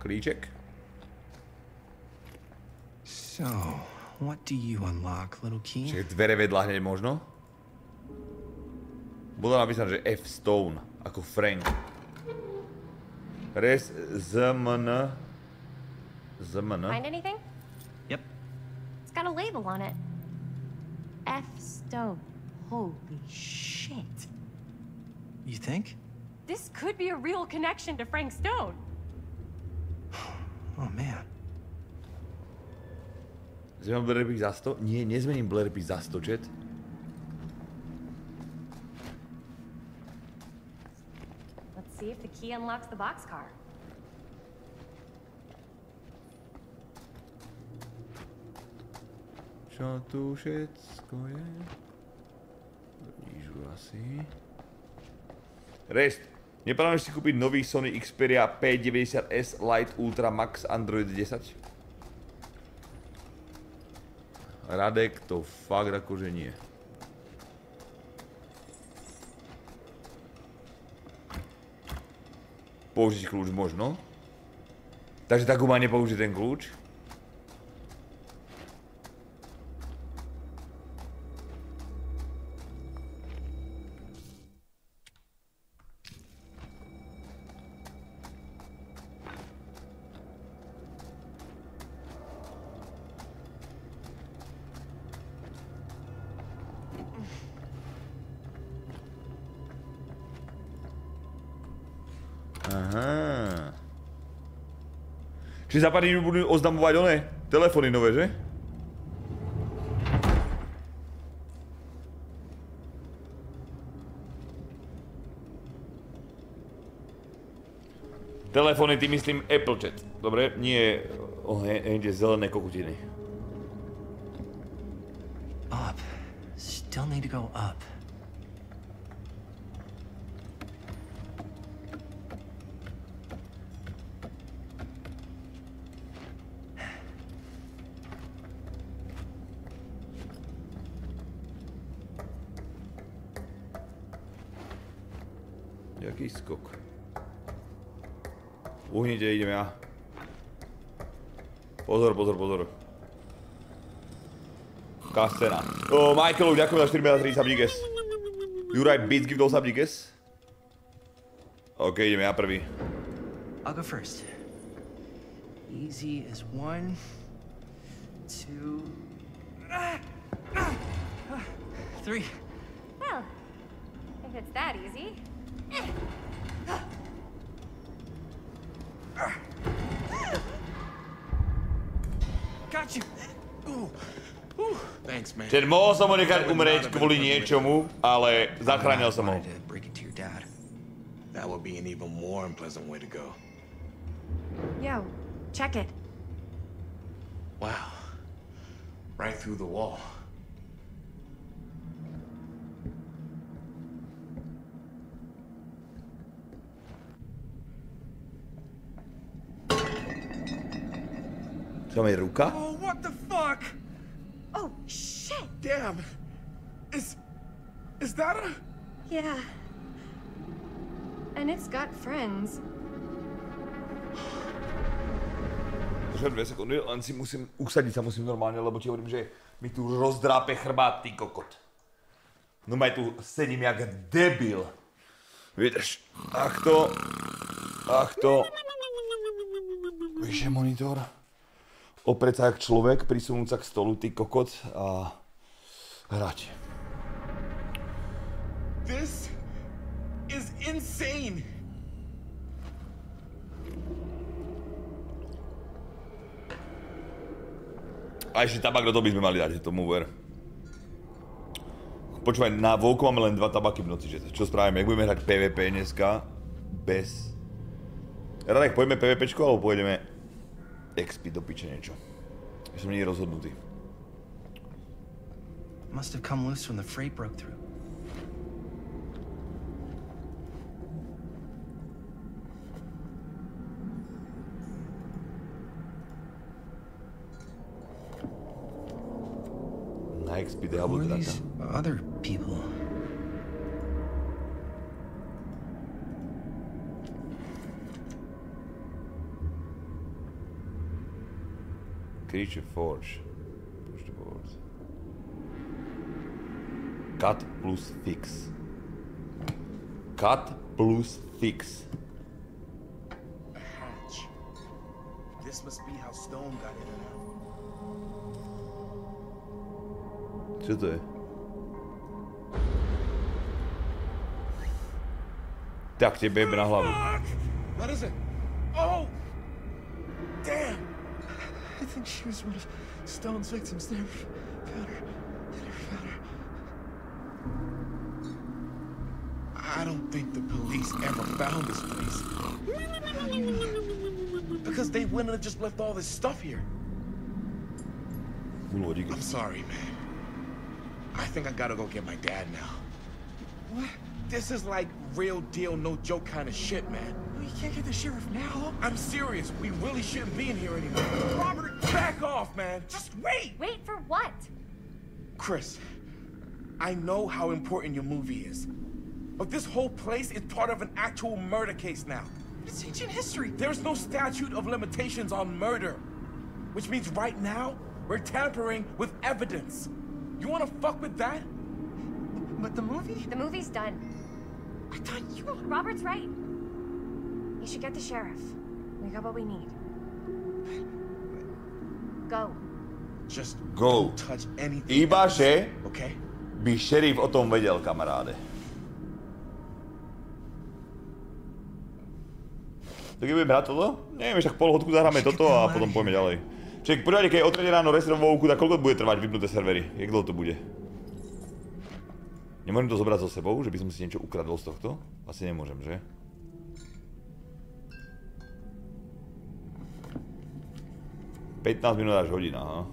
Klíček. So, what do you unlock, little key? Čiže dvere vedľa hneď možno? Bolo napísané, že F Stone, ako Frank. Restt, ZMN. ZMN. Find anything? Yep. It's got a label on it. F Stone. Holy shit. You think? This could be a real connection to Frank Stone. Oh man. Zmením blerpy za 100? Nie, nezmením blerpy za 100, chat. Let's see if the key unlocks the boxcar. Čo tu všetko je? Nížu asi. Restt, neplánuješ si kúpiť nový Sony Xperia P90s Lite Ultra Max Android 10? Radek, to fakt akože nie. Použiť kľúč možno. Takže tak má nepoužiť ten kľúč. Aha. Čiže za pár dní budú oznamovať oné telefóny nové, že? Telefóny, ty myslím Apple chat. Dobre, nie zelené kokutiny. Up. Still need to go up. Jaký skok. Uhnite, idem ja. Pozor, pozor, pozor. Aká scéna. Michaelov, ďakujem za 4 sabdíkes. Juraj Beats give those sabdíkes. OK, idem ja prvý. I'll go first. Easy as 1, 2, 3. Well, if it's that easy. Got you. Ooh. Thank Čiže mohol som ho nechať umrieť kvôli niečomu, ale zachránil som ho. That would be an even more unpleasant way to go. Yo, check it. Wow. Right through the wall. Čo mi ruka? Oh, what the fuck? Oh, shit! Damn. Is that a... Yeah. And it's got friends. Počkaj 2 sekundy, len si musím, usadiť sa musím normálne, lebo ti hovorím, že mi tu rozdrápe chrbát, ty kokot. No maj tu sedím jak debil. Vidíš, ach to. Vyššie monitor. Oprieť sa jak človek, prisunúť sa k stolu, ty kokot a hrať. This is insane. A ešte tabak do toho by sme mali dať, tomu ver. Počúvaj, na Volku máme len 2 tabaky v noci, že čo spravíme? Jak budeme hrať PvP dneska? Bez... Radek, poďme PvPčko, alebo pôjdeme... XP do piče niečo. Ja som nie rozhodnutý. Must have come loose when the freight broke through. Na XP Diablo Who are these other people? Creature Forge. Push the board. Cut plus fix. Cut plus fix. A hatch. This must be how Stone got in and out. Čo to je? Tak ti bebe na hlavu. What is it? Oh! Damn! I think she was one of Stone's victims. They found her. I don't think the police ever found this place. Because they wouldn't have just left all this stuff here. I'm sorry, man. I think I gotta go get my dad now. What? This is like real deal, no joke kind of shit, man. You can't get the sheriff now. I'm serious. We really shouldn't be in here anymore. Robert, back off, man. Just wait. Wait for what? Chris, I know how important your movie is. But this whole place is part of an actual murder case now. It's ancient history. There's no statute of limitations on murder. Which means right now, we're tampering with evidence. You wanna fuck with that? But the movie? The movie's done. I thought you... Robert's right. You should get the sheriff. We got what we need. Go. Just go. Don't touch anything. Iba že okay? by šerif o tom vedel, kamaráde. Tak budeme hrať toto? Neviem, však pol hodku zahráme toto a potom pôjdeme ďalej. Čiže poďte, keď je o 3 ráno restrovovku, tak koľko bude trvať vypnuté servery? Jak dlho to bude? Nemôžem to zobrať so sebou, že by som si niečo ukradol z tohto? Asi nemôžem, že? ...15 minút až hodina, aha.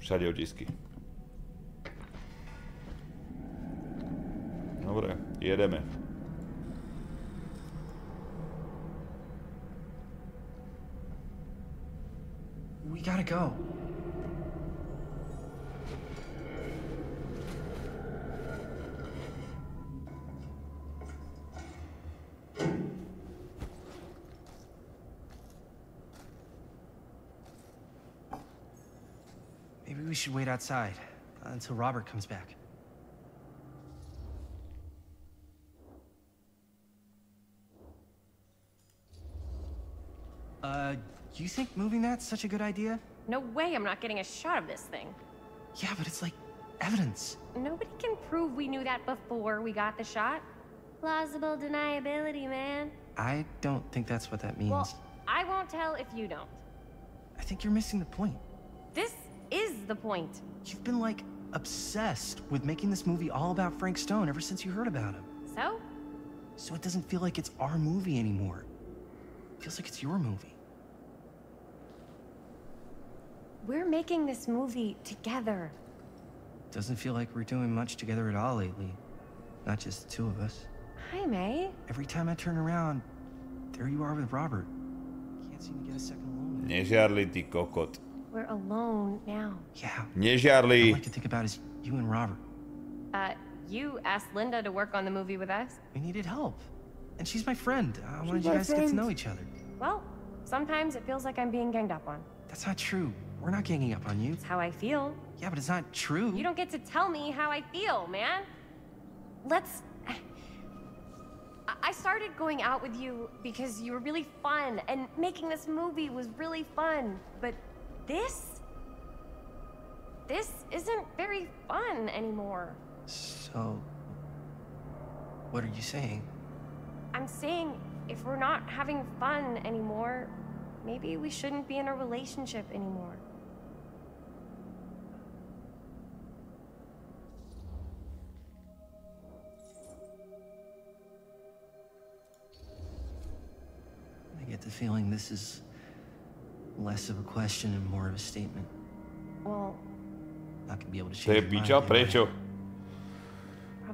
Všade otisky. Dobre, jedeme. We gotta go. Maybe we should wait outside until Robert comes back. You think moving that's such a good idea? No way I'm not getting a shot of this thing. Yeah, but it's like evidence. Nobody can prove we knew that before we got the shot. Plausible deniability, man. I don't think that's what that means. Well, I won't tell if you don't. I think you're missing the point. This is the point. You've been, like, obsessed with making this movie all about Frank Stone ever since you heard about him. So? So it doesn't feel like it's our movie anymore. It feels like it's your movie. We're making this movie together. Doesn't feel like we're doing much together at all lately. Not just the two of us. Hi, May. Every time I turn around, there you are with Robert. Can't seem to get a second alone. Nežiarli, ty kokot. We're alone now. Yeah. Nežiarli. All I can think about is you and Robert. You asked Linda to work on the movie with us? We needed help. And she's my friend. I wanted you guys to get to know each other. Well, sometimes it feels like I'm being ganged up on. That's not true. We're not ganging up on you. It's how I feel. Yeah, but it's not true. You don't get to tell me how I feel, man. Let's... I started going out with you because you were really fun, and making this movie was really fun. But this isn't very fun anymore. So... what are you saying? I'm saying if we're not having fun anymore, maybe we shouldn't be in a relationship anymore. I get the feeling this is less of a question and more of a statement. Well, not gonna be able to To je change piča, prečo?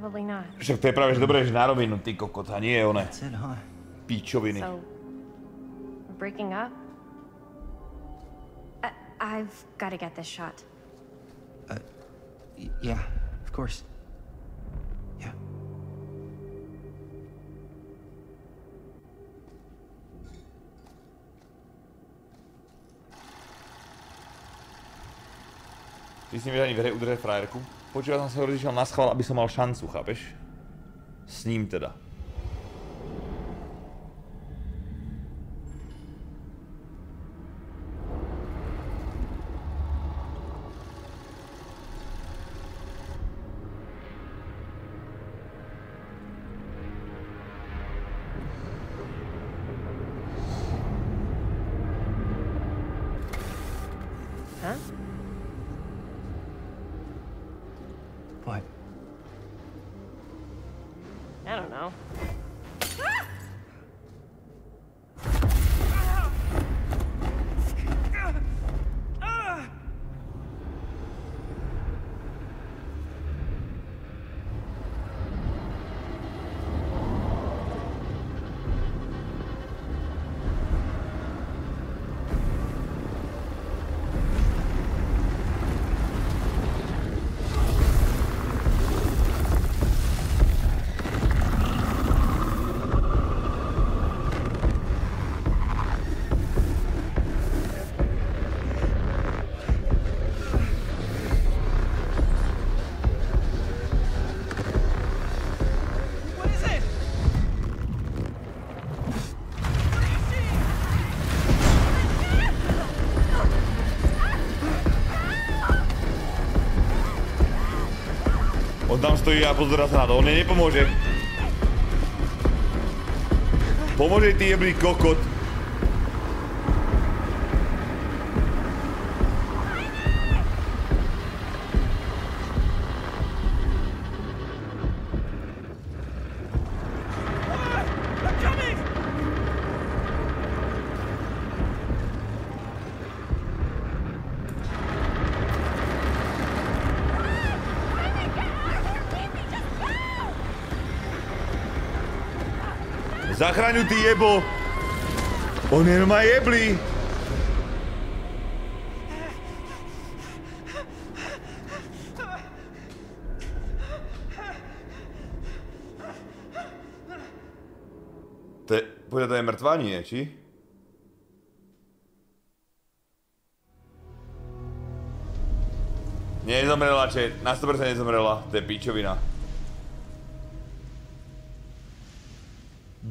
probably not. Však to je práve, že dobré, že na rovinu, ty kokot, a nie one. That's it, huh? So, Pičoviny. we're breaking up? I've got to get this shot. Yeah, of course. Yeah. Ty si nevieš ani v hre udržať frajerku. Počúva, som sa ho rozišiel na schvál, aby som mal šancu, chápeš? S ním teda. Huh? What? I don't know. On tam stojí a pozerá sa na to, on jej nepomôže. Pomôže ty jeblý kokot. Zachraňuj ty jebo! On je ma jeblý! Povedať, to je mŕtva, nie, či? Nezomrela, čet. Na 100% nezomrela. To je pičovina.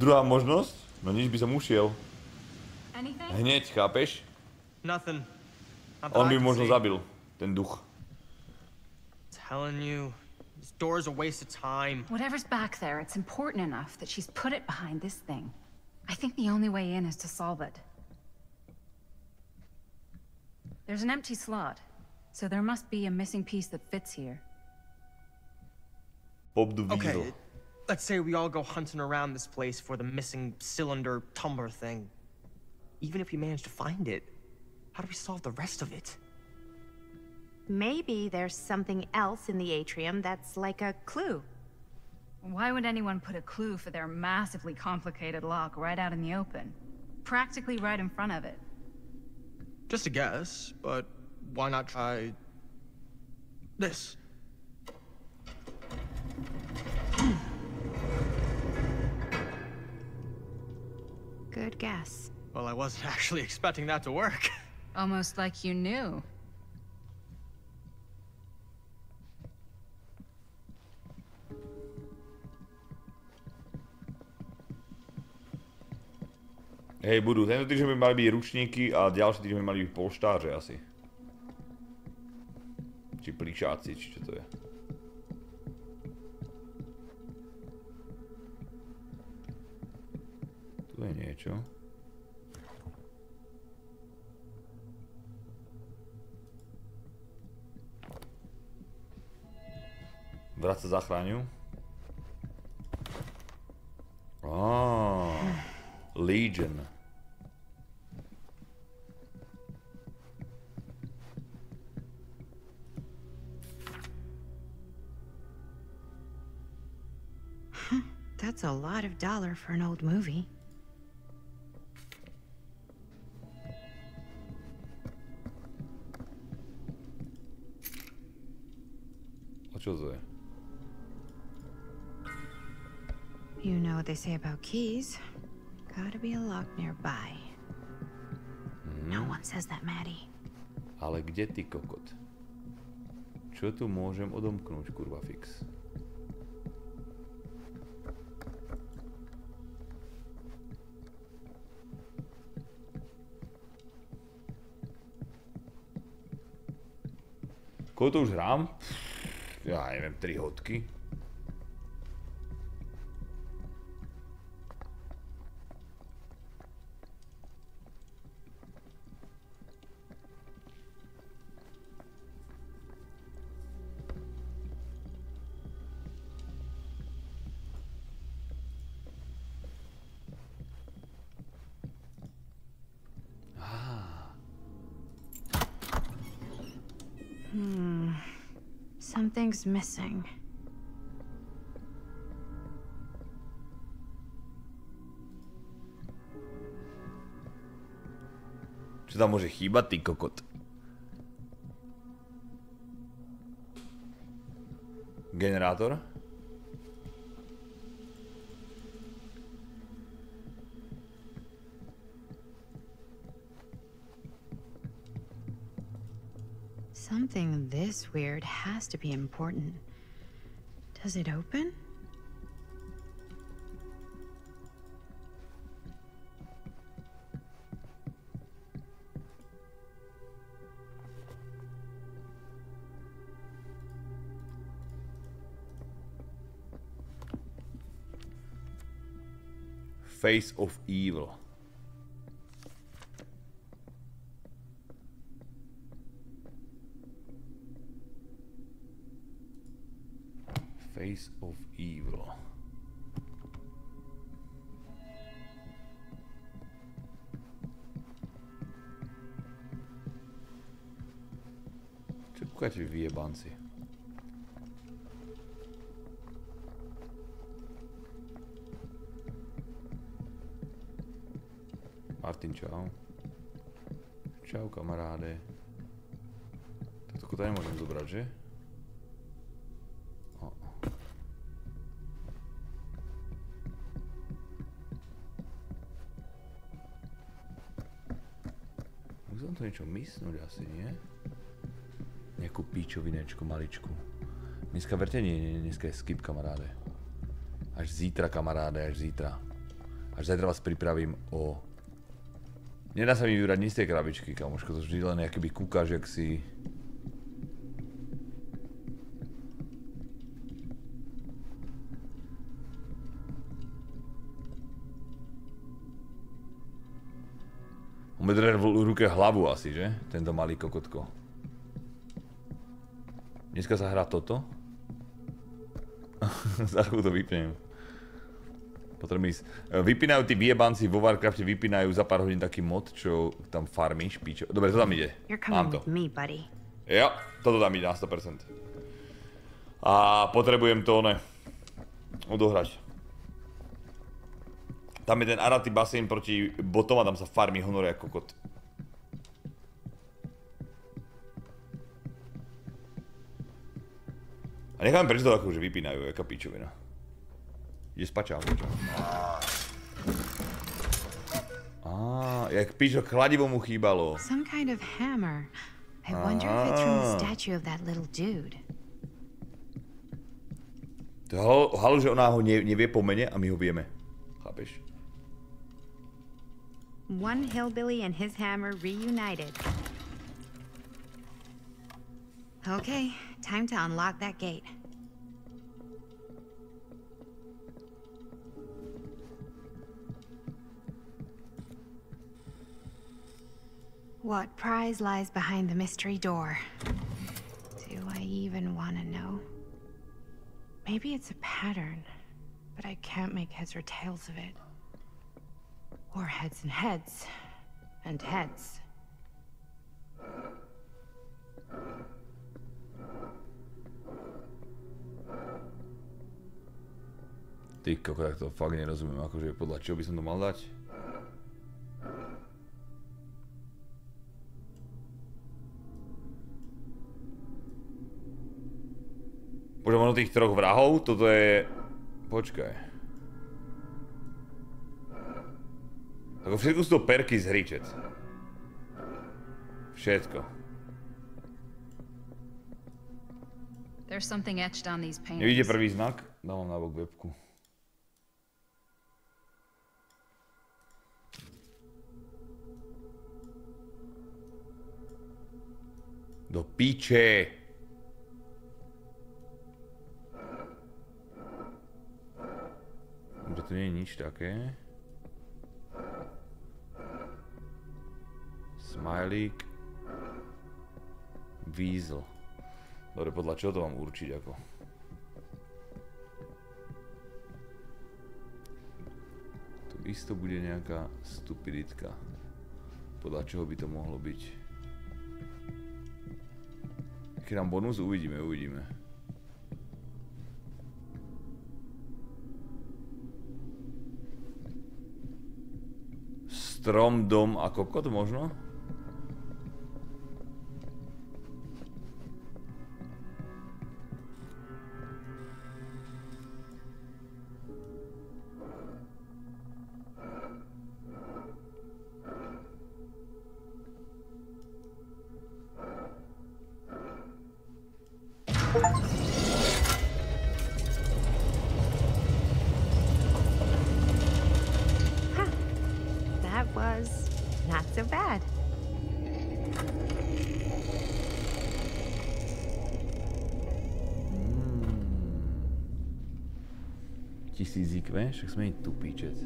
Druhá možnosť? No nič by som ušiel. Hneď, chápeš? Nothing. On by možno zabil, ten duch. Telling you, this door's a waste of time. Whatever's back there, it's important enough that she's put it behind this thing. I think the only way in is to solve it. There's an empty slot, so there must be a missing piece that fits here. Bob the Weasel. Okay, let's say we all go hunting around this place for the missing cylinder tumbler thing. Even if we manage to find it, how do we solve the rest of it? Maybe there's something else in the atrium that's like a clue. Why would anyone put a clue for their massively complicated lock right out in the open? Practically right in front of it. Just a guess, but why not try this? Good guess. Well, I wasn't actually expecting that to work. Almost like you knew. Hej, budú. Tento týždeň by mali byť ručníky a ďalší týždeň by mali byť polštáře asi. Či plišáci, či čo to je. Tu je niečo. Vrát sa zachráňu. Legion. That's a lot of dollar for an old movie. A čo to je? You know what they say about keys. Gotta be a lock nearby. No one says that, Maddie. Ale kde ty kokot? Čo tu môžem odomknúť, kurva fix? Koľko to už hrám? Ja neviem, 3 hodky. Something's missing. Čo tam môže chýbať, ty kokot? Generátor? Something this weird has to be important. Does it open? Face of Evil. Face of Evil. Čo kúkate vy vyjebanci? Martin, čau. Čau, kamaráde. Toto tady môžem zobrať, že? Musím to niečo mysnúť asi, nie? Nejakú píčovinečku maličku. Dneska verte, nie, dneska je skip, kamaráde. Až zítra, kamaráde, až zítra. Až zajtra vás pripravím o... Nedá sa mi vybrať nic z tej krabičky, kamoško, to vždy len nejaký kúkaš, jak si... Máme držať v ruke hlavu asi, že? Tento malý kokotko. Dneska sa hrá toto. Za chvíľu to vypnem. Potrebujem ísť. Vypínajú tí vyjebanci vo Warcrafte, vypínajú za pár hodín taký mod, čo tam farmí, špíčo. Dobre, to tam ide. Mám to. Jo, toto tam ide na 100%. A potrebujem to odohrať. Tam je ten aratý basén proti botom a tam sa farmí honor ako kokot. A necháme prečo to akože vypínajú, jaká pičovina. Ide spať, čau. Jak píšo, chladivo mu chýbalo. Some kind of hammer. I wonder if it's from the statue of that little dude. To je halu, že ona ho nevie po mene a my ho vieme. Chápeš? One hillbilly and his hammer reunited. Okay, time to unlock that gate. What prize lies behind the mystery door? Do I even want to know? Maybe it's a pattern, but I can't make heads or tails of it. Or heads and heads, and heads. Ty koko, tak to fakt nerozumiem, akože podľa čoho by som to mal dať? Bože, možno tých troch vrahov, toto je... Počkaj. Ako všetko sú to perky z hry, chat. Všetko. There's something etched on these paintings. Nevidíte prvý znak? Dávam na bok webku. Do piče! Dobre, tu nie je nič také. Smilík. Weasel. Dobre, podľa čoho to mám určiť ako? Tu isto bude nejaká stupiditka. Podľa čoho by to mohlo byť? Keď nám bonus, uvidíme. Strom, dom a kokot možno? That was not so bad. Tisícík, však sme tupí, čet.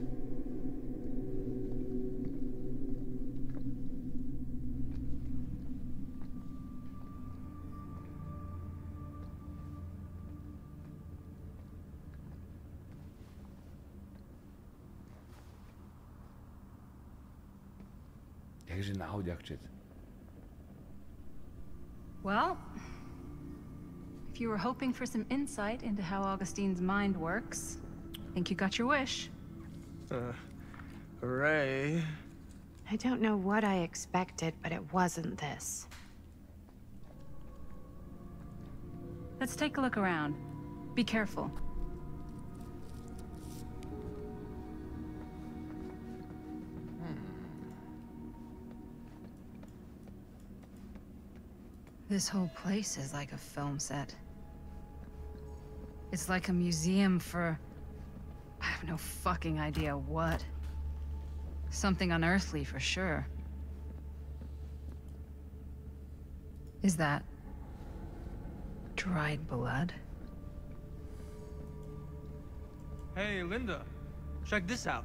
Jakže náhodiak, čet. Well, if you were hoping for some insight into how Augustine's mind works, I think you got your wish. Hooray. I don't know what I expected, but it wasn't this. Let's take a look around. Be careful. This whole place is like a film set. It's like a museum for... I have no fucking idea what. Something unearthly for sure. Is that... dried blood? Hey, Linda. Check this out.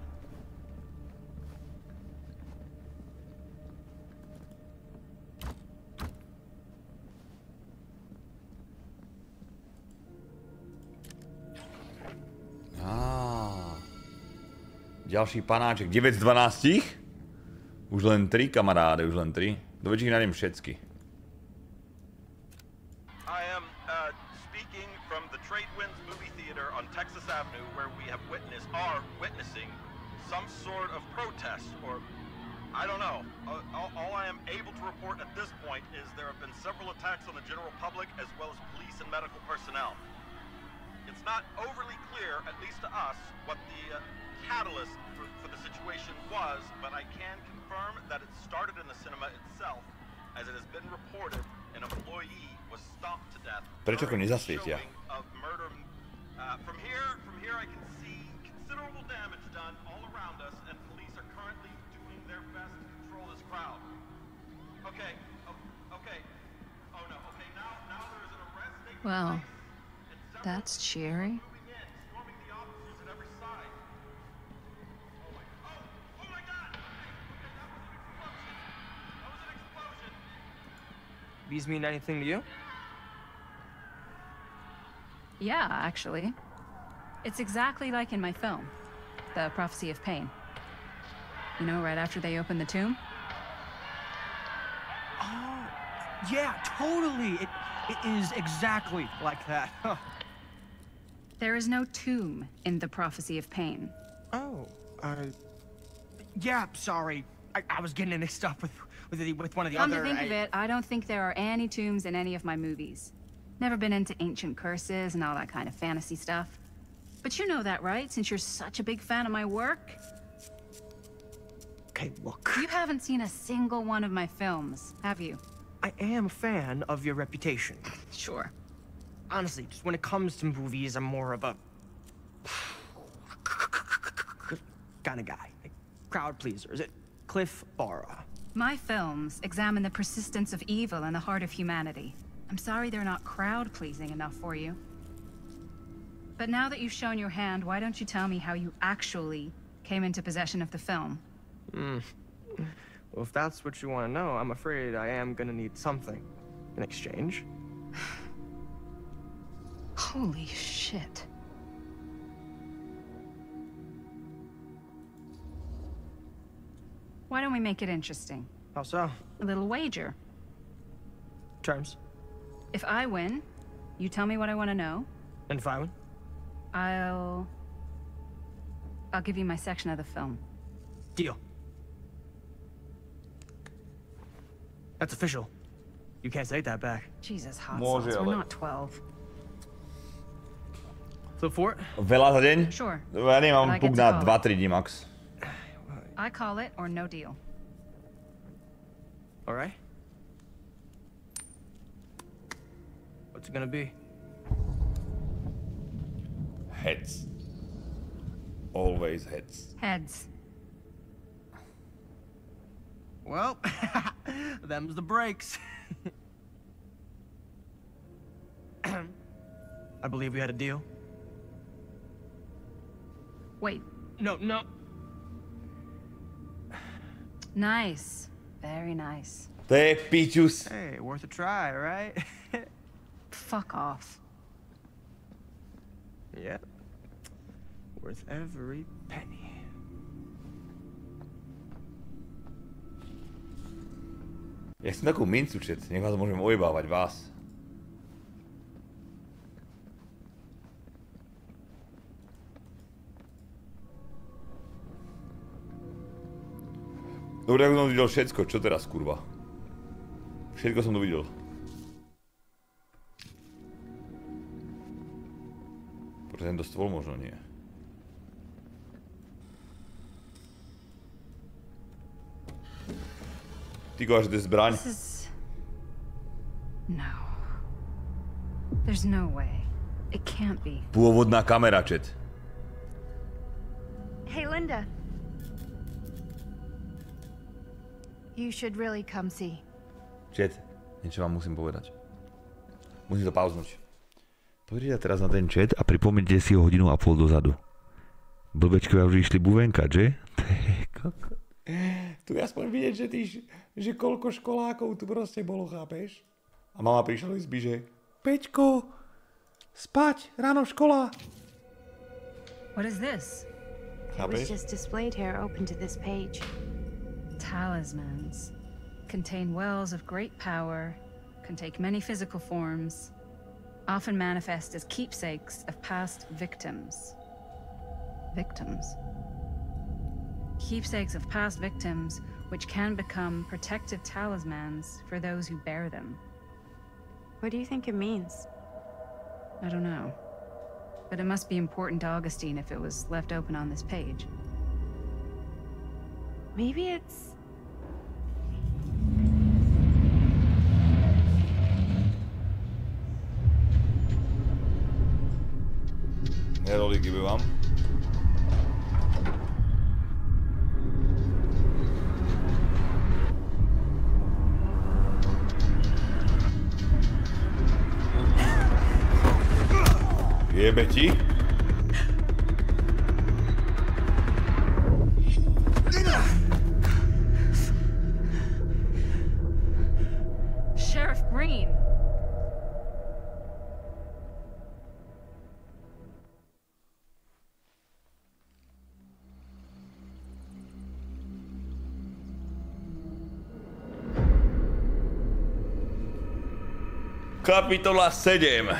Ďalší panáček. 9 z 12? Už len 3, kamaráde, už len 3. Do väčších nájdem všetky. I am speaking from the Tradewinds movie theater on Texas Avenue where we have witnessing some sort of protest or I don't know. All I am able to report at this point is there have been several attacks on the general public as well as police and medical personnel. It's not overly clear, at least to us, what the catalyst for the situation was, but I can confirm that it started in the cinema itself, as it has been reported an employee was stomped to death. Prečo to nezasvietia? From here I can see considerable damage done all around us, and police are currently doing their best to control this crowd. Okay. Oh no. Okay, now there is an arrest taking place. Well, that's cheery. These mean anything to you? Yeah, actually. It's exactly like in my film, The Prophecy of Pain. You know, right after they open the tomb? Oh, yeah, totally. It is exactly like that. Huh. There is no tomb in The Prophecy of Pain. Oh, yeah, sorry. I was getting it mixed up with one of the Come other... to think of it, I don't think there are any tombs in any of my movies. Never been into ancient curses and all that kind of fantasy stuff. But you know that, right? Since you're such a big fan of my work. Okay, look. You haven't seen a single one of my films, have you? I am a fan of your reputation. Sure. Honestly, just when it comes to movies, I'm more of a... kind of guy. Like, crowd pleaser. Is it Cliff Barra? My films examine the persistence of evil in the heart of humanity. I'm sorry they're not crowd-pleasing enough for you. But now that you've shown your hand, why don't you tell me how you actually came into possession of the film? Well, if that's what you want to know, I'm afraid I am gonna need something in exchange. Holy shit. Why don't we make it interesting? How so? A little wager. Terms? If I win, you tell me what I want to know. And if I win? I'll give you my section of the film. Deal. That's official. You can't take that back. Jesus, hot sauce. We're not 12. Flip for it? Veľa za deň? Sure. Ja nemám puk na 2-3 dní max. I call it or no deal. All right. What's it gonna be? Heads. Always heads. Heads. Well, them's the breaks. I believe we had a deal. Wait. No. Nice. Very nice. To je pičus. Hey, worth a try, right? Fuck off. Yep. Worth every penny. Ja som takú mincu, čet. Nech vás môžem ojebávať, vás. Dobre, tak som videl všetko. Čo teraz, kurva? Všetko som to videl. Pre tento stôl možno nie. Ty kováš, že to je zbraň? No. There's no way. It can't be. Pôvodná kamera, čet. Hey, Linda. You should really come see. Čet, niečo vám musím povedať. Musím to pauznúť. Pozrite teraz na ten chat a pripomeňte si ho 1,5 hodiny dozadu. Blbečkovia už išli buvenkať, že? Tu je aspoň vidieť, že koľko školákov tu proste bolo, chápeš? A mama prišla do izby, že Peťko, spať, ráno škola. What is this? It was just displayed here, open to this page. Talismans contain wells of great power, can take many physical forms, often manifest as keepsakes of past victims. Victims? Keepsakes of past victims, which can become protective talismans for those who bear them. What do you think it means? I don't know. But it must be important to Augustine if it was left open on this page. Maybe it's... Nerolíky by vám. Jebe ti? Sheriff Green. Kapitola 7.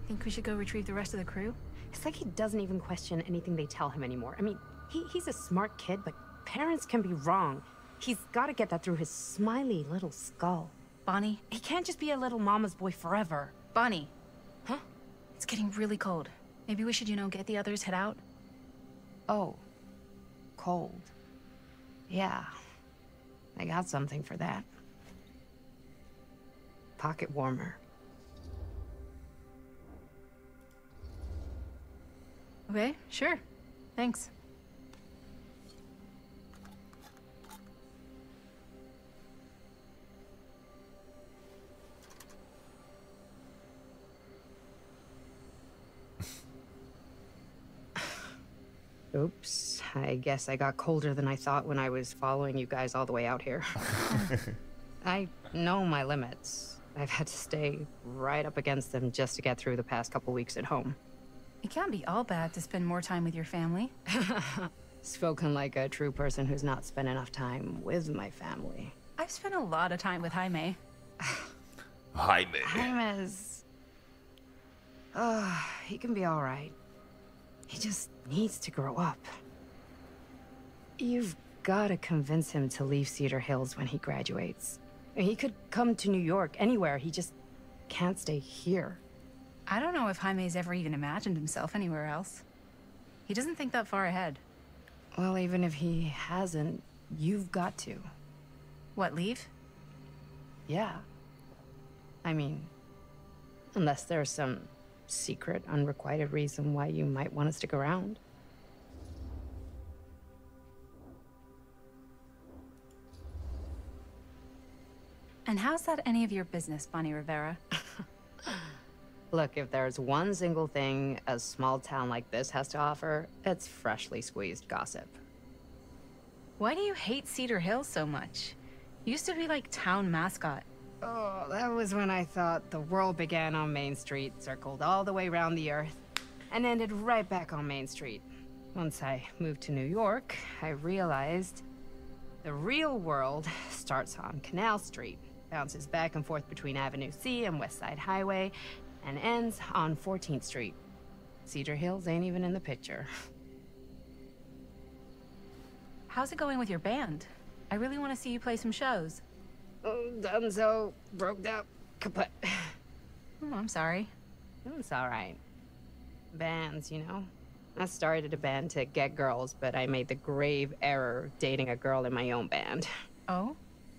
Think we should go retrieve the rest of the crew? It's like he doesn't even question anything they tell him anymore. I mean, he's a smart kid, but parents can be wrong. He's got to get that through his smiley little skull. Bonnie? He can't just be a little mama's boy forever. Bonnie. Huh? It's getting really cold. Maybe we should, get the others, head out? Oh. Cold. Yeah. I got something for that. Pocket warmer. Okay, sure. Thanks. Oops. I guess I got colder than I thought when I was following you guys all the way out here. I know my limits. I've had to stay right up against them just to get through the past couple weeks at home. It can't be all bad to spend more time with your family. Spoken like a true person who's not spent enough time with my family. I've spent a lot of time with Jaime. Jaime's... he can be all right. He just needs to grow up. You've got to convince him to leave Cedar Hills when he graduates. He could come to New York, anywhere. He just can't stay here. I don't know if Jaime's ever even imagined himself anywhere else. He doesn't think that far ahead. Well, even if he hasn't, you've got to. What, leave? Yeah. I mean, unless there's some secret, unrequited reason why you might want to stick around. And how's that any of your business, Bonnie Rivera? Look, if there's one single thing a small town like this has to offer, it's freshly squeezed gossip. Why do you hate Cedar Hills so much? Used to be like town mascot. Oh, that was when I thought the world began on Main Street, circled all the way around the earth, and ended right back on Main Street. Once I moved to New York, I realized the real world starts on Canal Street, bounces back and forth between Avenue C and West Side Highway, and ends on 14th Street. Cedar Hills ain't even in the picture. How's it going with your band? I really want to see you play some shows. Oh, done so. Broke up. Kaput. Oh, I'm sorry. It's all right. Bands, you know? I started a band to get girls, but I made the grave error of dating a girl in my own band. Oh?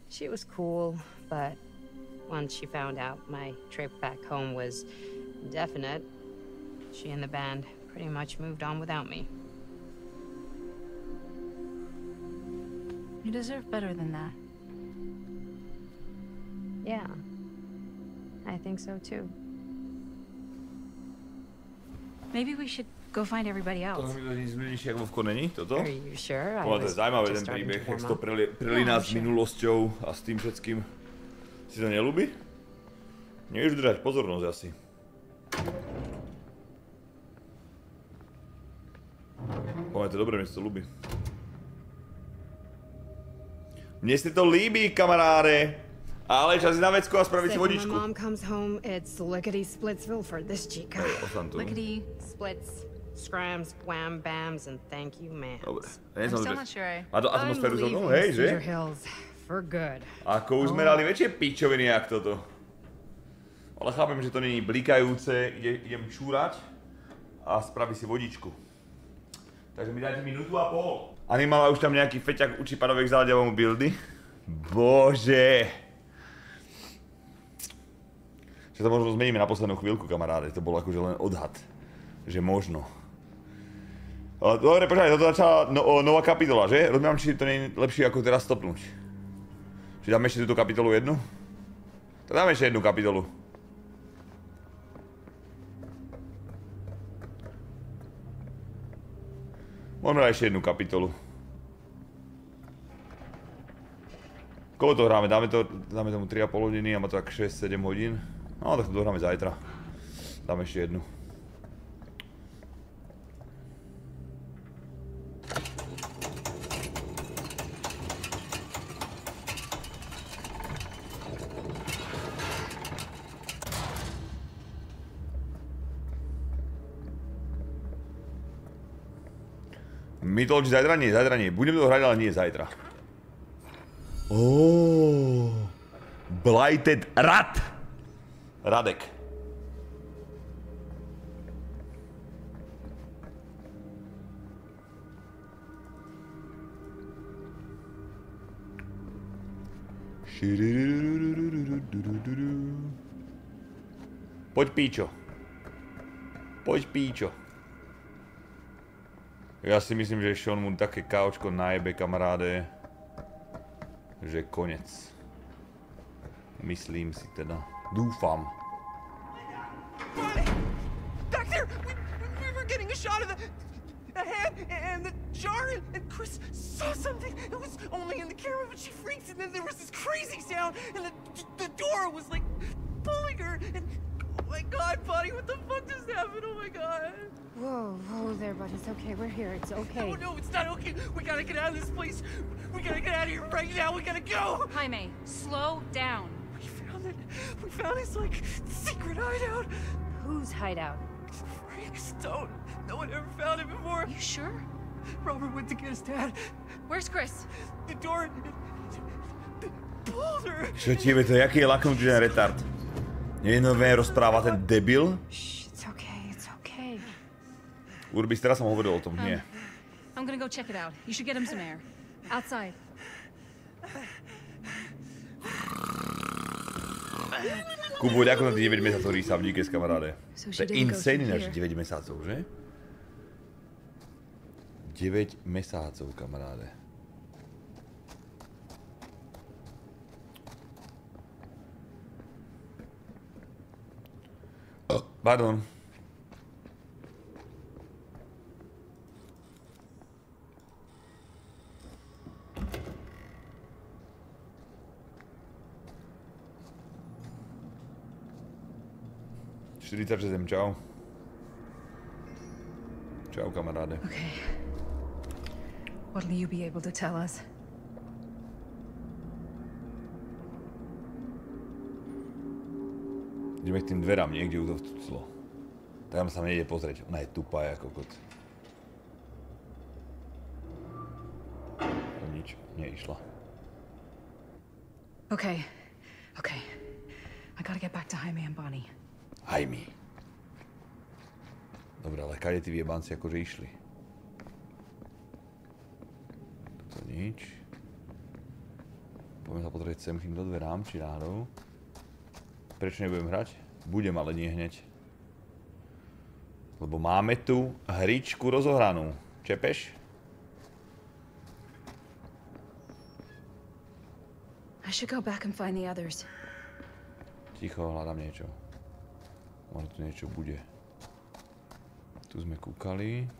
She was cool, but once she found out my trip back home was indefinite, she and the band pretty much moved on without me. You deserve better than that. Yeah. I think so too. Maybe we should go find everybody else. To nic zmluvíš jak vovko není, toto? Are you sure? No, to je zajímavý ten príbeh, jak to prelíná s minulosťou a s tým všetkým. Si to nelúbi? Nevieš držať pozornosť asi. to je dobré, mne sa to ľúbi. Mne sa to líbí, kamaráde. Ale čas ísť na vecku a spraviť si vodičku. When my mom comes home, it's lickety-splitsville for this chica. Lickety, splits, scrams, wham bams, and thank you, ma'am. Dobre. I'm still not sure. Má to atmosféru so mnou, hej, že? For good. Ako už sme dali väčšie pičoviny, jak toto. Ale chápem, že to není blikajúce, idem čúrať a spraví si vodičku. Takže mi dajte minútu a pol. Animala už tam nejaký feťak učí padovek záľaďavomu buildy. Bože. Že to možno zmeníme na poslednú chvíľku, kamaráde. To bol akože len odhad. Že možno. Ale dobre, počkaj, toto začala nová kapitola, že? Rozumiem, či to nie je lepšie ako teraz stopnúť. Či dáme ešte túto kapitolu jednu? Tak dáme ešte jednu kapitolu. Môžeme dať ešte jednu kapitolu. Koľko to hráme? Dáme tomu 3,5 hodiny a má to tak 6-7 hodín. No tak to dohráme zajtra. Dáme ešte jednu. Mythology zajtra nie. Budeme to hrať, ale nie zajtra. Blighted Rat. Radek. Poď píčo. Ja si myslím, že Sean mu také káočko najebe, kamaráde, že konec. Myslím si teda. Dúfam. Back there! We were getting a shot of the head and the jar, and Chris saw something. It was only in the camera, but she freaked, and then there was this crazy sound, and the door was like pulling her, and oh my god, buddy, what the fuck just happened? Oh my god. Whoa there, buddy. It's okay. We're here. It's okay. No, it's not okay. We gotta get out of this place. We gotta get out of here right now. We gotta go. Jaime, slow down. We found his, like, secret hideout. Whose hideout? Stone. No one ever found it before. You sure? Robert went to get his dad. Where's Chris? The door pulled her. Čo tiebe to, jaký je laknutý ten retard? Nevieme rozpráva ten debil? It's okay. Urbis, teraz som hovoril o tom, nie. I'm gonna go check it out. You should get him some air. Outside. Kubo, ďakujem za 9 mesiacov rísa v díkes, kamaráde. To je insane ináč 9 mesiacov, že? 9 mesiacov, kamaráde. Pardon. Čau. Čau, kamaráde. Okay. What'll you be able to tell us? Ideme k tým dverám, niekde ju to vcuclo. Tam sa nejde pozrieť, ona je tupá ako kot. To nič, neišla. Okay. I gotta get back to Jaime and Bonnie. Jaime. Dobre, ale kade tí viebanci akože išli? Toto nič. Poďme sa pozrieť sem tým do dverám, či náhodou. Prečo nebudem hrať? Budem, ale nie hneď. Lebo máme tu hričku rozohranú. Čepeš? I should go back and find the others. Ticho, hľadám niečo. Možno tu niečo bude. Tu sme kúkali.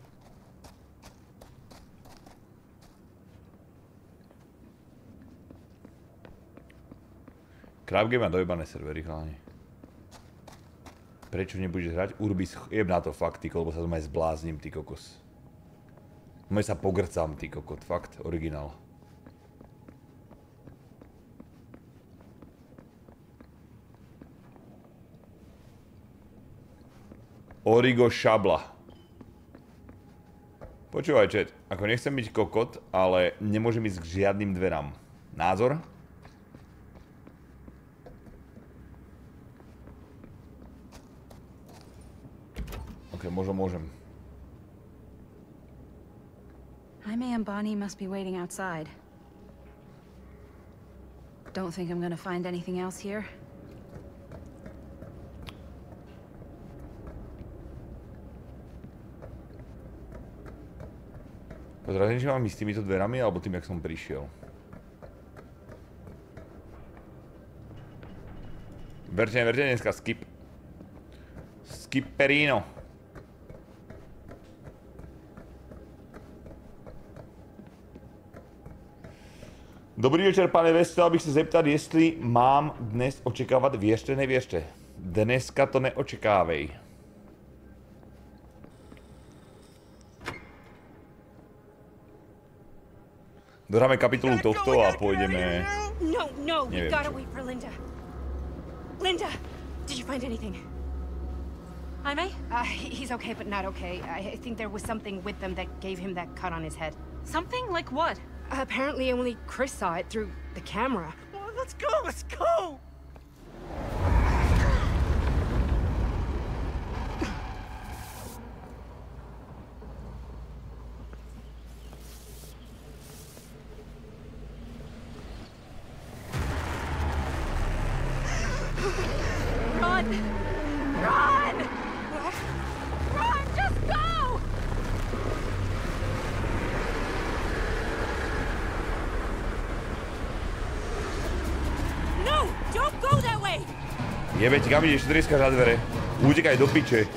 Crab Game má dojebané servery, chalani. Prečo nebudeš hrať? Urbis, jeb na to fakt, ty, lebo sa to aj zblázním, ty kokos. Môj sa pogrcam, ty kokot, fakt, originál. Origo šabla. Počúvaj, chat, ako nechcem byť kokot, ale nemôžem ísť k žiadnym dverám. Názor? Ok, možno môžem. Jaime and Bonnie must be waiting outside. Don't think I'm gonna find anything else here. Pozerám, či mám ísť s týmito dverami, alebo tým, jak som prišiel. Verte, dneska skip. Skipperino. Dobrý večer, pane Restt, chtěl bych se zeptat, jestli mám dnes očekávat věřte, nevěřte. Dneska to neočekávej. Dohráme kapitolu tohto a pôjdeme... No, we gotta wait for Linda. Linda, did you find anything? Jaime? He's okay, but not okay. I think there was something with them that gave him that cut on his head. Something? Like what? Apparently only Chris saw it through the camera. Well, let's go! Run! Run! Run! Just go! No! Don't go that way! Jebe ti, kam ideš, trieskaš na dvere. Utekaj do piče.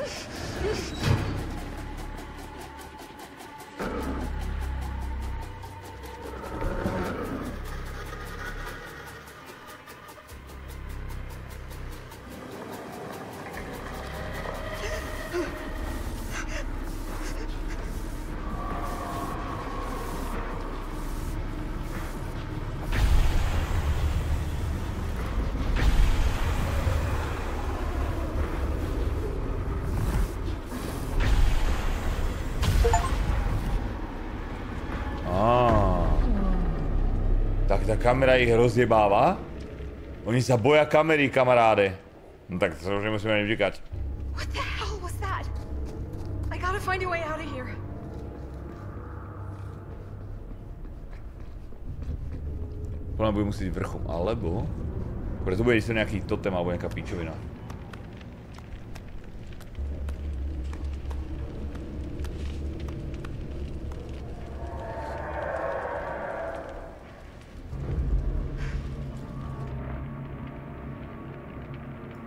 Kamera ich rozjebáva. Oni sa boja kamery, kamaráde. No tak to už nemusíme ani čekať. What the hell was that? I gotta find a way out of here. Podľa budem musieť vrchom, alebo... Preto bude ísť nejaký totem alebo nejaká pičovina.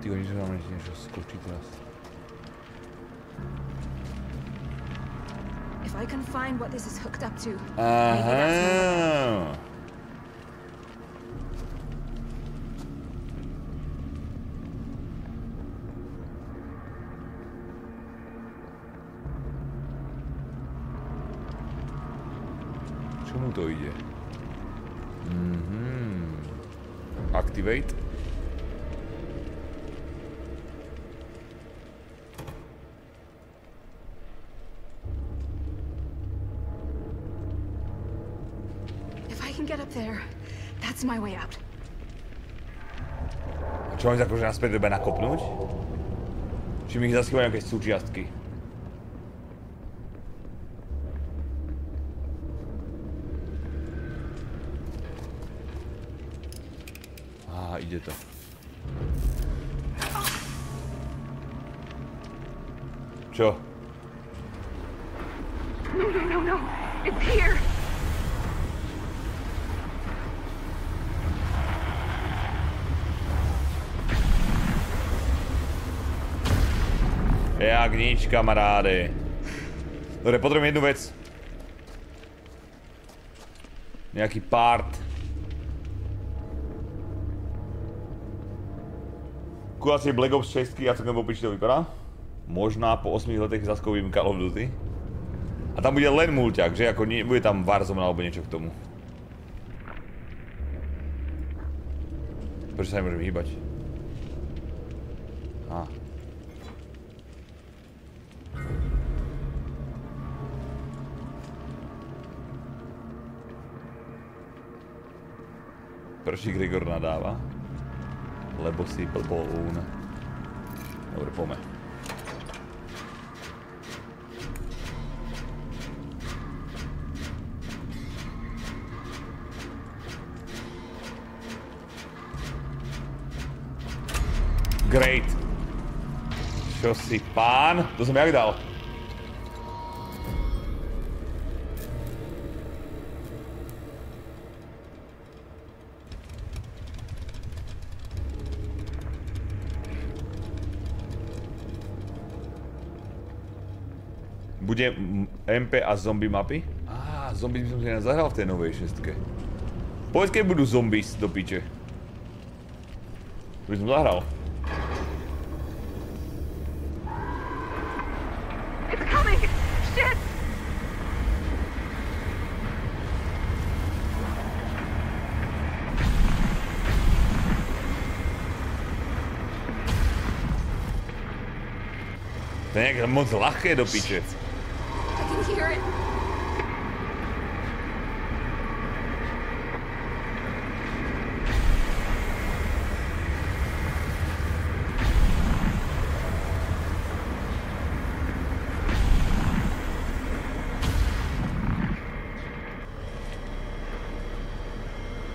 Ty oni, že nám niečo skočí teraz. If I can find what this is hooked up to. Aha. Čomu to ide? Activate. Get up there. That's my way out. Čo, oni sa akože naspäť treba nakopnúť? Či mi ich zaschývajú nejaké súčiastky? Á, ide to. Čo? No. It's here. Jak nič, kamaráde. Dobre, potrebujem jednu vec. Nejaký part. Kulacie Black Ops 6, ja celkom popiči to vypadá. Možná po 8 letech zaskovým Call of Duty. A tam bude len mulťak, že? Ako nie, bude tam Warzone alebo niečo k tomu. Prečo sa nemôžem hýbať? Á. Prší Grigor nadáva, lebo si blbón. Dobre, poďme. Great. Čo si pán? To som jak dal? Bude MP a zombie mapy? Á, zombie by som si zahral v tej novej šestke. Povedz, keď budú zombies do piče. To by som zahral. It's coming! Shit! To je nejaké moc ľahké do piče. I can hear it.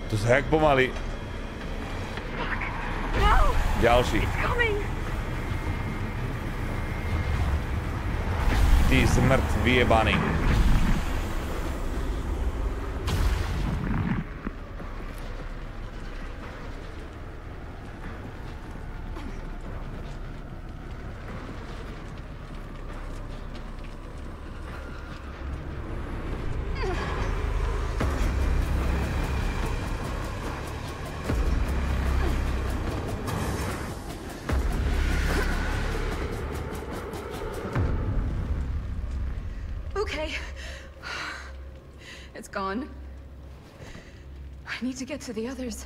To sa jak pomaly. No! Ďalší. It's coming! Ty smrt vyjebaný. Okay. It's gone. I need to get to the others.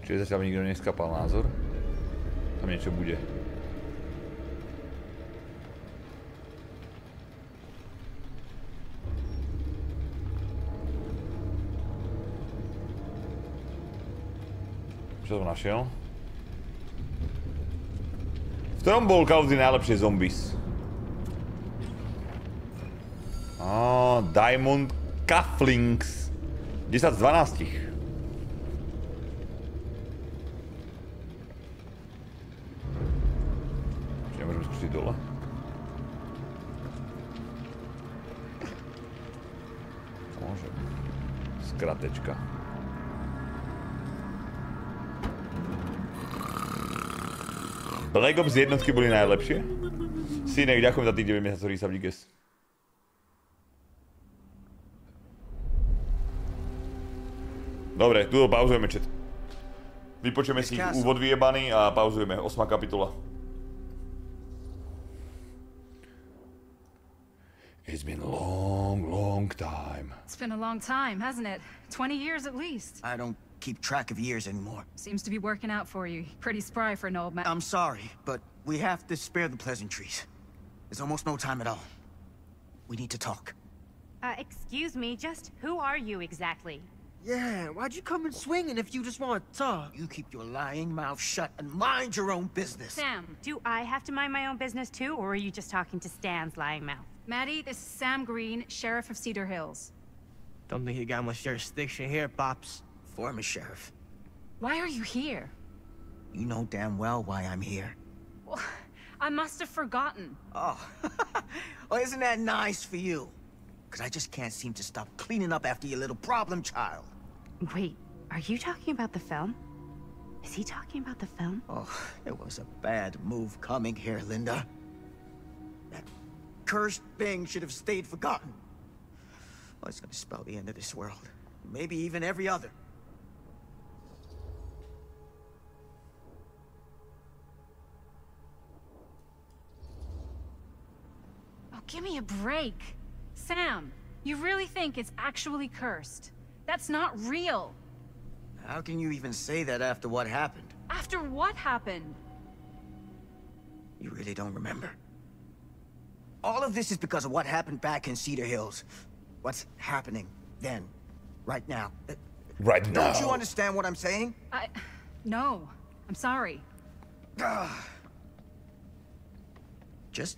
Čiže zatiaľ nikto neskapal názor. Tam niečo bude. Čo som našiel? V ktorom bol Call of Duty najlepšie zombies? Diamond Cufflinks. 10 z 12. Čiže nemôžem skúsiť dole. Môžem. Skratečka. Black Ops jednotky boli najlepšie? Synek, ďakujem za tých 9 mesiacov Resubdikes. Dobre, tu pauzujeme chat. Vypočujeme si úvod vyjebaný a pauzujeme. 8. kapitola. It's been a long, long time. It's been a long time, hasn't it? 20 years at least. I don't keep track of years anymore. Seems to be working out for you. Pretty spry for an old man. I'm sorry, but we have to spare the pleasantries. There's almost no time at all. We need to talk. Excuse me, just who are you exactly? Yeah, why'd you come in swinging if you just want to talk? You keep your lying mouth shut and mind your own business. Sam, do I have to mind my own business too, or are you just talking to Stan's lying mouth? Maddie, this is Sam Green, Sheriff of Cedar Hills. Don't think you got much jurisdiction here, Pops. Former sheriff. Why are you here? You know damn well why I'm here. Well, I must have forgotten. Oh, well, isn't that nice for you? Because I just can't seem to stop cleaning up after your little problem child. Wait, are you talking about the film? Is he talking about the film? Oh, it was a bad move coming here, Linda. That cursed thing should have stayed forgotten. Well, it's gonna spell the end of this world. Maybe even every other. Oh, give me a break. Sam, you really think it's actually cursed? That's not real. How can you even say that after what happened? After what happened? You really don't remember? All of this is because of what happened back in Cedar Hills. What's happening then, right now. Right now. Don't you understand what I'm saying? No. I'm sorry. Just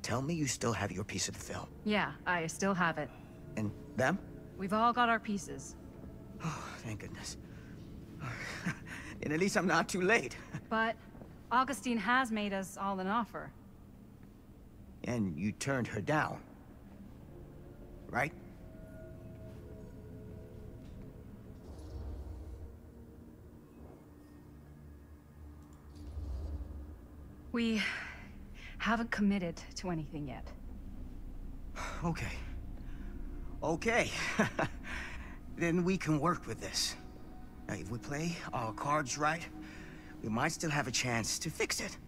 tell me you still have your piece of the film. Yeah, I still have it. And them? We've all got our pieces. Oh, thank goodness. And at least I'm not too late. But Augustine has made us all an offer. And you turned her down, right? We haven't committed to anything yet. Okay. Okay. Then we can work with this. Now, if we play our cards right, we might still have a chance to fix it.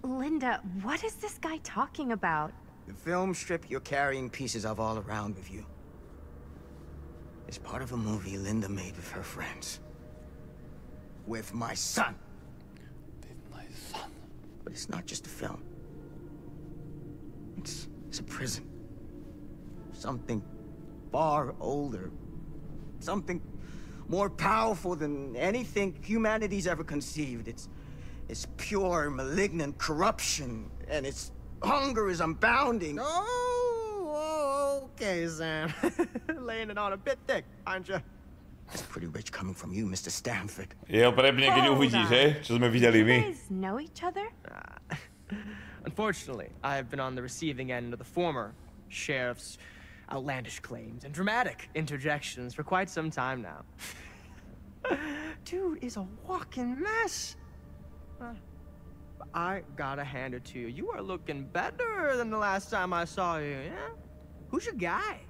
Linda, what is this guy talking about? The film strip you're carrying pieces of all around with you is part of a movie Linda made with her friends. With my son. But it's not just a film. It's a prison. Something far older. Something more powerful than anything humanity's ever conceived. It's pure, malignant corruption, and its hunger is unbounding. Oh, okay, Sam. Laying it on a bit thick, aren't you? That's pretty rich coming from you, Mr. Stanford. Jo, prepne, keď uvidíš, hej? Čo sme videli my. You guys know each other? Unfortunately, I have been on the receiving end of the former sheriff's outlandish claims and dramatic interjections for quite some time now. Dude is a walking mess. I gotta hand it to you. You are looking better than the last time I saw you, yeah? Who's your guy?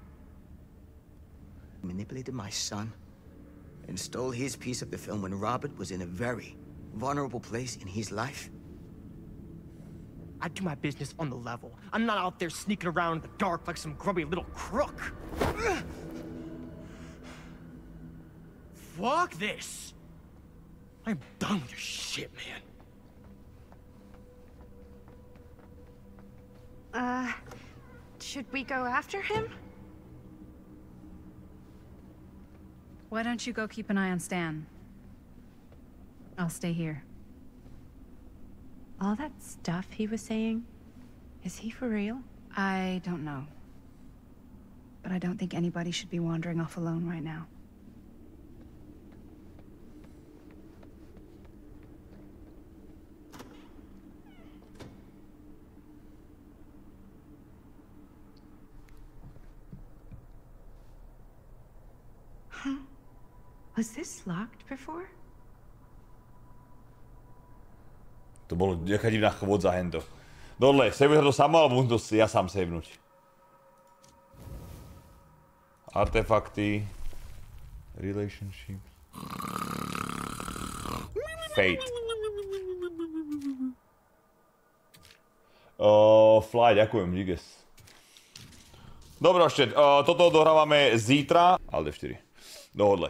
Manipulated my son and stole his piece of the film when Robert was in a very vulnerable place in his life. I do my business on the level. I'm not out there sneaking around in the dark like some grubby little crook. Fuck this. I'm done with your shit, man. Should we go after him? Why don't you go keep an eye on Stan? I'll stay here. All that stuff he was saying, is he for real? I don't know. But I don't think anybody should be wandering off alone right now. Huh? Was this locked before? To bolo nejaká divná chôdza hento. Dole, sejvuje to samo, alebo musím to ja sám sejvnúť. Artefakty. Relationship. Fate. Fly, ďakujem, díges. Dobre, ešte, toto dohrávame zítra. Ale 4. Dohodle.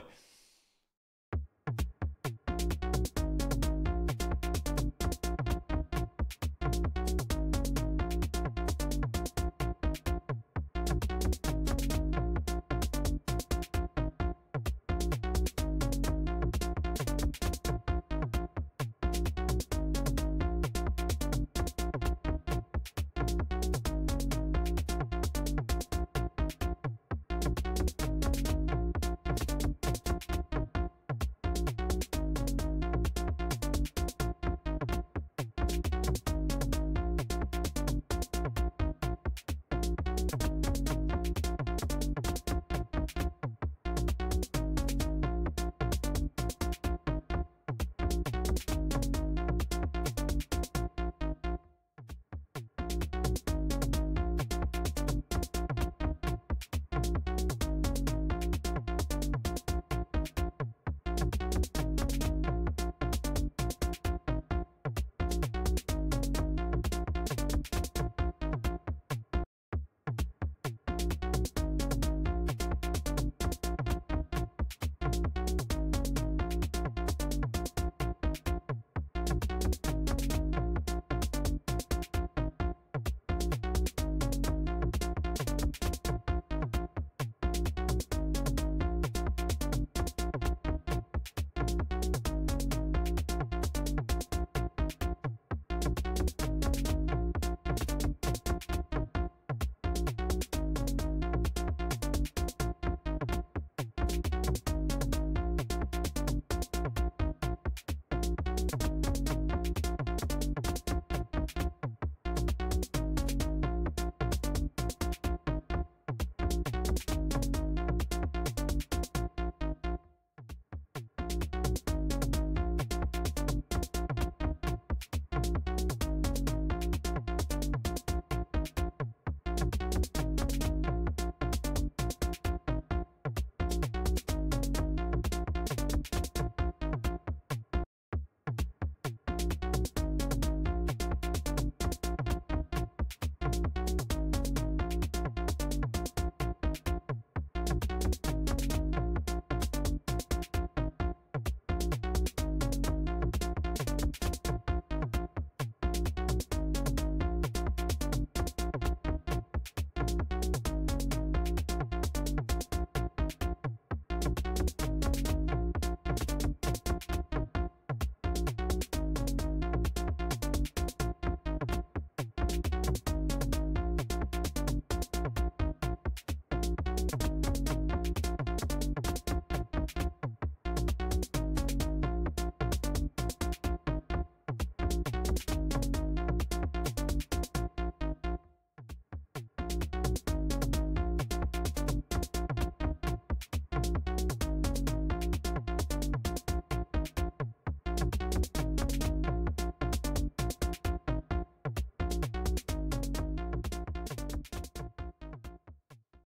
Záznam.